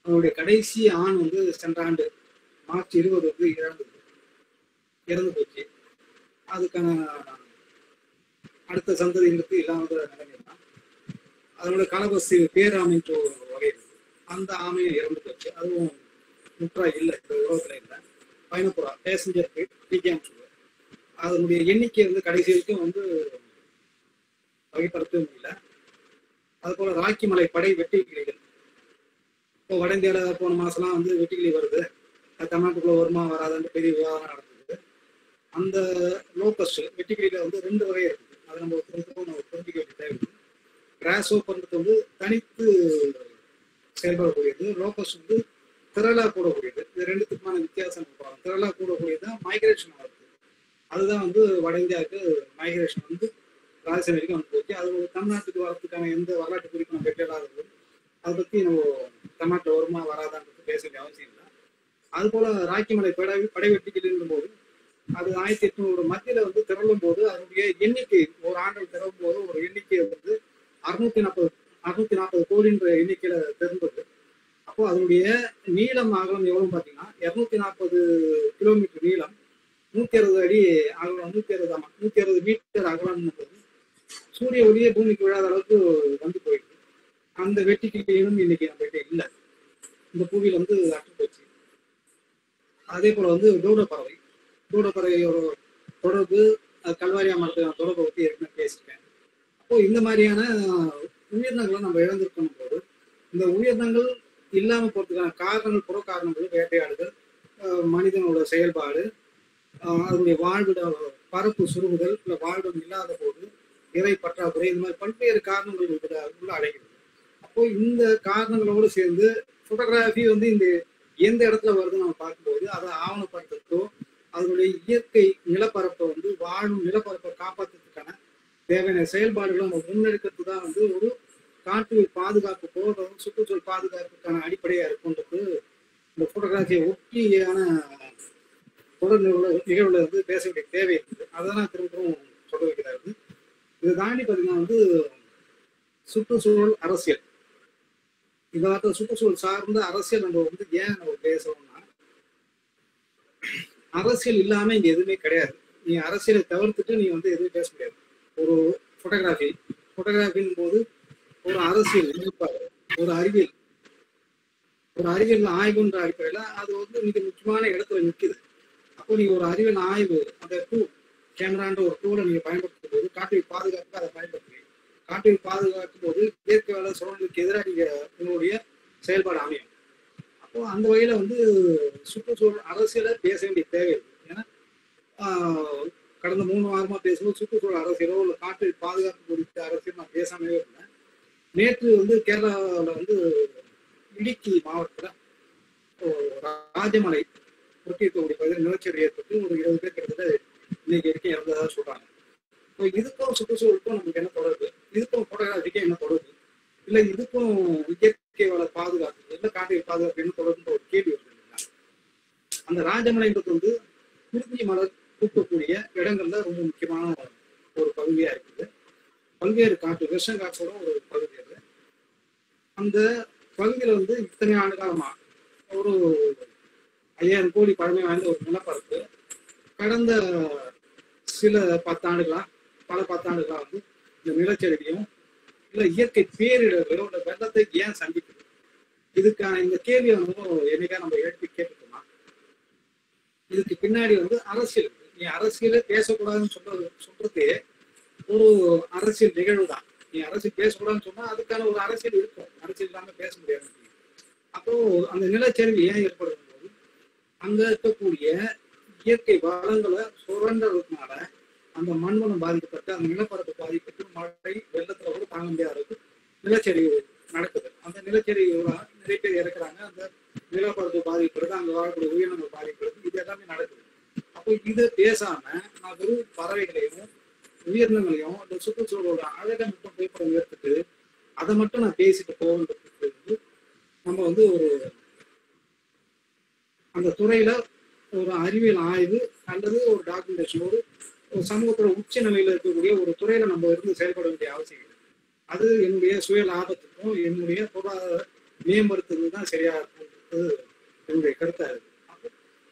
அவனுடைய கடைசி ஆண் சென்ற ஆண்டு மார்ச் 20 இறந்து போச்சு. அதுக்கான அடுத்த சந்ததிகளுக்கு இல்லாத நிலைமை தான். அதோட கலபசி பேராமைன்ற ஒரு வகை இருக்கு. அந்த ஆமையும் இறந்து போச்சு. அதுவும் முற்றா இல்லை, இந்த உலகத்துல இல்லை. பயணப்புறா, பேசஞ்சர் டிகேன்னு சொல்லுவார். அதனுடைய எண்ணிக்கை கடைசி வரைக்கும் வகைப்படுத்த முடியல. அது போல ராக்கி மலை படை வெட்டுக்கிளிகள், இப்போ வட இந்தியாவில் போன மாசம்லாம் வெட்டுக்கிளி வருது, அது தமிழ்நாட்டுக்குள்ள வருமா வராதுன்னு பெரிய விவாதம் நடந்தது. அந்த லோக்கஸ்ட் வெட்டுக்கிளியில 2 வகை இருக்குது. அதை நம்ம புரிஞ்சுக்க வேண்டிய தேவை. கிராஸ் ஓப்பர்ன்றது தனித்து செயல்படக்கூடியது, லோக்கஸ்ட் திரளா கூடக்கூடியது. இது ரெண்டுத்துக்குமான வித்தியாசம். திரளா கூடக்கூடியதுதான் மைக்ரேஷன் ஆகுது. அதுதான் வட இந்தியாவுக்கு மைக்ரேஷன் ராஜஸ்தான் வரைக்கும் போச்சு. அது தமிழ்நாட்டுக்கு வரதுக்கான எந்த வரலாற்று குறிப்பு நம்ம வெட்டாதது. அதை பத்தி நம்ம தமிழ்நாட்டில் வருமா வராதான்றது பேச வேண்டிய அவசியம் இல்லை. அது போல ராக்கிமலை படை வெட்டிக்கிட்டு போது அது 1800 மத்தியில திரளும் போது அதனுடைய எண்ணிக்கை ஒரு ஆண்டில் திரளும் போது ஒரு எண்ணிக்கை 640 கோடின்ற எண்ணிக்கையில திறந்தது. அப்போ அதனுடைய நீளம் அகலம் எவ்வளவு பார்த்தீங்கன்னா 240 கிலோமீட்டர் நீளம், 160 அடி அகலம், 160 மீட்டர் அகலம். சூரிய ஒளியே பூமிக்கு விழாத அளவுக்கு போயிடுது. அந்த வெட்டிக்கிட்டையும் இன்னைக்கு நம்ம கிட்ட இல்லை. இந்த பூவியில் அற்று போச்சு. அதே போல தூடப்பறவையோட தொடர்பு, கல்வாரியா மரத்துக்கான தொடர்பை பற்றி ஏற்கனவே பேசிட்டேன். அப்போ இந்த மாதிரியான உயிரினங்களை நம்ம இழந்திருக்கணும் போது இந்த உயிரினங்கள் இல்லாமல் போறதுக்கான காரணங்கள், புற காரணங்கள், வேட்டையாடுதல், மனிதனோட செயல்பாடு, அதனுடைய வாழ்விட பரப்பு சுருங்குதல், இல்லை வாழ்விடம் இல்லாத போது இறை பற்றாக்குறை, இந்த மாதிரி பல்வேறு காரணங்கள் உள்ள அடைகிறது. அப்போ இந்த காரணங்களோடு சேர்ந்து போட்டோகிராஃபி இந்த எந்த இடத்துல வருதுன்னு நம்ம பார்க்கும்போது அதை ஆவணப்படுத்துறதோ அதனுடைய இயற்கை நிலப்பரப்பை வாழும் நிலப்பரப்பை காப்பாற்றுறதுக்கான தேவையான செயல்பாடுகளை நம்ம முன்னெடுக்கிறது தான் ஒரு காட்டு பாதுகாப்பு போதும் சுற்றுச்சூழல் பாதுகாப்புக்கான அடிப்படையா இருக்குன்றது இந்த போட்டோகிராஃபியை ஒட்டியான தொடர் நிகழ்வுல பேச வேண்டிய தேவை இருக்குது. அதெல்லாம் திரும்பவும் சொல்ல வைக்கிறாரு. இதை தாண்டி பார்த்தீங்கன்னா சுற்றுச்சூழல் அரசியல், இந்த சுற்றுச்சூழல் சார்ந்த அரசியல் நம்ம ஏன் நம்ம பேசுறோம்னா, அரசியல் இல்லாம இங்க எதுவுமே கிடையாது. நீ அரசியலை தவிர்த்துட்டு நீ எதுவுமே பேச முடியாது. ஒரு போட்டோகிராஃபின் போது ஒரு அரசியல் நிலைப்பாடு, ஒரு அறிவியல் ஆய்வுன்ற அடிப்படையில அது மிக முக்கியமான இடத்துல நிற்குது. அப்போ நீங்க ஒரு அறிவியல் ஆய்வு, அந்த கேமரான்ற ஒரு டூலை நீங்க பயன்படுத்தும் போது காட்டை பாதுகாக்க அதை பயன்படுத்துவீங்க. காட்டை பாதுகாக்கும் போது இயற்கை வள சூழலுக்கு எதிராக நீங்க உங்களுடைய செயல்பாடு அமையும். அப்போ அந்த வகையில சுற்றுச்சூழல் அரசியலை பேச வேண்டிய தேவை இருக்கு. ஏன்னா கடந்த 3 வாரமா பேசும்போது சுற்றுச்சூழல் அரசியலோ இல்லை காற்று பாதுகாப்பு குறித்த அரசியல் நான் பேசாமே இருந்தேன். நேற்று கேரளாவில் இடுக்கி மாவட்டத்தில் ராஜமலை ஒட்டி இருக்கக்கூடிய பகுதியில் நிலச்சரி ஏற்பட்டு ஒரு 20 பேர் கிட்டத்தட்ட இன்னைக்கு வரைக்கும் இறந்ததாக சொல்றாங்க. இதுக்கும் சுற்றுச்சூழலுக்கும் நமக்கு என்ன தொடர்பு? இதுக்கும் போட்டோகிராஃபிக்கும் என்ன தொடர்பு? இல்லை இதுக்கும் இயற்கை வள பாதுகாப்பு இல்லை காட்டுகள் பாதுகாப்பு என்ன தொடர்புன்ற ஒரு கேள்வி வருது. அந்த ராஜமலைன்றது வந்து குறிஞ்சி மலர் பூக்கக்கூடிய இடங்கள்ல ரொம்ப முக்கியமான ஒரு பகுதியா இருக்குது. பல்வேறு காட்டு விஷம் காற்றோட ஒரு பகுதி அது. அந்த பகுதியில வந்து இத்தனை ஆண்டு காலமா ஒரு 5000 கோடி பழமை வாய்ந்த ஒரு நிலப்பரப்பு கடந்த சில 10 ஆண்டுகளா பல 10 ஆண்டுகளா வந்து இந்த நிலச்சரிவையும் இல்லை இயற்கை பேரிடர்களோ இல்லை வெள்ளத்தை ஏன் சந்திக்குது? இதுக்கான இந்த கேள்வியை வந்து என்னைக்கா நம்ம எழுப்பி கேட்டுக்கோமா? இதுக்கு பின்னாடி வந்து அரசியல். நீ அரசியலே பேசக்கூடாதுன்னு சொல்றதே ஒரு அரசியல் நிகழ்வு தான். நீ அரசியல் பேசக்கூடாதுன்னு சொன்னா அதுக்கான ஒரு அரசியல் இருக்கும். அரசியல் இல்லாம பேச முடியாது. அப்போ அந்த நிலச்சரிவு ஏன் ஏற்படுது? அங்க இருக்கக்கூடிய இயற்கை வளங்களை சுரண்டதுனால அந்த மண்வளம் பாதிக்கப்பட்டு அந்த நிலப்பரப்பு பாதிக்கப்பட்டு மழை வெள்ளத்துல கூட தாங்க முடியாத அளவுக்கு நிலச்சரிவு நடக்குது. அந்த நிலச்சரிவு நிறைய பேர் இறக்குறாங்க. அந்த நிலப்பரப்பு பாதிக்கப்படுது, அங்க வாழக்கூடிய உயிரினங்கள் பாதிக்கப்படுது. இது எல்லாமே நடக்குது. அப்போ இதை பேசாம நான் வெறும் பறவைகளையும் உயிரினங்களையும் அந்த சுற்றுச்சூழலோட அழகை மட்டும் புகைப்படம் எடுத்துட்டு அதை மட்டும் நான் பேசிட்டு போகின்றதுக்கு நம்ம வந்து ஒரு அந்த துறையில ஒரு அறிவியல் ஆய்வு அல்லது ஒரு டாக்குமெண்டேஷன் ஒரு சமூகத்தோட உச்ச நிலையில இருக்கக்கூடிய ஒரு துறையில நம்ம இருந்து செயல்பட வேண்டிய அவசியம் இல்லை. அது என்னுடைய சுய லாபத்துக்கும் என்னுடைய பொருளாதார மேம்படுத்துறது தான் சரியா இருக்குன்றது என்னுடைய கருத்தா இருக்கு.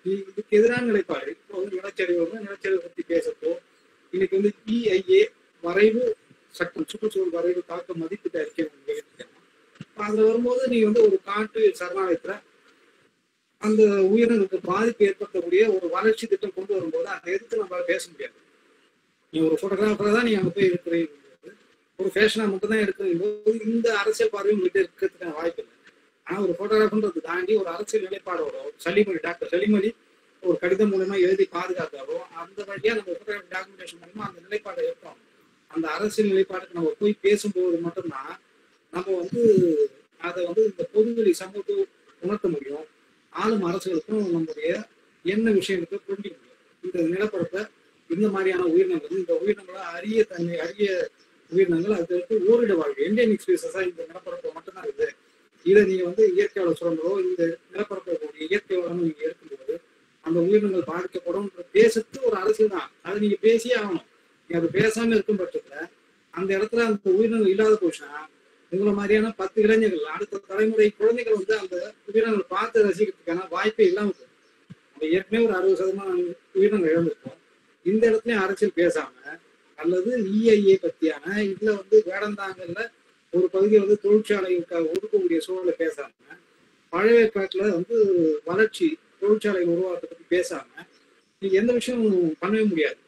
இதுக்கு எதிரான நிலைப்பாடு இப்போ வந்து நிலச்சரிவை பத்தி பேசப்போ இன்னைக்கு வந்து EIA வரைவு சட்டம் சுற்றுச்சூழல் வரைவு தாக்க மதிப்பீட்டு அறிக்கை அதுல வரும்போது நீ வந்து ஒரு காட்டு சரணாலயத்துல அந்த உயிரினங்களுக்கு பாதிப்பு ஏற்படுத்தக்கூடிய ஒரு வளர்ச்சி திட்டம் கொண்டு வரும்போது அதை எதிர்த்து நம்மளால பேச முடியாது. நீ ஒரு போட்டோகிராஃபரா தான் நீ அங்க போய் இருக்கிறீங்க, ஒரு ஃபேஷனா மட்டும் தான் எடுக்கிறீங்க போது இந்த அரசியல் பார்வையும் உங்ககிட்ட இருக்கிறதுக்கான வாய்ப்பு இல்லை. ஆனா ஒரு போட்டோகிராஃபர்ன்றது தாண்டி ஒரு அரசியல் நிலைப்பாடோட டாக்டர் சலிமொழி ஒரு கடிதம் மூலமா எழுதி பாதுகாத்தாரோ அந்த வழியா நம்ம போட்டோகிராஃபி டாக்குமெண்டேஷன் மூலமா அந்த நிலைப்பாடை ஏற்போம். அந்த அரசியல் நிலைப்பாடுக்கு நம்ம போய் பேசும்போது மட்டும்தான் நம்ம வந்து அதை வந்து இந்த பொதுவெளி சமூகத்தை உணர்த்த முடியும். ஆளும் அரசுகளுக்கும் நம்முடைய என்ன விஷயங்களுக்கு புரிஞ்சிக்க முடியும். இந்த நிலப்பரப்பை இந்த மாதிரியான உயிரினங்கள் இந்த உயிரினங்களா அரிய உயிரினங்கள் அதுக்கு ஓரிட வாழ்க்கை என்டேமிக் ஸ்பீசஸா இந்த நிலப்பரப்பை மட்டும்தான் இருக்குது. இதை நீங்க வந்து இயற்கை வள சுரண்டோ இந்த நிலப்பரப்பை இயற்கை வளம் நீங்க இருக்கும்போது அந்த உயிரினங்கள் பாதிக்கப்படும் பேசுறது ஒரு அரசியல் தான். அதை நீங்க பேசியே ஆகணும். நீங்க அது பேசாம இருக்கும் பட்சத்துல அந்த இடத்துல அந்த உயிரினங்கள் இல்லாத போச்சுன்னா உங்களை மாதிரியான 10 இளைஞர்கள் அடுத்த தலைமுறை குழந்தைகள் வந்து அந்த உயிரினங்கள் பார்த்து ரசிக்கிறதுக்கான வாய்ப்பே இல்லாம போகும். நம்ம ஏற்கனவே ஒரு 60% உயிரினங்கள் இழந்திருக்கோம். இந்த இடத்துலயும் அரசியல் பேசாம அல்லது EIA பத்தியான இதுல வந்து வேடந்தாங்கல்ல ஒரு பகுதியை வந்து தொழிற்சாலைகளுக்காக ஒதுக்கக்கூடிய சூழலை பேசாம பழையக்காட்டுல வந்து வளர்ச்சி தொழிற்சாலை உருவாக்கத்தை பத்தி பேசாம நீங்க எந்த விஷயம் பண்ணவே முடியாது.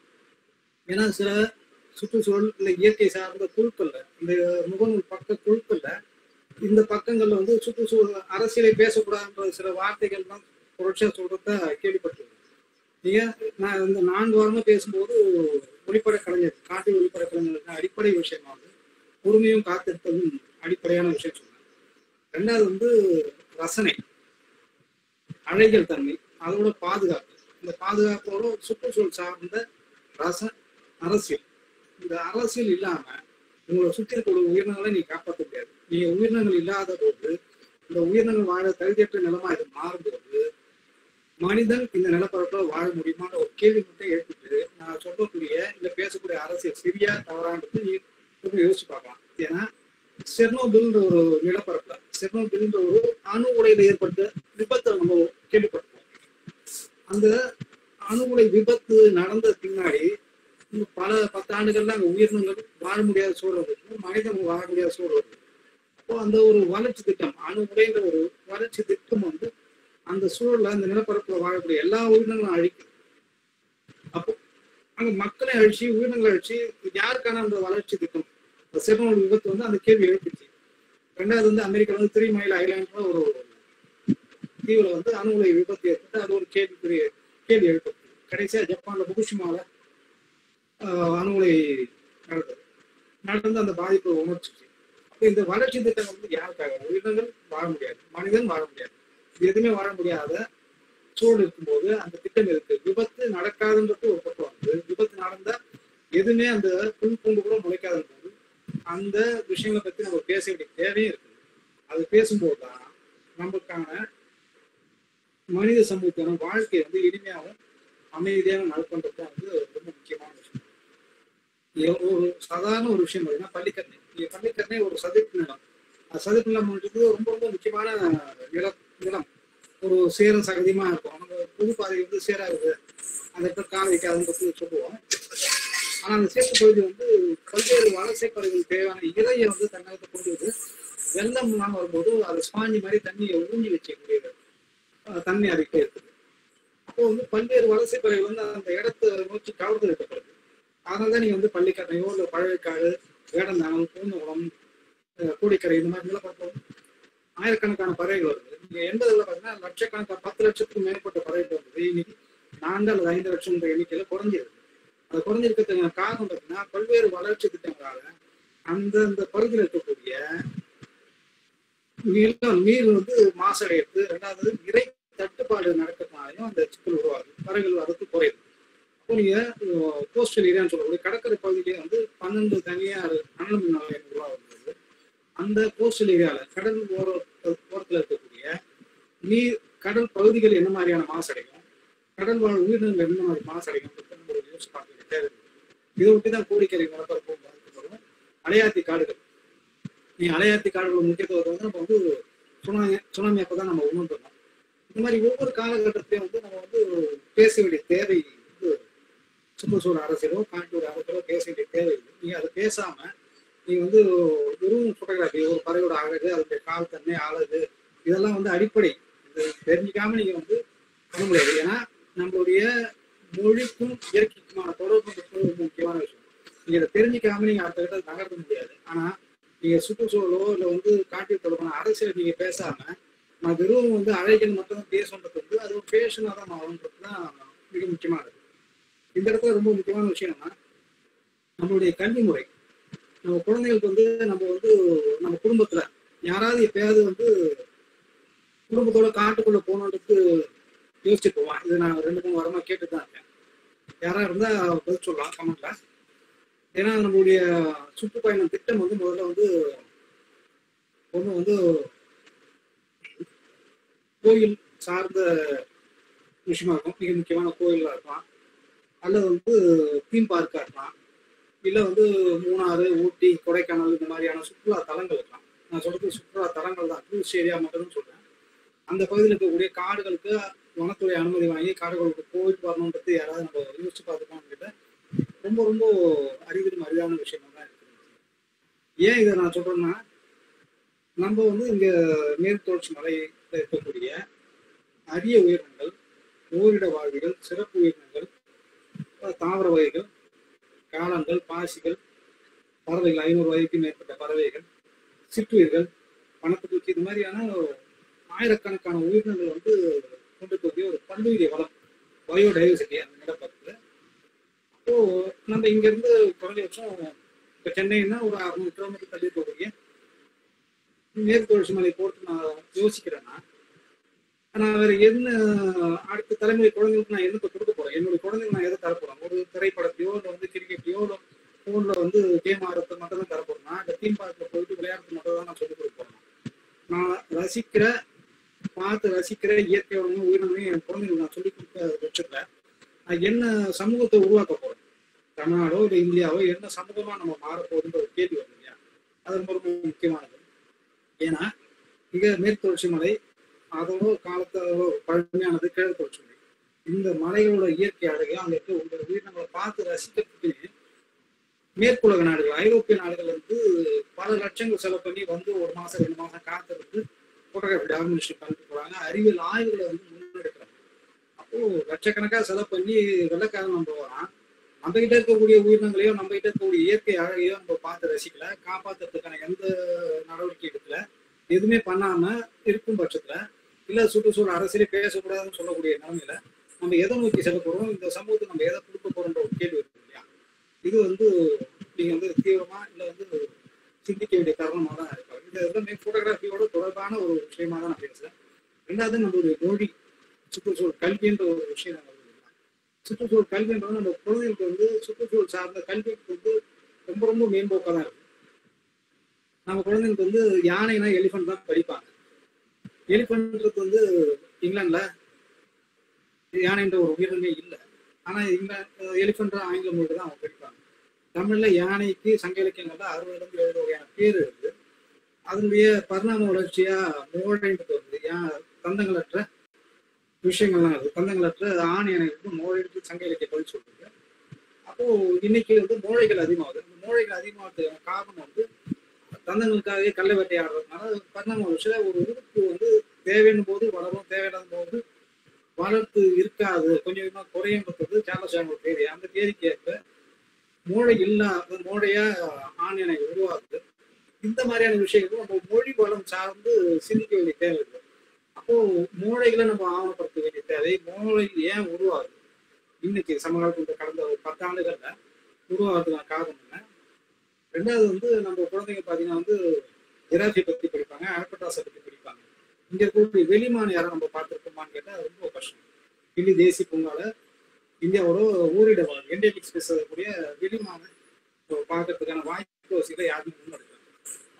ஏன்னா சில சுற்றுச்சூழல் இல்லை இயற்கை சார்ந்த குழுக்கள்ல இந்த முகநூல் பக்க குழுக்கள்ல இந்த பக்கங்கள்ல வந்து சுற்றுச்சூழல் அரசியலை பேசக்கூடாதுன்ற சில வார்த்தைகள் தான் தொடர்ச்சியா சொல்றத கேள்விப்பட்டிருக்கேன். நீங்க நான் இந்த 4 வாரமா பேசும்போது ஒளிப்பட கலைஞர் காட்டு ஒளிப்பட கலைஞருக்கு அடிப்படை விஷயமா வந்து பொறுமையும் காத்திருப்பதும் அடிப்படையான விஷயம் சொன்னாங்க. 2வது வந்து ரசனை, அழகியல் தன்மை, அதோட பாதுகாப்பு. இந்த பாதுகாப்போட சுற்றுச்சூழல் சார்ந்த அரசியல். இந்த அரசியல் இல்லாம உங்களை சுற்றி இருக்கக்கூடிய உயிரினங்களை நீ காப்பாற்ற முடியாது. நீங்க உயிரினங்கள் இல்லாத போது இந்த உயிரினங்கள் வாழ தகுதியற்ற நிலமா இது மாறும்போது மனிதன் இந்த நிலப்பரப்புல வாழ முடியுமான்னு ஒரு கேள்வி மட்டும் எழுப்பிட்டு நான் சொல்லக்கூடிய இல்ல பேசக்கூடிய அரசியல் சரியா தவறான்றது நீ யோசிச்சு பார்க்கலாம். ஏன்னா செர்னோபில்ன்ற ஒரு நிலப்பரப்புல செர்னோபில்ன்ற ஒரு அணு உலையில ஏற்பட்ட விபத்தை நம்ம கேள்விப்பட்டோம். அந்த அணு உலை விபத்து நடந்த பின்னாடி பல 10 ஆண்டுகள்ல அங்க உயிரினங்கள் வாழ முடியாத சூழல் இருக்கு, மனிதன் வாழ முடியாத சூழல் இருக்கு. அப்போ அந்த ஒரு வளர்ச்சி திட்டம் அணு உலைன்ற ஒரு வளர்ச்சி திட்டம் வந்து அந்த சூழல்ல அந்த நிலப்பரப்புல வாழக்கூடிய எல்லா உயிரினங்களும் அழிக்கும். அப்போ அங்க மக்களை அழிச்சு உயிரினங்களை அழிச்சு யாருக்கான அந்த வளர்ச்சி திட்டம்? செர்னோபில் விபத்து வந்து அந்த கேள்வி எழுப்பிச்சு. 2வது வந்து அமெரிக்காவில் வந்து 3 மைல் ஐலாண்ட்ல ஒரு தீவுல வந்து அணு உலை விபத்து ஏற்பட்டு அது ஒரு கேள்வி எழுப்பது. கடைசியா ஜப்பான்ல புகுஷிமால அணு உலை நடந்து அந்த பாதிப்பை உணர்ச்சிச்சு. அப்ப இந்த வளர்ச்சி திட்டம் வந்து யாருக்காக? உயிரினங்கள் வாழ முடியாது, மனிதன் வாழ முடியாது, எதுவுமே வாழ முடியாத சூழல் இருக்கும்போது அந்த திட்டம் இருக்கு. விபத்து நடக்காதுன்றது ஒரு பக்கம் வந்து, விபத்து நடந்தா எதுவுமே அந்த புல் பூண்டு கூட முளைக்காத போது அந்த விஷயங்களை பத்தி நம்ம பேச வேண்டிய தேவையும் இருக்குது. அது பேசும்போதுதான் நமக்கான மனித சமூகத்தின வாழ்க்கையை வந்து இனிமையாகவும் அமைதியாக நடப்பது வந்து ரொம்ப முக்கியமான விஷயம். ஒரு சாதாரண ஒரு விஷயம் பார்த்தீங்கன்னா பள்ளிக்கரணை. பள்ளிக்கரணை ஒரு சதுப்பு நிலம். சதுப்பு நிலம் ரொம்ப ரொம்ப முக்கியமான நிலம். ஒரு சேரும் சகதியமா இருக்கும். நம்ம புது பாதை வந்து சேராகுது, அதை எப்படி கால வைக்காதுன்னு சொல்லுவோம். ஆனா அந்த சேத்து பகுதி வந்து பல்வேறு வலசை பறவைகள் தேவையான இலையை வந்து தன்னகத்தை கொண்டு வந்து வெள்ளம் இல்லாமல் வரும்போது அது ஸ்பாஞ்சி மாதிரி தண்ணியை ஊஞ்சி வச்சக்கூடியது, தண்ணி அறிக்கை இருக்குது. அப்போ வந்து பல்வேறு வலசை பறவைகள் வந்து அந்த இடத்தை நோக்கி கவர்ந்து வைக்கப்படுது. அதனாலதான் நீங்க வந்து பள்ளிக்கட்டையோ இல்லை பழவேற்காடு, வேடந்தாங்கல், பூந்தகுளம், கூடிக்கரை இந்த மாதிரி நிலப்பரப்பு ஆயிரக்கணக்கான பறவைகள் வருது. நீங்க 80ல பார்த்தீங்கன்னா லட்சக்கணக்கான 10 லட்சத்துக்கும் மேற்பட்ட பறவைகள் வருது. இன்னைக்கு 4 அல்லது 5 லட்சம் எண்ணிக்கையில குறைஞ்சிருக்கு. அது குறைஞ்சிருக்கிறதுக்கான காரணம் பார்த்தீங்கன்னா பல்வேறு வளர்ச்சி திட்டங்களால அந்த பகுதியில் இருக்கக்கூடிய நீர் வந்து மாசடையுது. ரெண்டாவது இறை தட்டுப்பாடு நடக்கிறதுனாலையும் அந்த சிக்கல் உருவாகுது. பறவைகள் வரது குறையுது. அப்போ நீங்க கோஸ்டல் ஏரியான்னு சொல்லக்கூடிய கடற்கரை பகுதியிலேயே வந்து 12 தனியார் அனல் மின் நிலையம் உருவாகுது. அந்த கோஸ்டல் ஏரியால கடல் ஓரத்தில் இருக்கக்கூடிய நீர் கடல் பகுதிகள் என்ன மாதிரியான மாசடையும், கடல் வாழ் உயிரினங்கள் என்ன மாதிரி மாசடையும் யோசிச்சு பார்க்க வேண்டிய தேவை. இதை ஒட்டிதான் கோடிக்கரை நிலப்பரப்பு பாதிக்கப்படும். அலையாத்தி காடுகள், நீ அலையாத்தி காடுகளோட முக்கியத்துவத்தை வந்து நம்ம வந்து சுனாமி அப்பதான் நம்ம உணர்ந்துடணும். இந்த மாதிரி ஒவ்வொரு காலகட்டத்தையும் வந்து நம்ம வந்து பேச வேண்டிய தேவை வந்து சுற்றுச்சூழல் அரசியலோ காட்டூர் அரசியலோ பேச வேண்டிய தேவை இல்லை. நீங்க அதை பேசாம நீங்க வந்து வெறும் போட்டோகிராஃபி, ஒரு பறவையோட அழகு, அதனுடைய கால் தன்மை, அழகு, இதெல்லாம் வந்து அடிப்படை. இது தெரிஞ்சுக்காம நீங்க வந்து பண்ண முடியாது. ஏன்னா நம்மளுடைய மொழிக்கும் இயற்கைக்குமான தொடர்பு ரொம்ப முக்கியமான விஷயம். நீங்க இதை தெரிஞ்சுக்காம நீங்க அடுத்த கிட்ட நகர்த்த முடியாது. ஆனா நீங்க சுற்றுச்சூழலோ இல்லை வந்து காட்டில் தொடர்பான அரசியல் நீங்க பேசாம நான் வெறும் வந்து அழகில் மட்டும் பேசுன்றது வந்து அது ஒரு பேஷனா தான் மாறுன்றது தான் மிக முக்கியமானது. இந்த இடத்துல ரொம்ப முக்கியமான விஷயம் என்னன்னா நம்மளுடைய கல்வி முறை. நம்ம குழந்தைகளுக்கு வந்து நம்ம குடும்பத்துல யாராவது எப்பயாவது வந்து குடும்பத்தோட காட்டுக்குள்ள போகணுன்றது யோசிச்சுட்டு போவான். இது நான் 2-3 வாரமா கேட்டுதான் இருக்கேன். யாரா இருந்தா பதில் சொல்லலாம் கமெண்ட்ல. ஏன்னா நம்மளுடைய சுற்றுப்பயணம் திட்டம் வந்து முதல்ல வந்து ஒண்ணு வந்து கோயில் சார்ந்த விஷயமா இருக்கும். மிக முக்கியமான கோயிலா இருக்கலாம், அல்லது வந்து தீம் பார்க்கா இருக்கலாம், இல்லை வந்து மூணாறு, ஊட்டி, கொடைக்கானல் இந்த மாதிரியான சுற்றுலா தலங்கள் இருக்கலாம். நான் சொல்றது சுற்றுலா தலங்கள் தான், டூரிஸ்ட் ஏரியா மட்டும் சொல்றேன். அந்த பகுதியில் இருக்கக்கூடிய காடுகளுக்கு வனத்துறை அனுமதி வாங்கி காடுகளுக்கு போயிட்டு வரணுன்றது யாராவது நம்ம யோசிச்சு பார்த்துக்கோன்னு கேட்ட ரொம்ப ரொம்ப அரிதிலும் அரிதான விஷயமா தான் இருக்குது. ஏன் இதை நான் சொல்றேன்னா நம்ம வந்து இங்க மேற்கு தொடர்ச்சி மலையில் இருக்கக்கூடிய அரிய உயிரினங்கள், ஓரிட வாழ்விகள், சிறப்பு உயிரினங்கள், தாவர வகைகள், காலங்கள், பாசிகள், பறவைகள், 500 வகைக்கும் மேற்பட்ட பறவைகள், சிற்றுயிர்கள், பணத்துப்பூச்சி, இது மாதிரியான ஆயிரக்கணக்கான உயிரினங்கள் வந்து கொண்டிருக்கக்கூடிய ஒரு பல்லுயிரிய வளம், பயோடைவர்சிட்டி அந்த நிலப்பரப்புல. அப்போ நம்ம இங்க இருந்து குறைஞ்சபட்சம் இப்ப சென்னைன்னா ஒரு 600 கிலோமீட்டர் தள்ளி இருக்கக்கூடிய மேற்கு தொடர்ச்சி மலை போட்டு நான் யோசிக்கிறேன்னா நான் வேற என்ன அடுத்த தலைமுறை குழந்தைங்களுக்கு நான் என்னத்தை கொடுக்க போறேன்? என்னுடைய குழந்தைங்க நான் எதை தரப்போறேன்? ஒரு திரைப்படத்தையோ இல்லை வந்து கிரிக்கெட்டையோ இல்லை போன்ல வந்து கேம் ஆடுறது மட்டும் தான் தரப்போறேன்னா, இந்த தீம் பார்க்ல போயிட்டு விளையாடுறது மட்டும் தான் நான் சொல்லிக் கொடுக்க போறேன். நான் பார்த்து ரசிக்கிற இயற்கையோட உயிரினங்களையும் என் குழந்தைங்களுக்கு நான் சொல்லிக் கொடுக்க வச்சுக்கல. நான் என்ன சமூகத்தை உருவாக்க போறேன்? தமிழ்நாடோ இல்லை இந்தியாவோ என்ன சமூகமா நம்ம மாறப்போகுதுன்ற ஒரு கேள்வி வருது இல்லையா? அது ரொம்ப ரொம்ப முக்கியமானது. ஏன்னா இங்க மேற்கு தொடர்ச்சி மலை அதோட காலத்தோட பழமையானது கிழக்கு தொடர்ச்சி மலை. இந்த மலைகளோட இயற்கை அழகு அங்க இருக்க உங்களோட உயிரினங்களை பார்த்து ரசிக்கிறதுக்கு மேற்குலக நாடுகள், ஐரோப்பிய நாடுகள் வந்து பல லட்சங்கள் செலவு பண்ணி வந்து 1 மாசம் 2 மாசம் காத்திருந்து போட்டோகிராஃபி டாக்குமெண்ட்ரி பண்ணிட்டு போறாங்க. அறிவியல் ஆய்வுகளை வந்து முன்னெடுக்கிறாங்க. அப்போ லட்சக்கணக்காக செலவு பண்ணி வெள்ளக்காரன் நம்ம வரான். நம்ம கிட்ட இருக்கக்கூடிய உயிரினங்களையோ நம்ம கிட்ட இருக்கக்கூடிய இயற்கை அழகையோ நம்ம பார்த்து ரசிக்கல, காப்பாற்றுறதுக்கான எந்த நடவடிக்கை எடுக்கல, எதுவுமே பண்ணாம இருக்கும் பட்சத்துல இல்ல சுற்றுச்சூழல் அரசியலே பேசக்கூடாதுன்னு சொல்லக்கூடிய நிலைமையில நம்ம எதை நோக்கி செல்ல போறோம், இந்த சமூகத்தை நம்ம எதை கொடுக்க போறோன்ற ஒரு கேள்வி இருக்கு இல்லையா? இது வந்து நீங்க வந்து தீவிரமா இல்லை வந்து சிந்திக்க வேண்டிய காரணமாக தான் இருக்காங்க. இது எல்லாமே போட்டோகிராஃபியோட தொடர்பான ஒரு விஷயமா தான் நான் பேசுறேன். ரெண்டாவது நம்மளுடைய மொழி சுற்றுச்சூழல் கல்வின்ற ஒரு விஷயம். சுற்றுச்சூழல் கல்வின்றது நம்ம குழந்தைகளுக்கு வந்து சுற்றுச்சூழல் சார்ந்த கல்விக்கு வந்து ரொம்ப ரொம்ப மேம்போக்காக தான் இருக்கு. நம்ம குழந்தைங்களுக்கு வந்து யானைனா எலிஃபென்ட் தான் படிப்பாங்க. எலிஃபென்ட்ன்றது வந்து இங்கிலாந்துல யானைன்ற ஒரு உயிரினமே இல்லை. ஆனா எலிஃபென்ட் ஆங்கில மொழியில தான் அவங்க படிப்பாங்க. தமிழ்ல யானைக்கு சங்க இலக்கியங்கள்ல 60-70 வகையான பேர் இருக்கு. அதனுடைய பரிணாம வளர்ச்சியா மோழைன்றது வந்து தந்தங்களற்ற விஷயங்கள்லாம் இருக்கு. தந்தங்களற்ற ஆண் யானைகளுக்கு மோழைக்கு சங்க இலக்கிய பதில் சொல்றது. அப்போ இன்னைக்கு வந்து மோழைகள் அதிகமாகுது. அந்த மோழைகள் அதிகமாகிறதுக்கான காரணம் வந்து தந்தங்களுக்காகவே கல்லை வேட்டையாடுறதுனால பரிணாம வளர்ச்சியில ஒரு உறுப்பு வந்து தேவையான போது வளரும், தேவையில்லாத போது வளர்த்து இருக்காது, கொஞ்சம் கொஞ்சமா குறையன்றது சார்லஸ் டார்வினோட தேதி. அந்த தேதிக்கு ஏற்ப மூளை இல்லாத மூளையா ஆண் யானை உருவாகுது. இந்த மாதிரியான விஷயங்கள் நம்ம மொழி வளம் சார்ந்து சிந்திக்க வேண்டிய தேவை இருக்கு. அப்போ மூளைகளை நம்ம ஆவணப்படுத்த வேண்டிய தேவை. மூளை ஏன் உருவாகுது இன்னைக்கு சமகாலத்தில் கடந்த ஒரு 10 ஆண்டுகள்ல உருவாகிறதுக்கான காரணம் என்ன? ரெண்டாவது வந்து நம்ம குழந்தைங்க பார்த்தீங்கன்னா வந்து ஜிராஃபி பத்தி படிப்பாங்க, ஆல்பட்ராஸை பத்தி படிப்பாங்க. இங்க இருக்கக்கூடிய வெளிமான யாரும் நம்ம பார்த்துருக்கோமான்னு கேட்டா ரொம்ப கஷ்டம். கிள்ளி தேசிய பூங்கால இந்தியாவோட ஊரிட என்டேமிக் பேசக்கூடிய வெளிமான பார்க்கறதுக்கான வாய்ப்பு வசதிகளை யாருமே முன்னெடுக்கிறாங்க.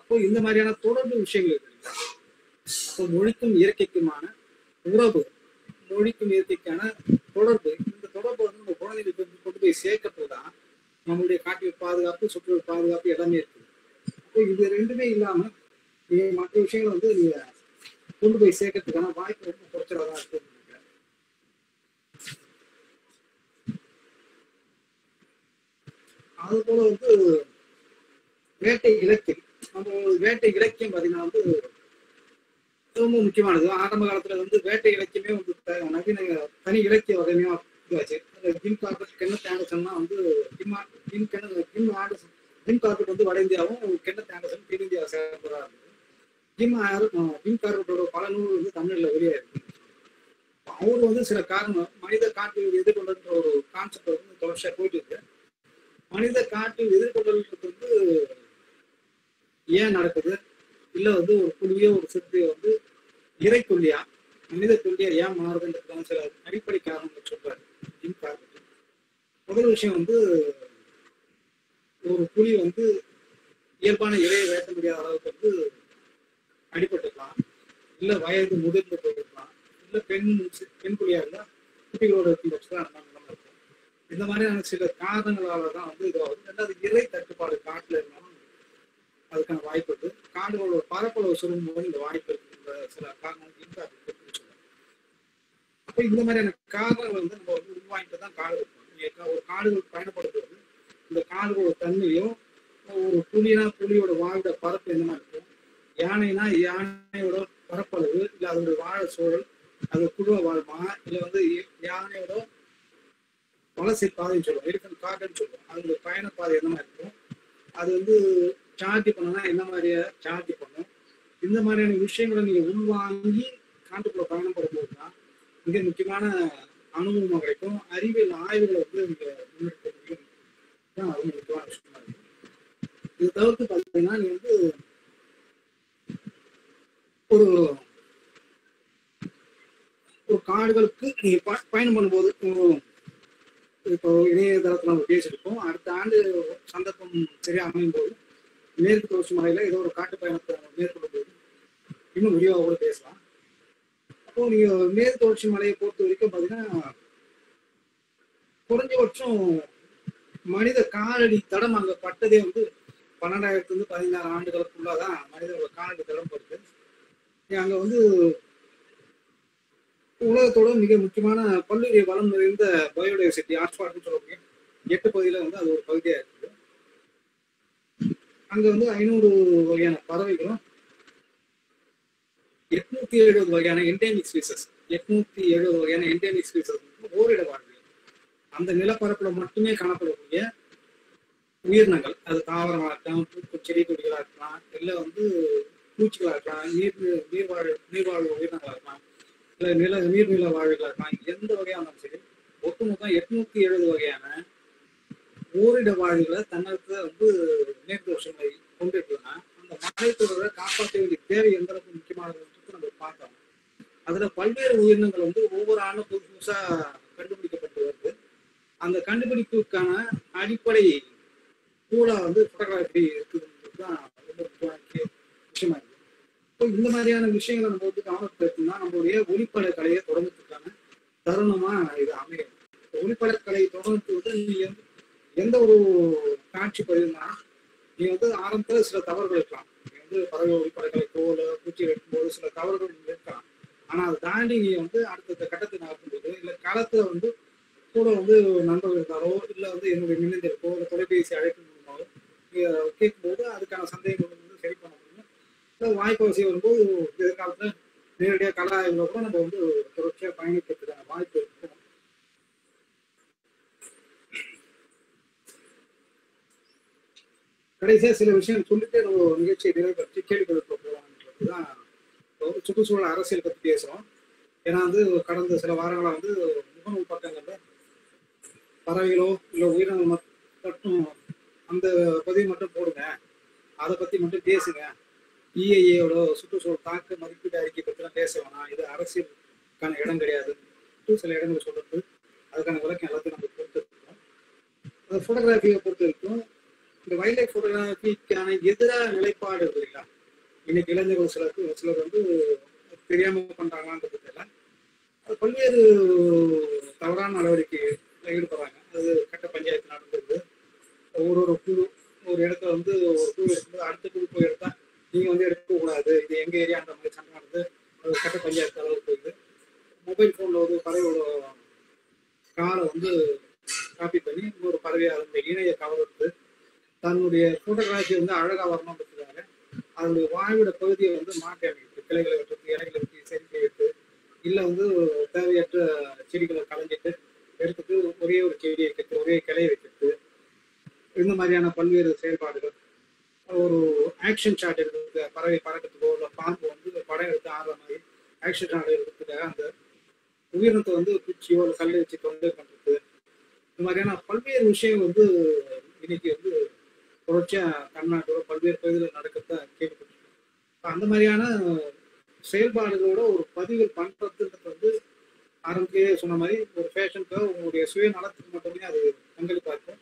அப்போ இந்த மாதிரியான தொடர்பு விஷயங்கள் இருக்கு. அப்போ மொழிக்கும் இயற்கைக்குமான உறவு, மொழிக்கும் இயற்கைக்கான தொடர்பு, இந்த தொடர்பு வந்து நம்ம குழந்தைகளுக்கு கொண்டு போய் சேர்க்கறது தான் நம்மளுடைய காட்டு பாதுகாப்பு, சுற்றுச்சூழல் பாதுகாப்பு எல்லாமே இருக்குது. அப்போ இது ரெண்டுமே இல்லாம நீங்க மற்ற விஷயங்களை வந்து நீங்க கொண்டு போய் சேர்க்கறதுக்கான வாய்ப்பு ரொம்ப குறைச்சலா தான் இருக்கு. அது போல வந்து வேட்டை இலக்கியம், நம்ம வேட்டை இலக்கியம் பார்த்தீங்கன்னா வந்து ரொம்ப முக்கியமானது. ஆரம்ப காலத்துல வந்து வேட்டை இலக்கியமே வந்து நவீன தனி இலக்கிய வகைமையா இதுவாச்சு. ஜிம் கார்பெட், கென்னத் ஆண்டர்சன்லாம் வந்து ஜிம் கார்பெட் வந்து வட இந்தியாவும், கென்னத் ஆண்டர்சன் தென் இந்தியாவை சேர்ந்ததா இருந்தது. ஜிம் கார்பெட்டோட பல நூல் வந்து தமிழ்ல வெளியாயிருக்கு. அவரு வந்து சில காரணம் மனித காட்டில் எதிர்கொள்ளுன்ற ஒரு கான்செப்ட் வந்து தொடர்ச்சியா போயிட்டு இருக்கு. மனித காட்டில் எதிர்கொள்ளுன்றது வந்து ஏன் நடக்குது, இல்ல வந்து ஒரு புலியோ ஒரு சிறுத்தையோ வந்து இறை துல்லியா மனித துல்லியா ஏன் மாறுதுன்றதுக்கான சில அடிப்படை காரணங்கள் சொல்றாரு ஜிம் கார்பெட். முதல் விஷயம் வந்து ஒரு புலி வந்து இயல்பான இறையை வேட்ட முடியாத அளவுக்கு வந்து அடிபட்டுக்கலாம், இல்ல வயது முதிர்ந்து போயிருக்கலாம், இல்ல பெண் புலியா இருந்தா குட்டிகளோட இருக்கும் பட்சத்தான் நம்ம இருக்கும். இந்த மாதிரியான சில காரணங்களால தான் வந்து இதுவாகுது. ரெண்டாவது இறை தட்டுப்பாடு காட்டுல இருந்தாலும் அதுக்கான வாய்ப்பு இருக்கு. காடுகளோட பரப்பளவு சுருங்கும் போது இந்த வாய்ப்பு இருக்கு. சில காரணங்கள் சொல்லுவாங்க. அப்ப இந்த மாதிரியான காரணங்கள் வந்து நம்ம வந்து உருவாக்கிட்டு தான் காடு இருக்கும். ஒரு காடுகள் பயணப்படுத்துவது இந்த காடுகளோட தன்மையும், ஒரு புலியோட வாழ்ந்த பரப்பு என்ன மாதிரி இருக்கும், யானைனா யானையோட பரப்பளவு, இல்லை அதோட வாழ சூழல், அது குழுவ வாழ்மா, இல்லை வந்து யானையோட வலசை பாதைன்னு சொல்லுவோம், எலிஃபென்ட் கார்டுன்னு சொல்லுவோம், அதோட பயண பாதை என்ன மாதிரி இருக்கும், அது வந்து சார்ஜ் பண்ணனா என்ன மாதிரியா சார்ஜ் பண்ணும். இந்த மாதிரியான விஷயங்களை நீங்க உள்வாங்கி காட்டுக்குள்ள பயணப்படும் போதுதான் மிக முக்கியமான அனுபவமாக கிடைக்கும். அறிவியல் ஆய்வுகளை வந்து நீங்க முன்னெடுக்க முடியும். அது முக்கியமான விஷயமா இருக்கு. இது தவிர்த்து பார்த்தீங்கன்னா நீ வந்து ஒரு காடுகளுக்கு நீங்க பயணம் பண்ணும்போது, இப்போ இணையதளத்துல நம்ம பேசியிருக்கோம், அடுத்த ஆண்டு சந்தர்ப்பம் சரியா அமையும் போது மேற்கு தொடர்ச்சி மலையில ஏதோ ஒரு காட்டு பயணத்தை மேற்கொள்ளும் போது இன்னும் விரிவாக கூட பேசலாம். அப்போ நீங்க மேற்கு தொடர்ச்சி மலையை பொறுத்த வரைக்கும் பாத்தீங்கன்னா குறைஞ்சபட்சம் மனித காலடி தடம் அங்க பட்டதே வந்து 12,000 to 16 ஆண்டுகளுக்குள்ளதான் மனிதனோட காலடி தடம் படுது. அங்க வந்து உலகத்தோட மிக முக்கியமான பல்லுயிரி வளம் நிறைந்த பயோடைவர்சிட்டி ஹாட்ஸ்பாட்னு சொல்லக்கூடிய 8 பகுதியில வந்து அது ஒரு பகுதியா இருக்குது. அங்க வந்து 500 வகையான பறவைகளும் 870 வகையான என்டேமிக் ஸ்பீசஸ் 870 வகையான என்டேமிக் ஸ்பீசஸ் ஓரிட வாழ்வு. அந்த நிலப்பரப்புல மட்டுமே காணப்படக்கூடிய உயிரினங்கள், அது தாவரமா இருக்கலாம், செடி கொடிகளா இருக்கலாம், இல்ல வந்து பூச்சிகளா இருக்கலாம், நீர்வாழ் உயிரினங்களா இருக்கலாம், இல்ல நீர்நில வாழ்வுகளா இருக்கலாம், எந்த வகையா இருந்தாலும் சரி ஒட்டுமொத்தம் 870 வகையான ஓரிட வாழ்வுகளை தன்னகத்துல வந்து மேற்கோஷங்களை கொண்டிருக்குன்னா அந்த மலைத்தொடரை காப்பாற்ற வேண்டிய தேவை எந்த அளவுக்கு முக்கியமானது நம்ம பார்த்தோம். அதுல பல்வேறு உயிரினங்கள் வந்து ஒவ்வொரு ஆண்டும் புதுசு புதுசா கண்டுபிடிக்கப்பட்டு வருது. அந்த கண்டுபிடிப்புக்கான அடிப்படை டூலா வந்து போட்டோகிராஃபி இருக்குதுன்றதுதான் ரொம்ப முக்கியமான விஷயமா இருக்கு. இப்போ இந்த மாதிரியான விஷயங்களை நம்ம வந்து கவனப்படுத்தணும்னா நம்மளுடைய ஒளிப்பட கலையை தொடங்குறதுக்கான தருணமா இது அமையும். ஒளிப்பட கலை தொடர்ந்து வந்து நீங்க எந்த ஒரு காட்சி பதிவுனா நீங்க வந்து ஆரம்பத்துல சில தவறுகள் இருக்கலாம். நீங்க வந்து பறவை ஒளிப்பட கலைக்கோ இல்லை பூச்சி வைக்கும்போது சில தவறுகள் இருக்கலாம். ஆனா அதை தாண்டி நீ வந்து அடுத்த கட்டத்தை நடக்கும்போது இல்லை களத்துல வந்து கூட வந்து நண்பர்கள் இருந்தாலோ இல்லை வந்து என்னுடைய மின்னஞ்சலுக்கோ இல்லை தொலைபேசி அழைப்பு மூலமாவோ கேட்கும்போது அதுக்கான சந்தேகங்கள் வந்து சரி பண்ண முடியும். இல்லை வாய்ப்பு அவசியம் வரும்போது எதிர்காலத்துல நேரடியாக கல ஆய்வுல கூட நம்ம வந்து தொடர்ச்சியா பயணிக்கிறதுக்கான வாய்ப்பு இருக்கு. கடைசியா சில விஷயம் சொல்லிட்டு நம்ம நிகழ்ச்சியை நிறைவேற்றி கேள்விகளுக்கு போகலாம்ன்றதுதான். சுற்றுச்சூழல் அரசியல் பத்தி பேசுறோம். ஏன்னா வந்து கடந்த சில வாரங்களா வந்து முகநூல் பக்கங்கள்ல பறவைகளோ இல்லை உயிரினங்கள் மட்டும் அந்த பதிவு மட்டும் போடுங்க, அதை பத்தி மட்டும் பேசுங்க, இஏஏயோட சுற்றுச்சூழல் தாக்க மதிப்பீடு அறிக்கை பற்றிலாம் பேச வேணாம், இது அரசியலுக்கான இடம் கிடையாது சில இடங்கள் சொல்றது. அதுக்கான விளக்கம் எல்லாத்தையும் நம்ம பொறுத்திருக்கோம். போட்டோகிராஃபியை பொறுத்த வரைக்கும் இந்த வைல்ட் லைஃப் போட்டோகிராஃபிக்கான எதிராக நிலைப்பாடு இருக்கு இல்லைங்களா. இன்னைக்கு இளைஞர்கள் சிலர் வந்து தெரியாம பண்றாங்களான்றது தெரியல. அது பல்வேறு தவறான நடவடிக்கை ஈடுபடுறாங்க. அது கட்ட பஞ்சாயத்து நடந்துருது. ஒரு குழு ஒரு இடத்துல வந்து ஒரு குழு இருக்கும்போது அடுத்த குழு போய் எடுத்தா நீங்க வந்து எடுக்கக்கூடாது, இது எங்க ஏரியான்ற மாதிரி சண்டை நடந்து அது கட்ட பஞ்சாயத்து அளவுக்கு போயிடுது. மொபைல் போன்ல வந்து பறவையோட காரை வந்து காப்பி பண்ணி இன்னொரு பறவையை அதனுடைய இணைய கவர்ந்து தன்னுடைய போட்டோகிராஃபி வந்து அழகா வரணுன்றதுக்காக அதனுடைய வாழ்விட பகுதியை வந்து மாற்றி அமைக்கிறது. கிளைகளை வெட்டுறது, இலைகளை வெட்டி சரி செய்யறது, இல்லை வந்து தேவையற்ற செடிகளை களைஞ்சிட்டு எடுத்துட்டு ஒரே ஒரு செடியை வைக்கிறது, ஒரே கிளையை வைக்கிறது, இந்த மாதிரியான பல்வேறு செயல்பாடுகள். ஒரு ஆக்ஷன் ஷாட் எடுக்கிறதுக்கு பறவை பறக்கிறதுக்கோ இல்லை பாம்பு வந்து படம் எடுத்து ஆடுற மாதிரி ஆக்ஷன் ஷாட் எடுக்கிறதுக்காக அந்த உயிரினத்தை வந்து குச்சியோ இல்லை கல்லை வச்சு தொண்டை பண்ணுறது, இந்த மாதிரியான பல்வேறு விஷயங்கள் வந்து இன்னைக்கு வந்து தொடர்ச்சியா தமிழ்நாட்டோட பல்வேறு பகுதிகளில் நடக்கிறத கேள்விப்பட்டிருக்கோம். அந்த மாதிரியான செயல்பாடுகளோட ஒரு பதிவுகள் பண்றதுன்றது வந்து ஆரம்பத்திலேயே சொன்ன மாதிரி ஒரு ஃபேஷனுக்கு உங்களுடைய சுயநலத்துக்கு மட்டுமே அது பங்களிப்பா இருக்கும்,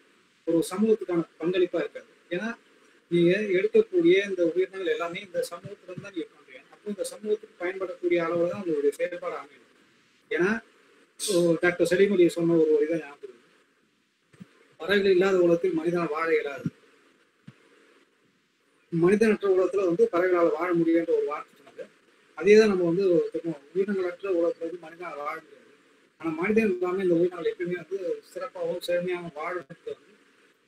ஒரு சமூகத்துக்கான பங்களிப்பா இருக்காது. ஏன்னா நீங்க எடுக்கக்கூடிய இந்த உயிரினங்கள் எல்லாமே இந்த சமூகத்துல தான் நீங்க பண்றீங்க. அப்போ இந்த சமூகத்துக்கு பயன்படக்கூடிய அளவுல தான் உங்களுடைய செயல்பாடு அமையும். ஏன்னா டாக்டர் செலிமொழி சொன்ன ஒரு இதான் ஞாபகம், பறவைகள் இல்லாத உலகத்தில் மனிதனால் வாழ இயலாது, மனிதனற்ற உலகத்துல வந்து பறவைகளால் வாழ முடியுன்ற ஒரு வார்த்தை சொன்னாங்க. அதே தான் நம்ம வந்து உயிரினங்களற்ற உலகத்துல வந்து மனிதனால் வாழ முடியாது. ஆனா மனிதன் இல்லாமல் இந்த உயிரினங்கள் எப்பயுமே வந்து சிறப்பாகவும் செழுமையாக வாழறதுக்கு வந்து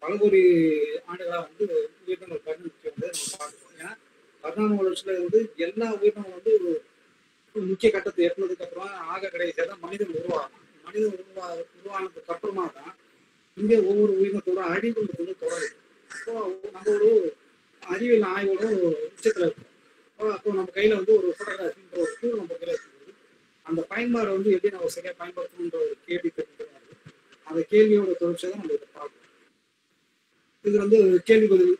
பல கோடி ஆண்டுகளா வந்து உயிரினங்கள் பரிணமிச்சு வந்து நம்ம பார்க்கிறோம். ஏன்னா பரிணாம வளர்ச்சியில வந்து எல்லா உயிரினங்களும் வந்து ஒரு முக்கிய கட்டத்தை எட்டினதுக்கு அப்புறம் ஆக கடைசியாக தான் மனிதன் உருவாகும். மனிதன் உருவானதுக்கு அப்புறமா தான் இங்கே ஒவ்வொரு உயிரினத்தோட அழிவுன்றது வந்து தொடருது. அப்போ நம்ம ஒரு அறிவியல் ஆய்வோட உச்சத்துல இருக்கும். அப்போ நம்ம கையில வந்து ஒரு போட்டோகிராஃபின்ற ஒரு டூல் நம்ம கையில இருக்கும்போது அந்த பயன்பாடு வந்து எப்படி நம்ம சரியா பயன்படுத்தணுன்ற ஒரு கேள்வி கேட்கிறது. அந்த கேள்வியோட தொடர்ச்சியை தான் நம்ம இதை பார்க்கணும். இது வந்து கேள்வி பதில்